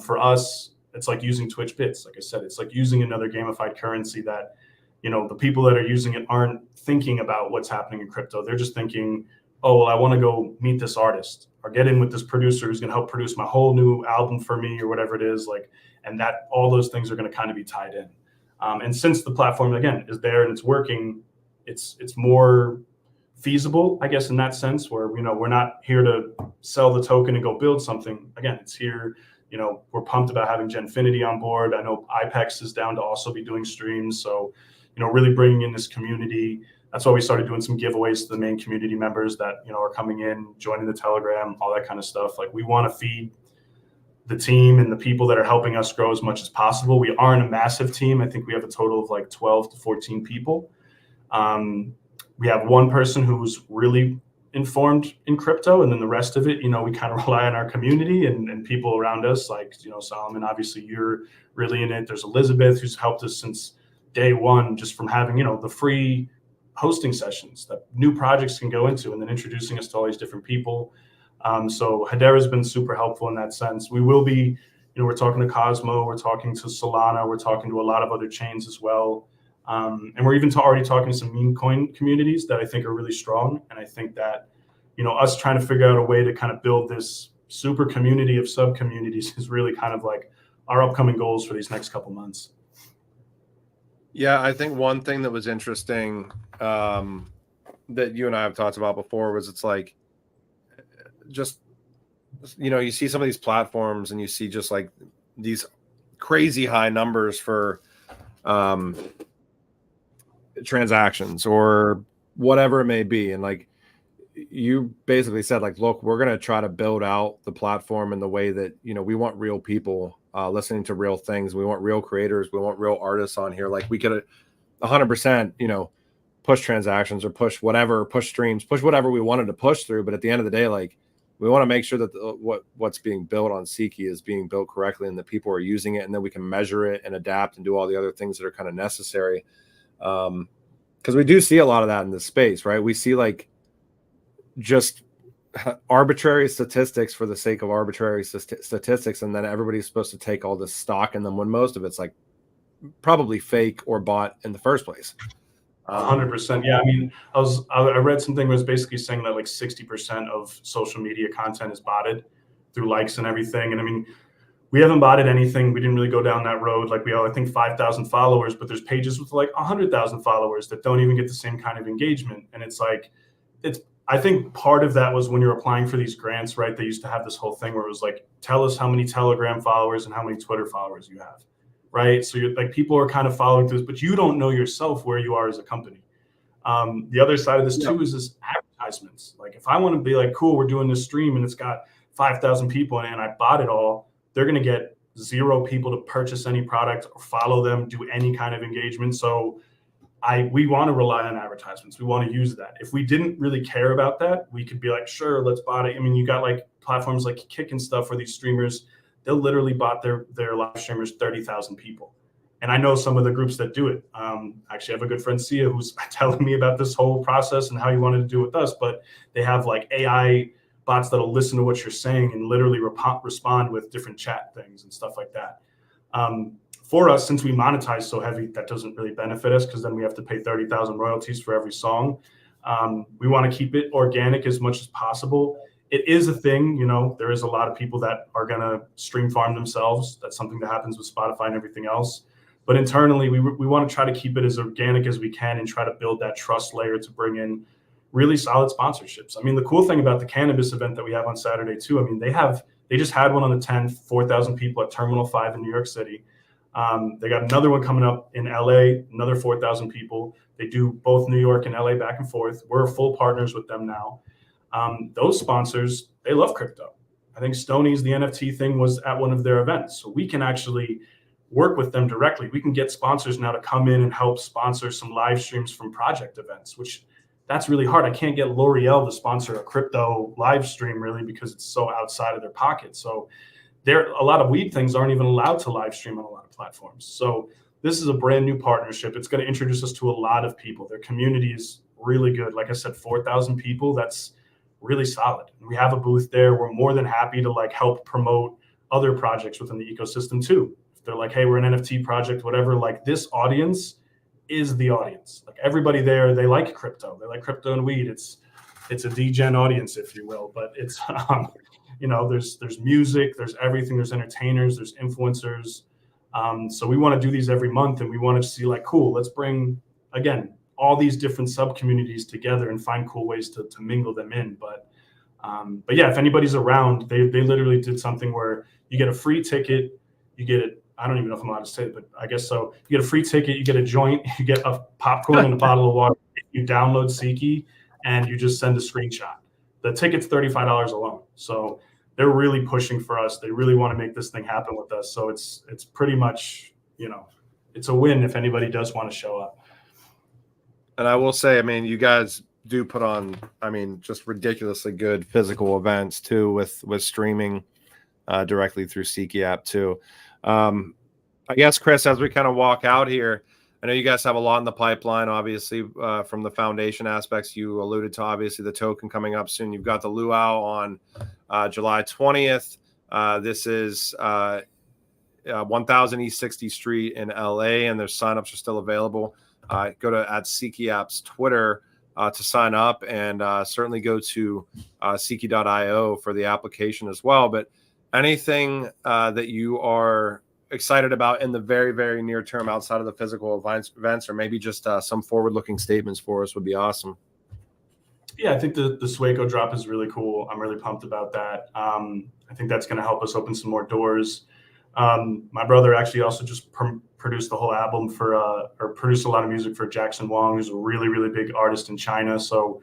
for us, it's like using Twitch bits. Like I said, it's like using another gamified currency that, the people that are using it aren't thinking about what's happening in crypto. They're just thinking, oh, well, I want to go meet this artist or get in with this producer who's going to help produce my whole new album for me or whatever it is. Like, and that all those things are going to kind of be tied in. And since the platform, again, is there and it's working, it's more feasible, I guess, in that sense where, we're not here to sell the token and go build something. Again, it's here. We're pumped about having Genfinity on board. I know IPEX is down to also be doing streams. So, really bringing in this community. That's why we started doing some giveaways to the main community members that, are coming in, joining the Telegram, all that kind of stuff. Like we want to feed the team and the people that are helping us grow as much as possible. We aren't a massive team. I think we have a total of like 12 to 14 people. we have one person who's really informed in crypto, and then the rest of it, we kind of rely on our community and people around us, like, Solomon, obviously you're really in it. There's Elizabeth, who's helped us since day one, just from having, the free hosting sessions that new projects can go into, and then introducing us to all these different people. So Hedera's been super helpful in that sense. We will be, we're talking to Cosmo, we're talking to Solana, we're talking to a lot of other chains as well. And we're even already talking to some meme coin communities that I think are really strong. And I think that, us trying to figure out a way to kind of build this super community of sub communities is really kind of like our upcoming goals for these next couple months. Yeah, I think one thing that was interesting that you and I have talked about before was it's like, just, you see some of these platforms and you see just like these crazy high numbers for transactions or whatever it may be. And like you basically said, like, look, we're going to try to build out the platform in the way that, we want real people listening to real things. We want real creators. We want real artists on here. Like we could 100%, push transactions or push whatever, push streams, push whatever we wanted to push through. But at the end of the day, like we want to make sure that what's being built on SIKI is being built correctly and that people are using it, and then we can measure it and adapt and do all the other things that are kind of necessary. Because we do see a lot of that in this space, right? We see like just arbitrary statistics for the sake of arbitrary statistics, and then everybody's supposed to take all this stock in them when most of it's like probably fake or bought in the first place. 100%. Yeah, I mean, I read something that was basically saying that like 60% of social media content is botted through likes and everything. And I mean, we haven't botted anything. We didn't really go down that road. Like we have, I think, 5,000 followers, but there's pages with like 100,000 followers that don't even get the same kind of engagement. And it's like, I think part of that was when you're applying for these grants, right? They used to have this whole thing where it was like, tell us how many Telegram followers and how many Twitter followers you have, right? So you're like, people are kind of following through this, but you don't know yourself where you are as a company. The other side of this too is this advertisements. Like if I want to be like, cool, we're doing this stream and it's got 5,000 people in it and I bought it all, they're going to get 0 people to purchase any product or follow them, do any kind of engagement. So we want to rely on advertisements. We want to use that. If we didn't really care about that, we could be like, sure, let's buy it. I mean, you got like platforms like Kick and stuff where these streamers, they'll literally bought their live streamers 30,000 people. And I know some of the groups that do it. Actually, I have a good friend, Sia, who's telling me about this whole process and how he wanted to do it with us. But they have like AI bots that'll listen to what you're saying and literally respond with different chat things and stuff like that. For us, since we monetize so heavy, that doesn't really benefit us because then we have to pay 30,000 royalties for every song. We want to keep it organic as much as possible. It is a thing, there is a lot of people that are going to stream farm themselves. That's something that happens with Spotify and everything else. But internally, we want to try to keep it as organic as we can and try to build that trust layer to bring in really solid sponsorships. I mean, the cool thing about the cannabis event that we have on Saturday too, I mean, they just had one on the 10th, 4,000 people at Terminal 5 in New York City. They got another one coming up in LA, another 4,000 people. They do both New York and LA back and forth. We're full partners with them now. Those sponsors, they love crypto. I think Stoney's, the NFT thing, was at one of their events. So we can actually work with them directly. We can get sponsors now to come in and help sponsor some live streams from project events, which that's really hard. I can't get L'Oreal to sponsor a crypto live stream really because it's so outside of their pocket. So a lot of weed things aren't even allowed to live stream on a lot of platforms. So this is a brand new partnership. It's going to introduce us to a lot of people. Their community is really good. Like I said, 4,000 people, that's really solid. We have a booth there. We're more than happy to like help promote other projects within the ecosystem too. If they're like, hey, we're an NFT project, whatever, like this audience is the audience. Like everybody there, they like crypto. They like crypto and weed. It's a degen audience, if you will, but it's, there's music, there's everything, there's entertainers, there's influencers. So we want to do these every month and we want to see like, cool, let's bring, again, all these different sub communities together and find cool ways to mingle them in. But yeah, if anybody's around, they literally did something where you get a free ticket, you get it. I don't even know if I'm allowed to say it, but I guess so. You get a free ticket, you get a joint, you get a popcorn and a bottle of water. You download SIKI and you just send a screenshot. The ticket's $35 alone. So they're really pushing for us. They really want to make this thing happen with us. So it's pretty much, it's a win if anybody does want to show up. And I will say, I mean, you guys do put on, I mean, just ridiculously good physical events too, with streaming directly through SIKI app too. I guess, Chris, as we kind of walk out here, I know you guys have a lot in the pipeline, obviously, from the foundation aspects. You alluded to, obviously, the token coming up soon. You've got the luau on July 20th. This is 1000 East 60th Street in LA, and their signups are still available. Go to @SIKI App's Twitter to sign up, and certainly go to SIKI.io for the application as well. But anything that you are excited about in the very, very near term outside of the physical events, or maybe just some forward-looking statements for us would be awesome. Yeah, I think the Swaco drop is really cool. I'm really pumped about that. I think that's going to help us open some more doors. My brother actually also just produced the whole album or produced a lot of music for Jackson Wang, who's a really, really big artist in China. So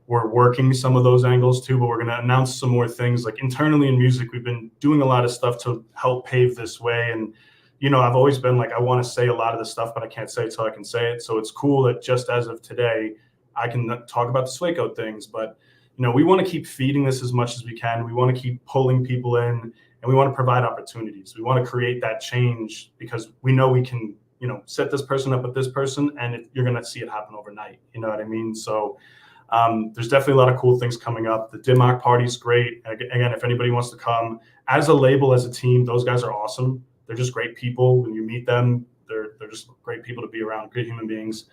we're working some of those angles too, but we're going to announce some more things. Like internally in music, we've been doing a lot of stuff to help pave this way. And, you know, I've always been like, I want to say a lot of this stuff, but I can't say it till I can say it. So it's cool that just as of today, I can talk about the Swaco things, but, you know, we want to keep feeding this as much as we can. We want to keep pulling people in, and we want to provide opportunities. We want to create that change because we know we can, you know, set this person up with this person, and you're going to see it happen overnight. You know what I mean? So there's definitely a lot of cool things coming up. The DIMOC party is great. Again, if anybody wants to come as a label, as a team, those guys are awesome. They're just great people. When you meet them, they're just great people to be around, great human beings.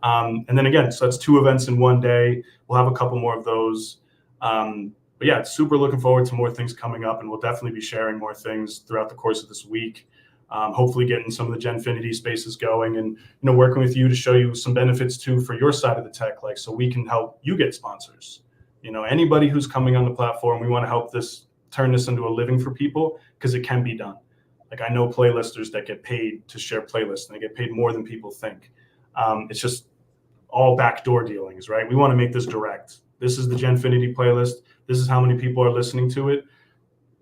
And then again, so that's 2 events in one day. We'll have a couple more of those. But yeah, super looking forward to more things coming up, and we'll definitely be sharing more things throughout the course of this week. Hopefully getting some of the Genfinity spaces going, and, you know, working with you to show you some benefits too for your side of the tech, like, so we can help you get sponsors. You know, anybody who's coming on the platform, we want to help turn this into a living for people, because it can be done. Like, I know playlisters that get paid to share playlists, and they get paid more than people think. It's just all backdoor dealings, right? We want to make this direct. This is the Genfinity playlist. This is how many people are listening to it.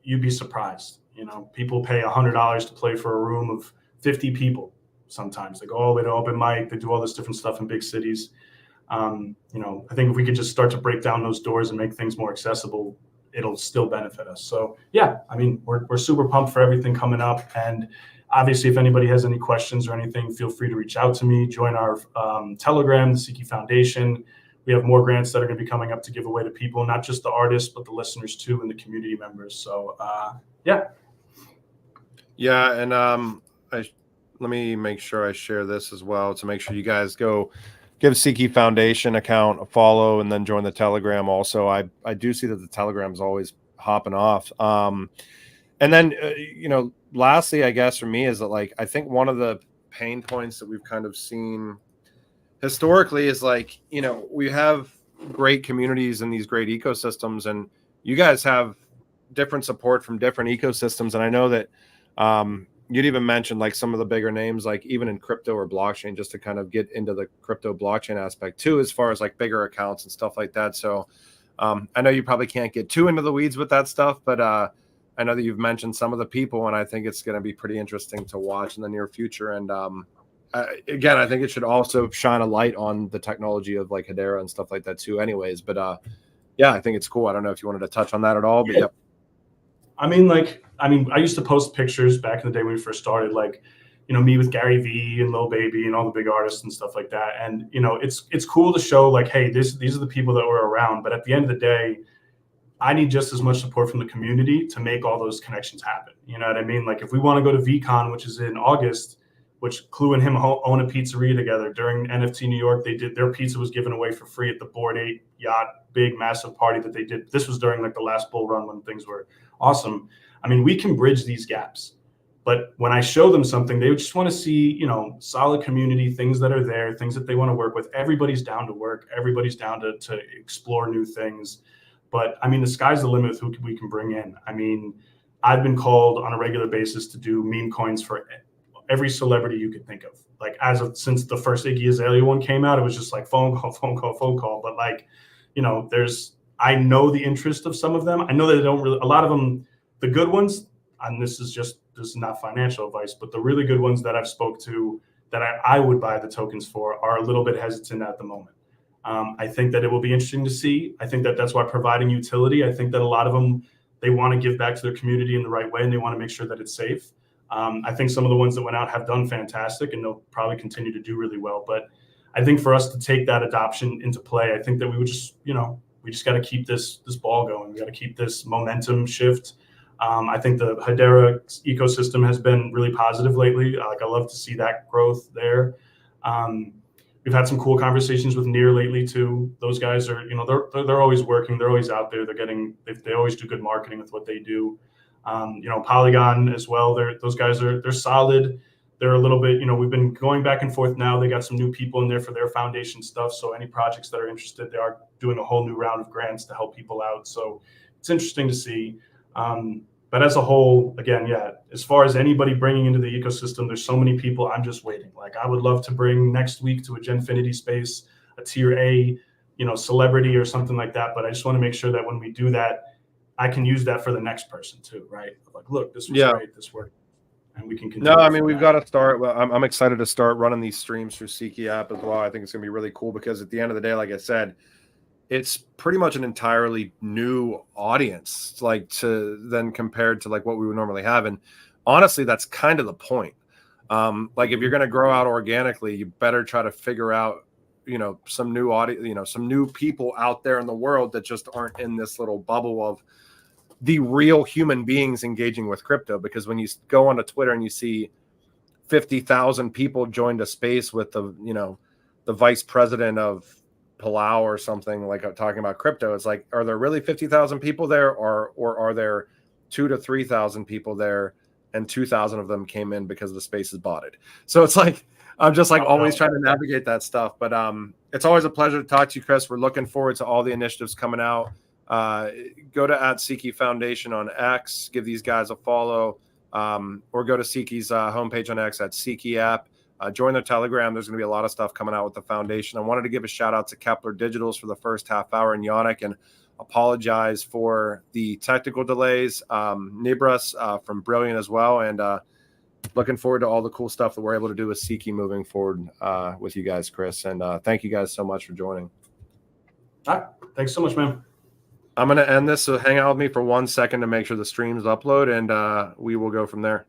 You'd be surprised. You know, people pay $100 to play for a room of 50 people. Sometimes they go all the way to open mic. They do all this different stuff in big cities. You know, I think if we could just start to break down those doors and make things more accessible, it'll still benefit us. So yeah, I mean, we're super pumped for everything coming up. And obviously, if anybody has any questions or anything, feel free to reach out to me. Join our Telegram, the SIKI Foundation. We have more grants that are going to be coming up to give away to people, not just the artists, but the listeners too, and the community members. So yeah. Yeah, and let me make sure I share this as well to make sure you guys go give SIKI Foundation account a follow, and then join the Telegram also. I do see that the Telegram is always hopping off. And then, you know, lastly, I guess for me is that, like, I think one of the pain points that we've kind of seen historically is, like, you know, we have great communities and these great ecosystems, and you guys have different support from different ecosystems. And I know that you'd even mentioned, like, some of the bigger names, like even in crypto or blockchain, just to kind of get into the crypto blockchain aspect too, as far as like bigger accounts and stuff like that. So I know you probably can't get too into the weeds with that stuff, but I know that you've mentioned some of the people, and I think it's going to be pretty interesting to watch in the near future. And again, I think it should also shine a light on the technology of like Hedera and stuff like that too anyways. But yeah, I think it's cool. I don't know if you wanted to touch on that at all, but yeah. I mean, I used to post pictures back in the day when we first started, like, you know, me with Gary Vee and Lil Baby and all the big artists and stuff like that. And, you know, it's cool to show, like, hey, these are the people that were around. But at the end of the day, I need just as much support from the community to make all those connections happen. You know what I mean? Like, if we want to go to VCon, which is in August, which Clue and him own a pizzeria together. During NFT New York, their pizza was given away for free at the Bored Ape Yacht, big, massive party that they did. This was during like the last bull run when things were awesome. I mean, we can bridge these gaps. But when I show them something, they just want to see, you know, solid community, things that are there, things that they want to work with. Everybody's down to work. Everybody's down to explore new things. But I mean, the sky's the limit with who we can bring in. I mean, I've been called on a regular basis to do meme coins for every celebrity you could think of. Like, since the first Iggy Azalea one came out, it was just like phone call. But like, you know, I know the interest of some of them. I know that they don't really, a lot of them, the good ones, and this is not financial advice, but the really good ones that I've spoke to, that I would buy the tokens for are a little bit hesitant at the moment. I think that it will be interesting to see. I think that that's why providing utility, I think that a lot of them, they want to give back to their community in the right way, and they want to make sure that it's safe. I think some of the ones that went out have done fantastic, and they'll probably continue to do really well. But I think for us to take that adoption into play, I think that we would just, we just got to keep this ball going. We got to keep this momentum shift. I think the Hedera ecosystem has been really positive lately. Like, I love to see that growth there. We've had some cool conversations with Near lately too. Those guys are, they're always working. They're always out there. They always do good marketing with what they do. Polygon as well. Those guys they're solid. They're a little bit, we've been going back and forth now. They got some new people in there for their foundation stuff. So any projects that are interested, they are doing a whole new round of grants to help people out. So it's interesting to see. But as a whole, again, yeah, as far as anybody bringing into the ecosystem, there's so many people. I'm just waiting. Like, I would love to bring next week to a Genfinity space a tier A, celebrity or something like that. But I just want to make sure that when we do that, I can use that for the next person too, right? Like, look, this was great, this worked, and we can continue. No, I mean, we've got to start. Well, I'm excited to start running these streams through SIKI app as well. I think it's going to be really cool because at the end of the day, like I said, it's pretty much an entirely new audience, like compared to like what we would normally have. And honestly, that's kind of the point. Like, if you're going to grow out organically, you better try to figure out, some new audience, some new people out there in the world that just aren't in this little bubble of the real human beings engaging with crypto. Because when you go onto Twitter and you see 50,000 people joined a space with the vice president of Palau or something, like talking about crypto, it's like, are there really 50,000 people there, or are there 2,000 to 3,000 people there, and 2,000 of them came in because the space is botted? So it's like, I'm just like always trying to navigate that stuff. But it's always a pleasure to talk to you, Chris. We're looking forward to all the initiatives coming out. Go to @SIKI Foundation on X, give these guys a follow, or go to SIKI's homepage on X @SIKI app. Join their Telegram. There's going to be a lot of stuff coming out with the foundation. I wanted to give a shout out to Kepler Digitals for the first half hour, and Yannick, and apologize for the technical delays. Nibras from Brillion as well, and looking forward to all the cool stuff that we're able to do with SIKI moving forward with you guys, Chris. And thank you guys so much for joining. All right. Thanks so much, man. I'm going to end this, so hang out with me for 1 second to make sure the streams upload, and we will go from there.